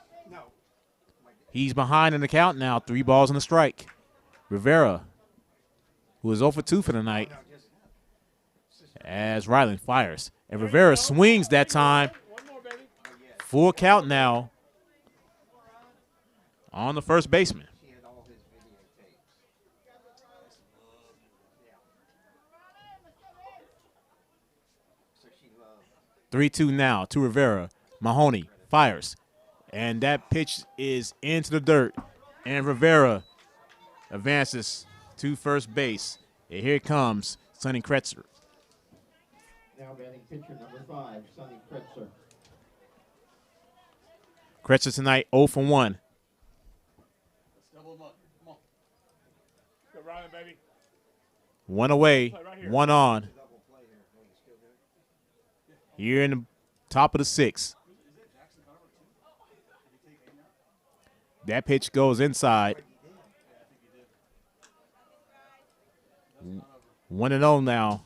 He's behind in the count now. 3 balls and a strike. Rivera, who is 0 for 2 for the night, as Rylan fires. And Rivera swings that time. Full count now on the first baseman. 3-2 now to Rivera. Mahoney fires. And that pitch is into the dirt. And Rivera advances to first base. And here comes Sonny Kretzer. Now batting pitcher number 5, Sonny Kretzer. Kretzer tonight 0 for 1. Double them up. Come on. Go Rylan, baby. One away, one on. Here in the top of the sixth. That pitch goes inside. 1-0 now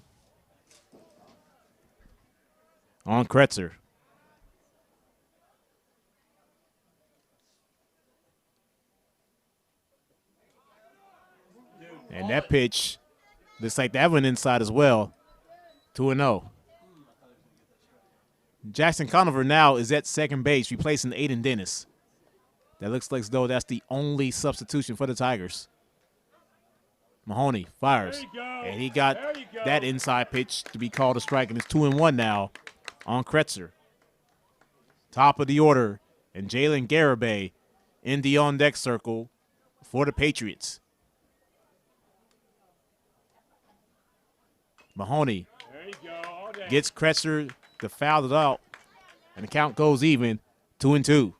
on Kretzer. And that pitch looks like that went inside as well. 2-0. Jackson Conover now is at second base, replacing Aiden Dennis. That looks like as though that's the only substitution for the Tigers. Mahoney fires, and he got that inside pitch to be called a strike, and it's 2-1 now on Kretzer. Top of the order, and Jalen Garibay in the on-deck circle for the Patriots. Mahoney gets Kretzer to foul it out, and the count goes even, 2-2.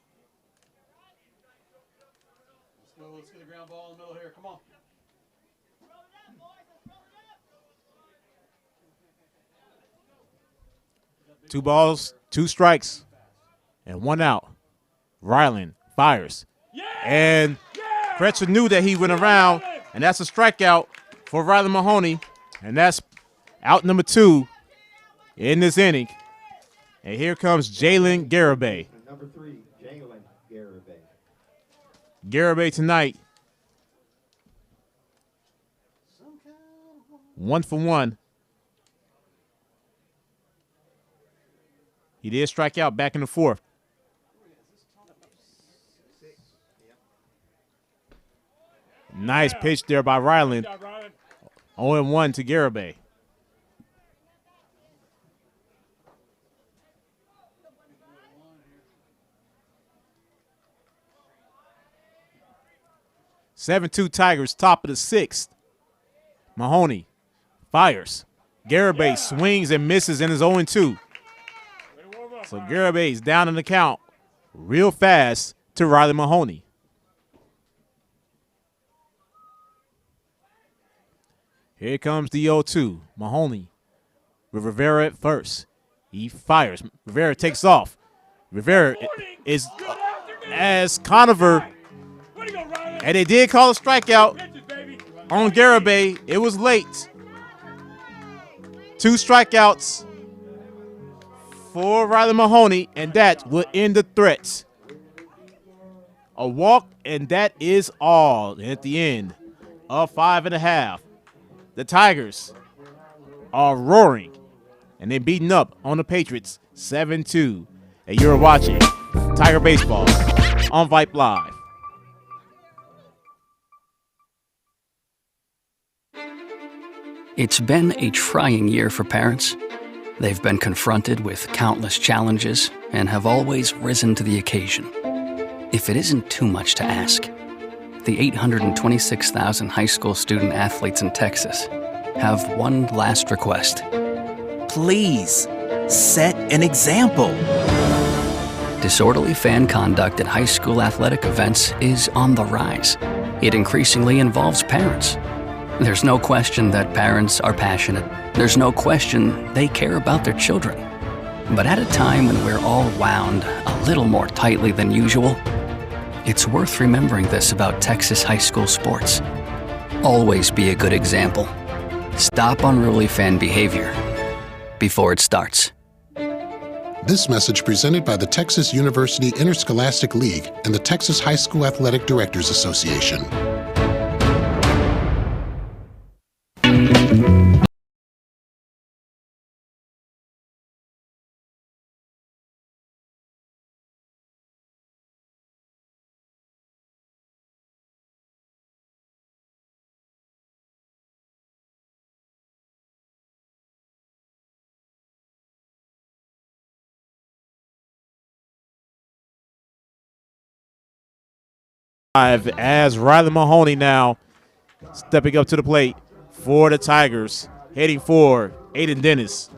Let's get a ground ball in the middle here. Come on. Two balls, two strikes, and one out. Ryland fires. And Kretzer knew that he went around, and that's a strikeout for Ryland Mahoney. And that's out number 2 in this inning. And here comes Jalen Garibay. Number 3, Jalen Garibay. Garibay tonight, 1 for 1. He did strike out back in the 4th. Nice pitch there by Ryland. 0-1 to Garibay. (7-2) Tigers, top of the 6th. Mahoney fires. Garibay swings and misses and is 0-2. So Garabay's down in the count real fast to Riley Mahoney. Here comes the 0-2. Mahoney with Rivera at first. He fires. Rivera takes off. Rivera is as Conover. And they did call a strikeout on Garibay. It was late. 2 strikeouts for Riley Mahoney, and that will end the threats. A walk, and that is all at the end of 5.5. The Tigers are roaring, and they're beating up on the Patriots 7-2. And you're watching Tiger Baseball on Vype Live. It's been a trying year for parents. They've been confronted with countless challenges and have always risen to the occasion. If it isn't too much to ask, the 826,000 high school student athletes in Texas have one last request. Please, set an example. Disorderly fan conduct at high school athletic events is on the rise. It increasingly involves parents. There's no question that parents are passionate. There's no question they care about their children. But at a time when we're all wound a little more tightly than usual, it's worth remembering this about Texas high school sports. Always be a good example. Stop unruly fan behavior before it starts. This message presented by the Texas University Interscholastic League and the Texas High School Athletic Directors Association. As Riley Mahoney now stepping up to the plate for the Tigers, heading for Aiden Dennis.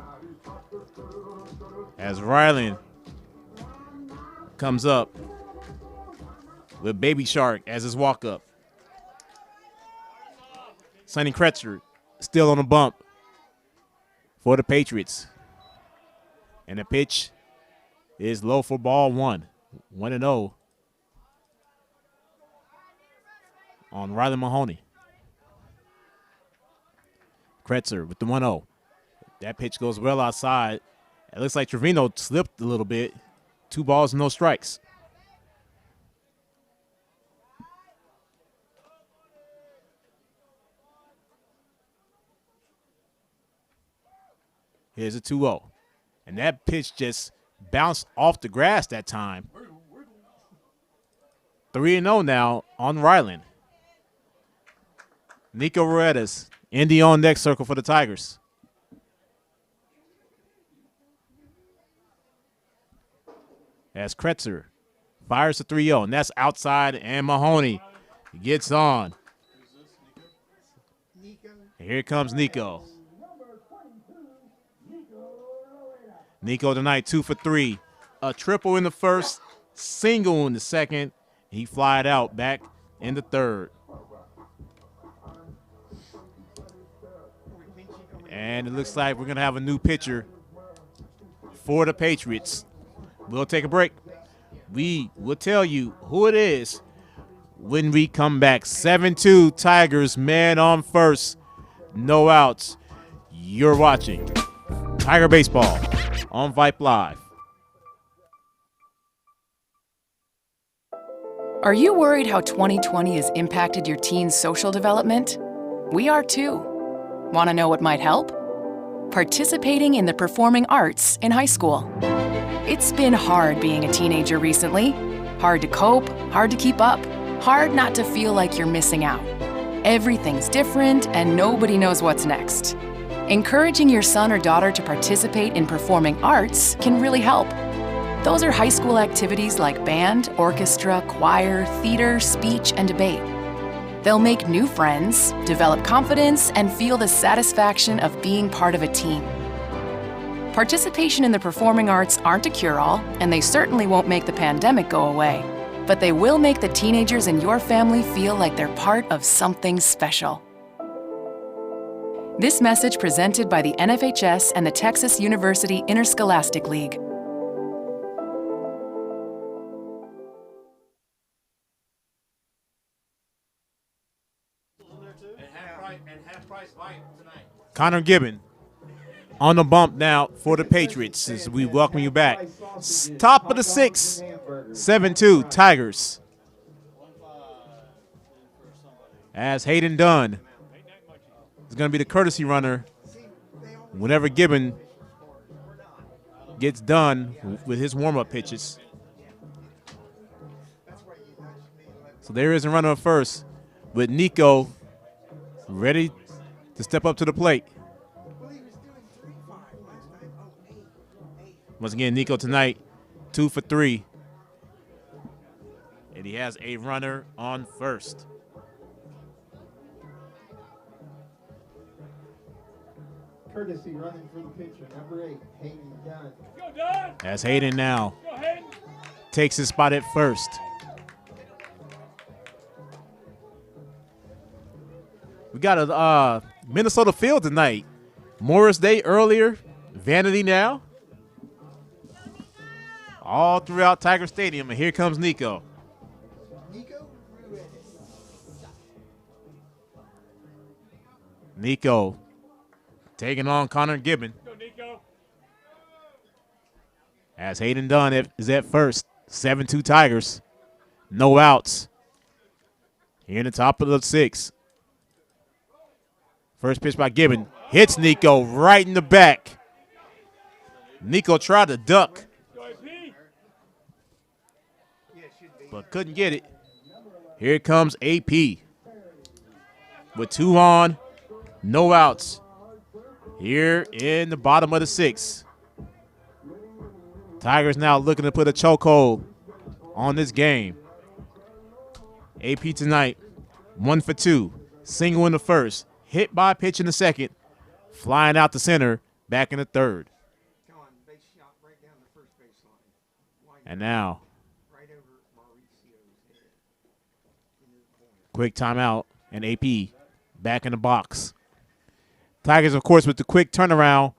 As Riley comes up with Baby Shark as his walk-up. Sonny Kretzer still on the bump for the Patriots. And the pitch is low for ball one. 1-0 on Riley Mahoney. Kretzer with the 1-0. That pitch goes well outside. It looks like Trevino slipped a little bit. 2 balls, no strikes. Here's a 2-0. And that pitch just bounced off the grass that time. 3-0 now on Ryland. Nico Ruedas in the on-deck circle for the Tigers. As Kretzer fires a 3-0, and that's outside, and Mahoney gets on. Here comes Nico. Nico tonight 2 for 3. A triple in the first, single in the second. He flied out back in the third. And it looks like we're going to have a new pitcher for the Patriots. We'll take a break. We will tell you who it is when we come back. 7-2 Tigers, man on first. No outs. You're watching Tiger Baseball on Vype Live. Are you worried how 2020 has impacted your teen's social development? We are too. Want to know what might help? Participating in the performing arts in high school. It's been hard being a teenager recently. Hard to cope, hard to keep up, hard not to feel like you're missing out. Everything's different and nobody knows what's next. Encouraging your son or daughter to participate in performing arts can really help. Those are high school activities like band, orchestra, choir, theater, speech, and debate. They'll make new friends, develop confidence, and feel the satisfaction of being part of a team. Participation in the performing arts aren't a cure-all, and they certainly won't make the pandemic go away, but they will make the teenagers in your family feel like they're part of something special. This message presented by the NFHS and the Texas University Interscholastic League. Connor Gibbon on the bump now for the Patriots as we welcome you back. Top of the 6th, 7-2 Tigers. As Hayden Dunn is going to be the courtesy runner whenever Gibbon gets done with his warm-up pitches. So there is a runner at first with Nico ready to step up to the plate. Once again, Nico tonight, 2 for 3. And he has a runner on first. Courtesy running for the pitcher, number 8, Hayden Dunn. As Hayden now takes his spot at first. We got a Minnesota field tonight. Morris Day earlier, Vanity now. All throughout Tiger Stadium, and here comes Nico. Nico taking on Connor Gibbon. As Hayden Dunn is at first. 7-2 Tigers. No outs. Here in the top of the 6th. First pitch by Gibbon. Hits Nico right in the back. Nico tried to duck, but couldn't get it. Here comes AP with 2 on, no outs. Here in the bottom of the 6th. Tigers now looking to put a chokehold on this game. AP tonight, 1 for 2. Single in the first. Hit by a pitch in the second. Flying out the center, back in the third. And now, quick timeout, and AP back in the box. Tigers, of course, with the quick turnaround.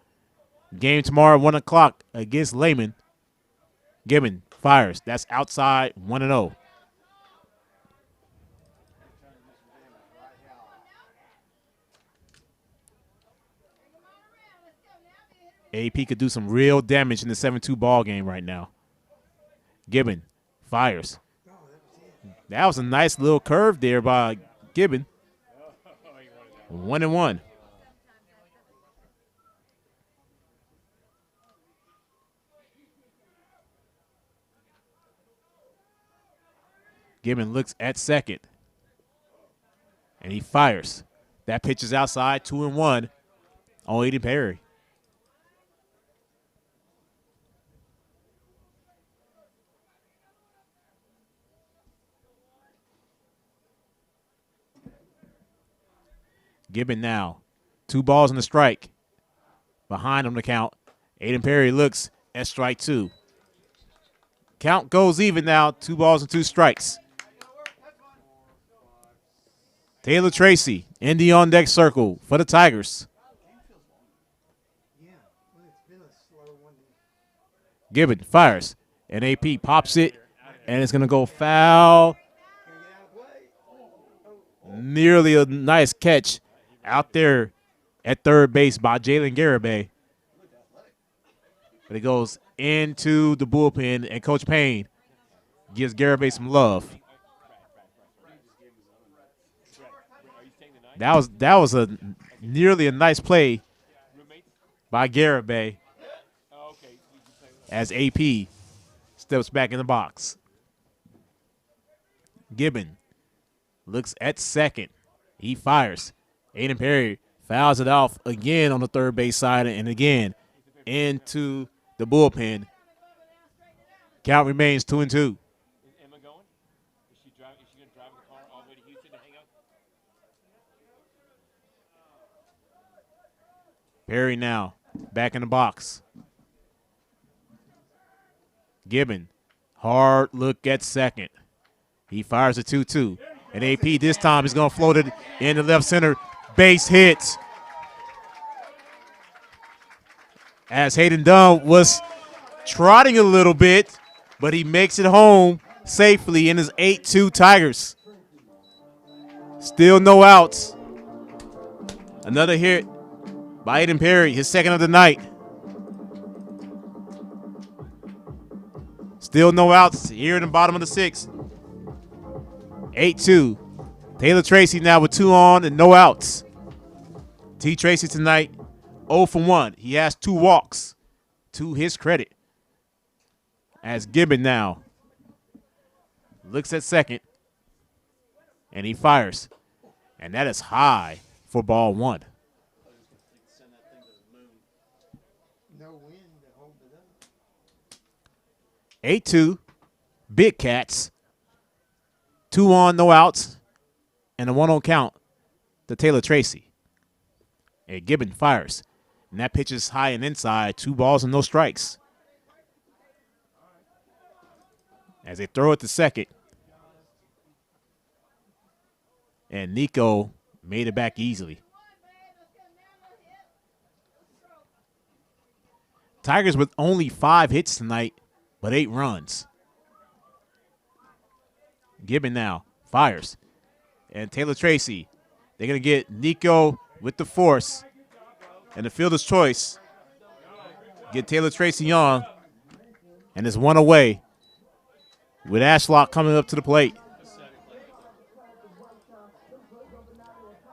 Game tomorrow, 1 o'clock against Lehman. Gibbon fires. That's outside, 1-0. AP could do some real damage in the 7-2 ball game right now. Gibbon fires. That was a nice little curve there by Gibbon. 1-1. Gibbon looks at second. And he fires. That pitch is outside, 2-1 on Aiden Perry. Gibbon now. 2 balls and a strike. Behind him the count. Aiden Perry looks at strike 2. Count goes even now. 2 balls and 2 strikes. Taylor Tracy in the on-deck circle for the Tigers. Gibbon fires. And AP pops it. And it's going to go foul. Nearly a nice catch out there at third base by Jalen Garibay. But it goes into the bullpen, and Coach Payne gives Garibay some love. That was a nearly a nice play by Garibay as AP steps back in the box. Gibbon looks at second. He fires. Aiden Perry fouls it off again on the third base side and again into the bullpen. Count remains 2-2. Is Emma going? Is she going to drive the car all the way to Houston to hang out? Perry now back in the box. Gibbon, hard look at second. He fires a 2-2. And AP this time is going to float it in the left center. Base hit. As Hayden Dunn was trotting a little bit, but he makes it home safely in his 8-2 Tigers. Still no outs. Another hit by Aiden Perry, his second of the night. Still no outs here in the bottom of the 6th. 8-2. Taylor Tracy now with 2 on and no outs. T. Tracy tonight 0 for 1. He has 2 walks to his credit. As Gibbon now looks at second and he fires. And that is high for ball 1. No wind to hold it up. 8-2. Big Cats. 2 on, no outs, and a 1 on count to Taylor Tracy. And Gibbon fires. And that pitch is high and inside. 2 balls and no strikes. As they throw it to second. And Nico made it back easily. Tigers with only 5 hits tonight, but 8 runs. Gibbon now fires. And Taylor Tracy, they're going to get Nico with the force. And the fielder's choice, get Taylor Tracy on. And it's 1 away with Ashlock coming up to the plate.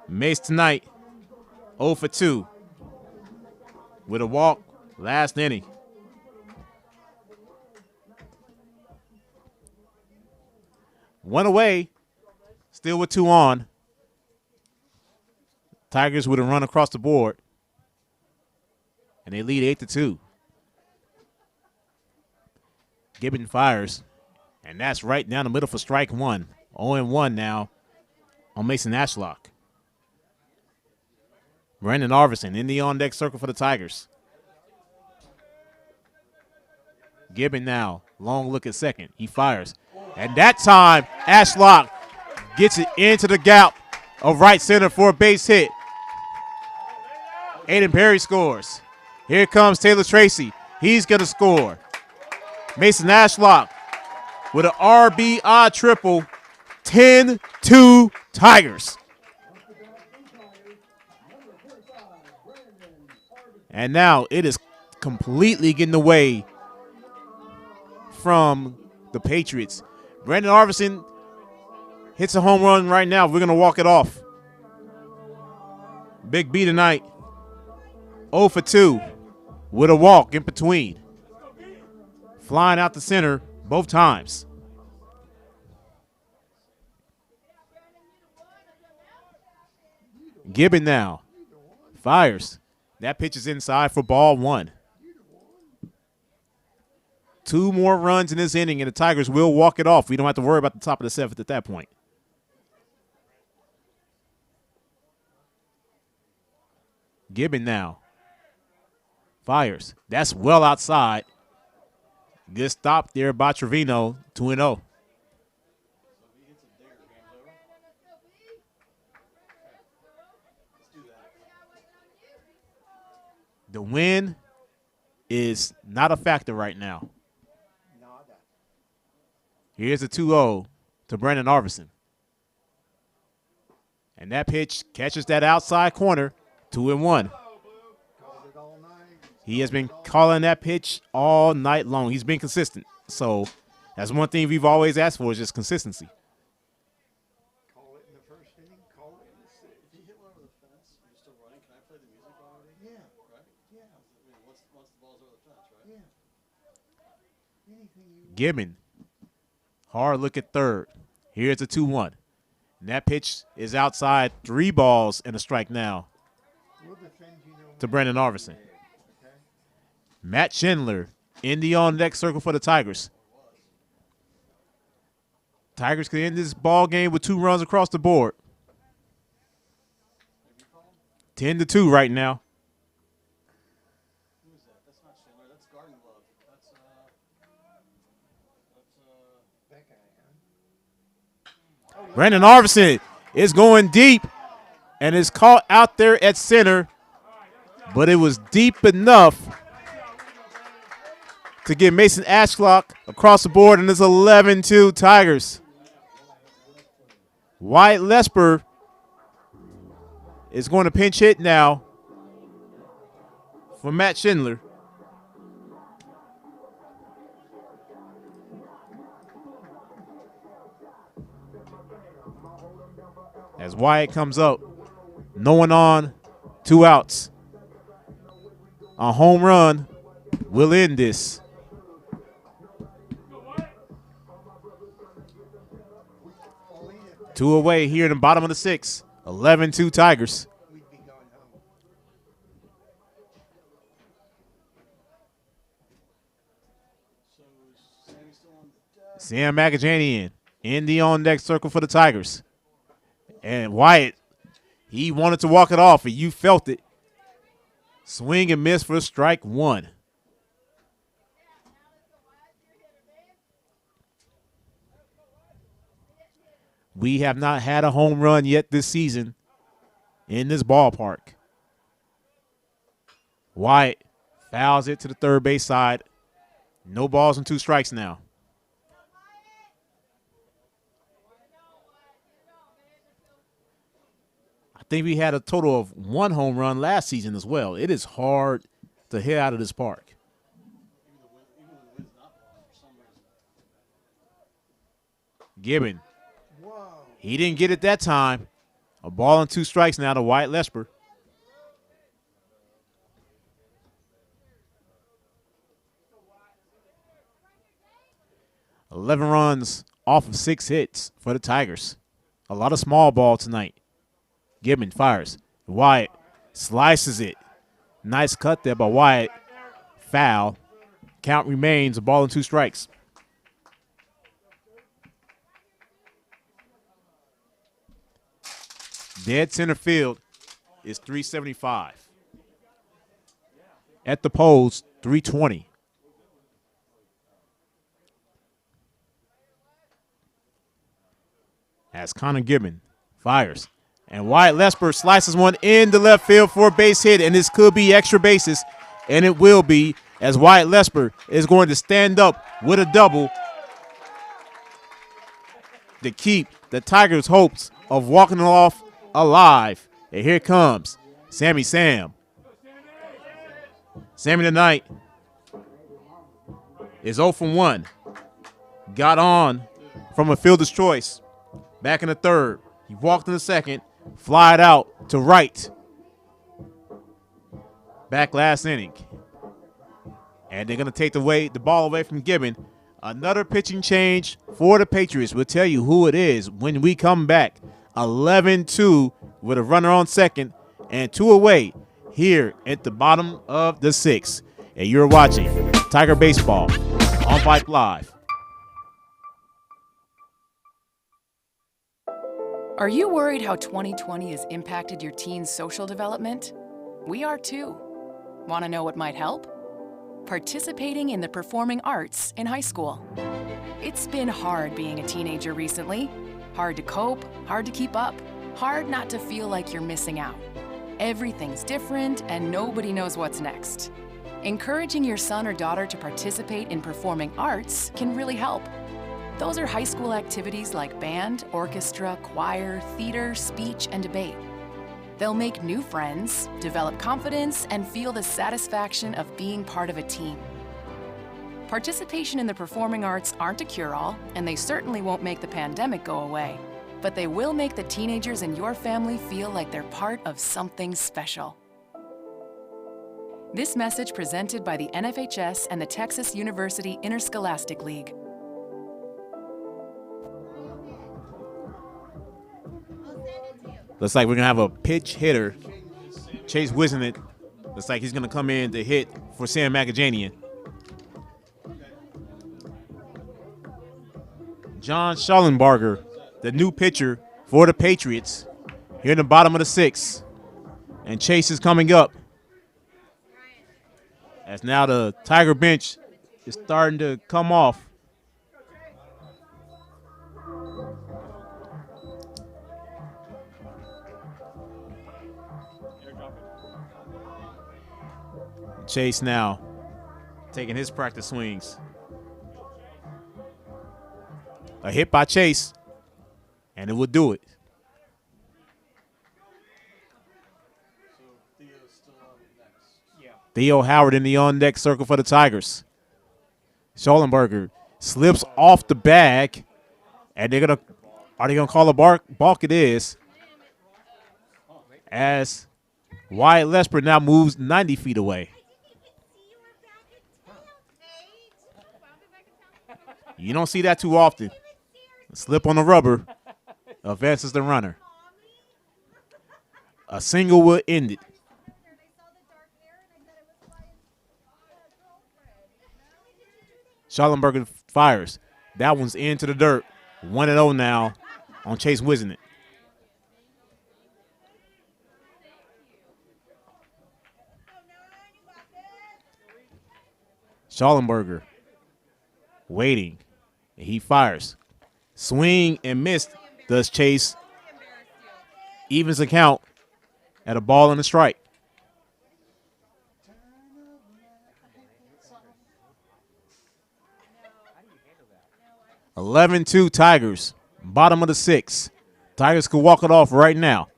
Mace tonight, 0 for 2 with a walk last inning. One away, still with 2 on. Tigers with a run across the board. And they lead 8-2. Gibbon fires. And that's right down the middle for strike 1. 0-1 now on Mason Ashlock. Brandon Arvison in the on-deck circle for the Tigers. Gibbon now, long look at second. He fires. And that time, Ashlock gets it into the gap of right center for a base hit. Aiden Perry scores. Here comes Taylor Tracy. He's going to score. Mason Ashlock with an RBI triple. 10-2 Tigers. And now it is completely getting away from the Patriots. Brandon Arvison hits a home run right now. We're going to walk it off. Big B tonight. 0 for 2 with a walk in between. Flying out the center both times. Gibbon now fires. That pitch is inside for ball 1. 2 more runs in this inning, and the Tigers will walk it off. We don't have to worry about the top of the 7th at that point. Gibbon now fires. That's well outside. Good stop there by Trevino, 2-0. The win is not a factor right now. Here's a 2-0 to Brandon Arvison. And that pitch catches that outside corner, 2-1. He has been calling that pitch all night long. He's been consistent. So that's one thing we've always asked for is just consistency. Call it in the first inning, call it in the 6th. If you hit one over the fence, you're still running. Can I play the music already? Yeah. Right? Yeah. I mean, once the ball's over the fence, right? Yeah. Anything you want. Gibbon. Hard look at third. Here's a 2-1. And that pitch is outside. 3 balls and a strike now We'll defend you no to Brandon Arvison. Okay. Matt Schindler in the on-deck circle for the Tigers. Tigers can end this ball game with 2 runs across the board. 10-2 right now. Who is that? That's not Schindler. That's Garden Glove. That's That guy, huh? Brandon Arvison is going deep and is caught out there at center, but it was deep enough to get Mason Ashlock across the board, and it's 11-2 Tigers. Wyatt Lesper is going to pinch hit now for Matt Schindler. As Wyatt comes up, no one on, 2 outs. A home run will end this. Two away here in the bottom of the 6th. 11-2 Tigers. We'd be going home. So Sammy's still on the deck. Sam McAjanian in the on-deck circle for the Tigers. And Wyatt, he wanted to walk it off, and you felt it. Swing and miss for strike 1. We have not had a home run yet this season in this ballpark. Wyatt fouls it to the third base side. No balls and 2 strikes now. I think we had a total of 1 home run last season as well. It is hard to hit out of this park. Gibbon. Whoa. He didn't get it that time. A ball and 2 strikes now to Wyatt Lesper. $11 runs off of 6 hits for the Tigers. A lot of small ball tonight. Gibbon fires. Wyatt slices it. Nice cut there by Wyatt. Foul. Count remains a ball and 2 strikes. Dead center field is 375. At the poles, 320. As Connor Gibbon fires. And Wyatt Lesper slices one in the left field for a base hit, and this could be extra bases, and it will be, as Wyatt Lesper is going to stand up with a double to keep the Tigers' hopes of walking off alive. And here comes Sammy Sam. Sammy tonight is 0 for 1. Got on from a fielder's choice back in the third. He walked in the second, flied out to right. Back last inning. And they're going to take the ball away from Gibbon. Another pitching change for the Patriots. We'll tell you who it is when we come back. 11-2 with a runner on second and 2 away here at the bottom of the 6th. And you're watching Tiger Baseball on Vype Live. Are you worried how 2020 has impacted your teen's social development? We are too. Want to know what might help? Participating in the performing arts in high school. It's been hard being a teenager recently. Hard to cope, hard to keep up, hard not to feel like you're missing out. Everything's different and nobody knows what's next. Encouraging your son or daughter to participate in performing arts can really help. Those are high school activities like band, orchestra, choir, theater, speech, and debate. They'll make new friends, develop confidence, and feel the satisfaction of being part of a team. Participation in the performing arts aren't a cure-all, and they certainly won't make the pandemic go away, but they will make the teenagers in your family feel like they're part of something special. This message presented by the NFHS and the Texas University Interscholastic League. Looks like we're going to have a pitch hitter. Chase Wisnett. Looks like he's going to come in to hit for Sam McAjanian. John Schallenbarger, the new pitcher for the Patriots, here in the bottom of the 6th. And Chase is coming up. As now the Tiger bench is starting to come off. Chase now taking his practice swings. A hit by Chase, and it will do it. Theo Howard in the on-deck circle for the Tigers. Schallenbarger slips off the bag, and are they gonna call a balk? It is. As Wyatt Lesper now moves 90 feet away. You don't see that too often. A slip on the rubber advances the runner. A single will end it. Schallenbarger fires. That one's into the dirt. 1-0 now on Chase Wisnett. Schallenbarger waiting. He fires. Swing and miss does Chase. Evens the count at a ball and a strike. – 11-2 Tigers. Bottom of the 6th. Tigers could walk it off right now.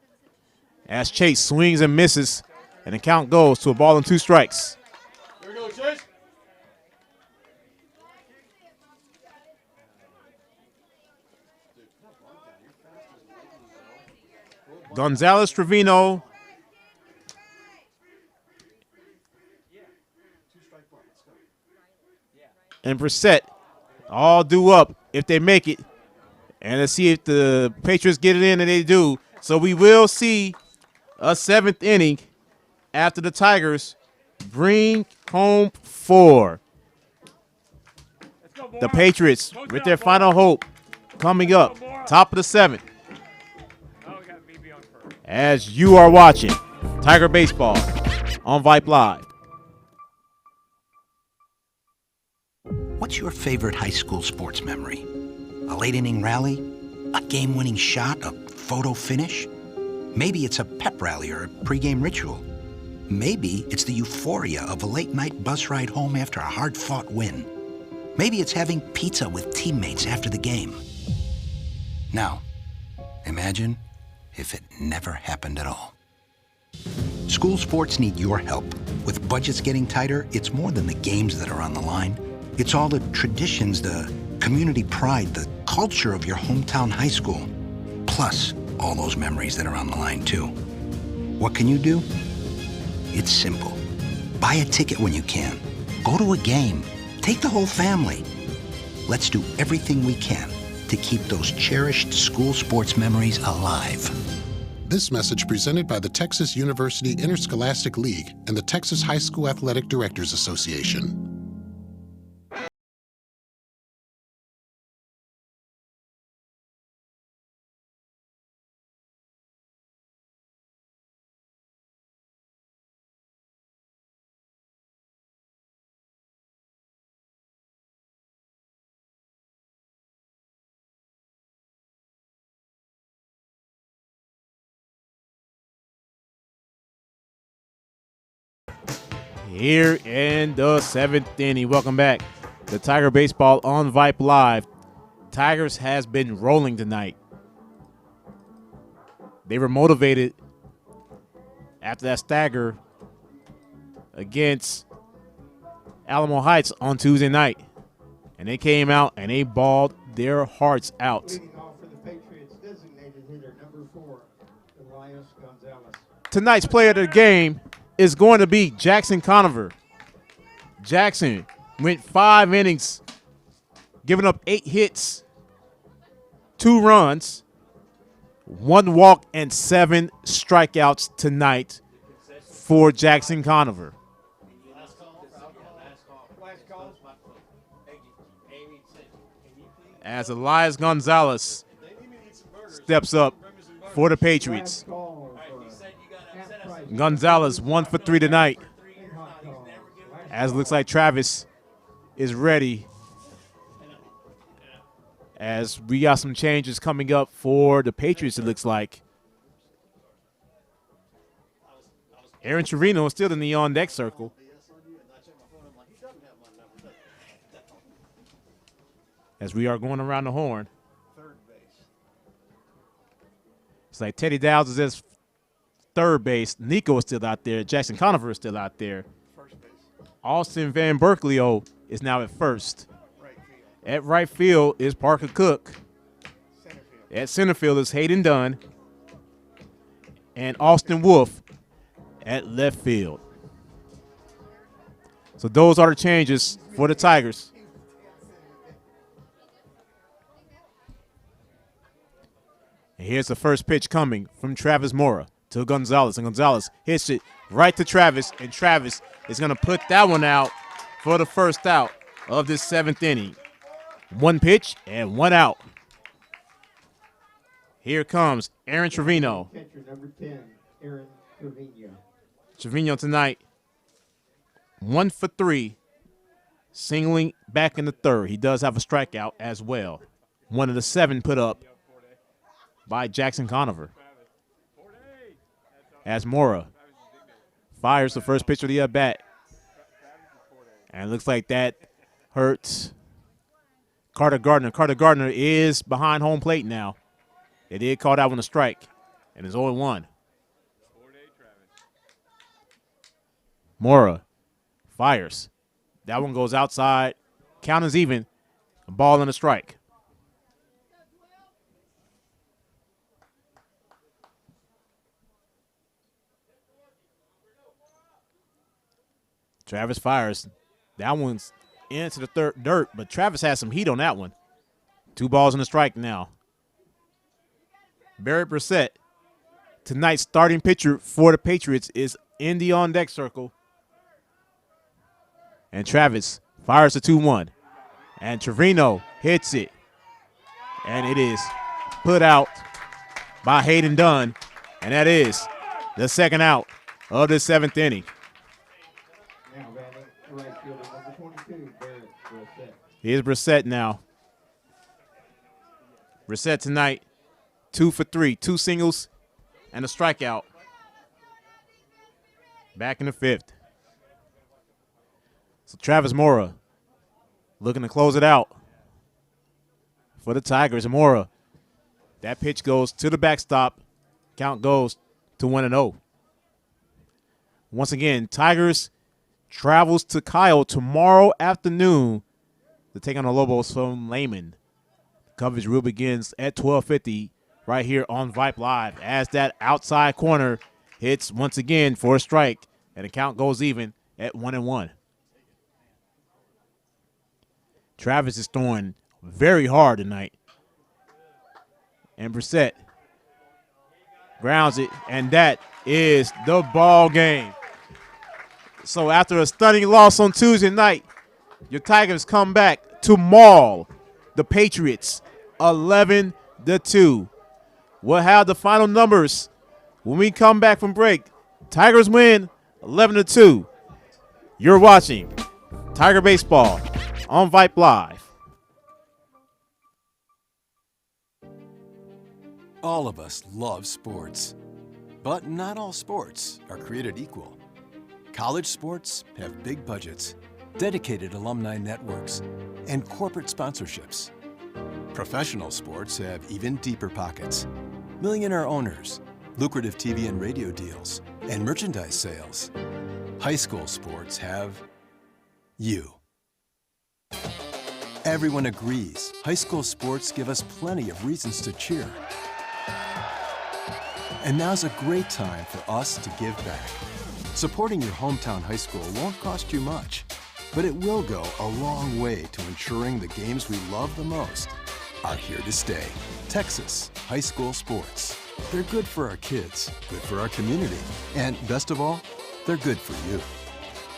As Chase swings and misses, and the count goes to a ball and 2 strikes. Here we go, Chase. Gonzalez Trevino and Brissett all due up if they make it. And let's see if the Patriots get it in, and they do. So we will see a 7th inning after the Tigers bring home 4. The Patriots with their final hope coming up, top of the 7th. As you are watching Tiger Baseball on Vype Live. What's your favorite high school sports memory? A late inning rally? A game-winning shot? A photo finish? Maybe it's a pep rally or a pregame ritual. Maybe it's the euphoria of a late-night bus ride home after a hard-fought win. Maybe it's having pizza with teammates after the game. Now, imagine if it never happened at all. School sports need your help. With budgets getting tighter, it's more than the games that are on the line. It's all the traditions, the community pride, the culture of your hometown high school. Plus, all those memories that are on the line, too. What can you do? It's simple. Buy a ticket when you can. Go to a game. Take the whole family. Let's do everything we can to keep those cherished school sports memories alive. This message presented by the Texas University Interscholastic League and the Texas High School Athletic Directors Association. Here in the seventh inning. Welcome back to Tiger Baseball on Vype Live. Tigers has been rolling tonight. They were motivated after that stagger against Alamo Heights on Tuesday night. And they came out and they balled their hearts out. Leading off for the Patriots, designated hitter number 4, Elias Gonzalez. Tonight's player of the game is going to be Jackson Conover. Jackson went 5 innings, giving up 8 hits, 2 runs, 1 walk, and 7 strikeouts tonight for Jackson Conover. As Elias Gonzalez steps up for the Patriots. Gonzalez 1 for 3 tonight. As it looks like Travis is ready. As we got some changes coming up for the Patriots, it looks like. Aaron Trevino is still in the on-deck circle. As we are going around the horn. It's like Teddy Dowds is at third base. Nico is still out there. Jackson Conover is still out there. Austin Van Berkeley is now at first. At right field is Parker Cook. At center field is Hayden Dunn. And Austin Wolf at left field. So those are the changes for the Tigers. And here's the first pitch coming from Travis Mora to Gonzalez. And Gonzalez hits it right to Travis. And Travis is going to put that one out for the first out of this 7th inning. 1 pitch and 1 out. Here comes Aaron Trevino. Catcher number 10, Aaron Trevino. Trevino tonight, 1 for 3, singling back in the third. He does have a strikeout as well. One of the 7 put up by Jackson Conover. As Mora fires the first pitch of the at-bat. And it looks like that hurts Carter Gardner. Carter Gardner is behind home plate now. They did call that one a strike, and it's 0-1. Mora fires. That one goes outside. Count is even. A ball and a strike. Travis fires. That one's into the third dirt, but Travis has some heat on that one. 2 balls and a strike now. Barrett Brissett, tonight's starting pitcher for the Patriots, is in the on-deck circle. And Travis fires the 2-1. And Trevino hits it. And it is put out by Hayden Dunn. And that is the second out of the 7th inning. Now batting right fielder number 22, Barrett Brissett. Here's Brissett now. Brissett tonight, 2 for 3, 2 singles, and a strikeout. Back in the 5th. So Travis Mora looking to close it out for the Tigers. Mora, that pitch goes to the backstop. Count goes to 1-0. Once again, Tigers travels to Kyle tomorrow afternoon to take on the Lobos from Lehman. Coverage rule begins at 12:50 right here on Vype Live as that outside corner hits once again for a strike, and the count goes even at 1-1. Travis is throwing very hard tonight. And Brissett grounds it, and that is the ball game. So after a stunning loss on Tuesday night, your Tigers come back to maul the Patriots 11-2. We'll have the final numbers when we come back from break. Tigers win 11-2. You're watching Tiger Baseball on Vype Live. All of us love sports, but not all sports are created equal. College sports have big budgets, dedicated alumni networks, and corporate sponsorships. Professional sports have even deeper pockets, millionaire owners, lucrative TV and radio deals, and merchandise sales. High school sports have you. Everyone agrees high school sports give us plenty of reasons to cheer. And now's a great time for us to give back. Supporting your hometown high school won't cost you much, but it will go a long way to ensuring the games we love the most are here to stay. Texas high school sports. They're good for our kids, good for our community, and best of all, they're good for you.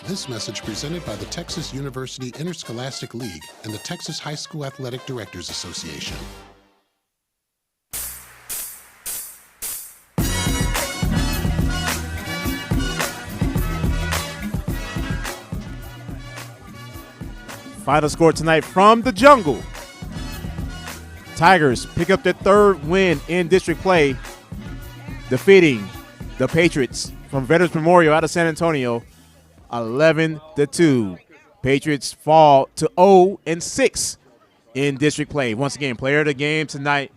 This message presented by the Texas University Interscholastic League and the Texas High School Athletic Directors Association. Final score tonight from the Jungle. Tigers pick up their 3rd win in district play, defeating the Patriots from Veterans Memorial out of San Antonio 11-2. Patriots fall to 0-6 in district play. Once again, player of the game tonight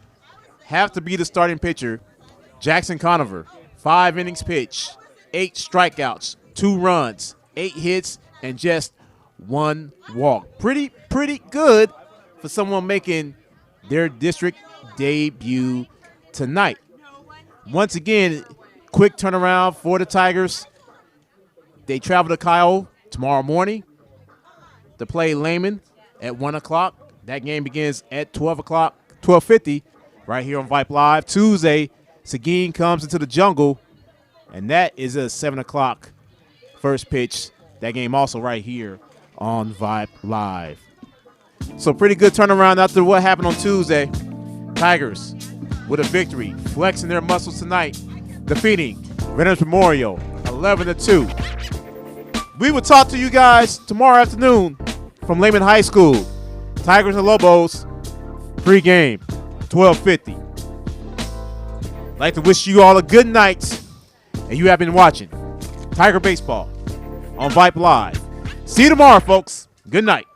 have to be the starting pitcher, Jackson Conover. 5 innings pitched, 8 strikeouts, 2 runs, 8 hits, and just 1 walk. Pretty good for someone making their district debut tonight. Once again, quick turnaround for the Tigers. They travel to Kyle tomorrow morning to play Lehman at 1 o'clock. That game begins at 12 o'clock, 12:50, right here on Vype Live. Tuesday, Seguin comes into the Jungle, and that is a 7 o'clock first pitch. That game also right here on Vype Live. So pretty good turnaround after what happened on Tuesday. Tigers with a victory, flexing their muscles tonight, defeating Veterans Memorial 11-2. We will talk to you guys tomorrow afternoon from Lehman High School. Tigers and Lobos, pregame, 12:50. I'd like to wish you all a good night, and you have been watching Tiger Baseball on Vype Live. See you tomorrow, folks. Good night.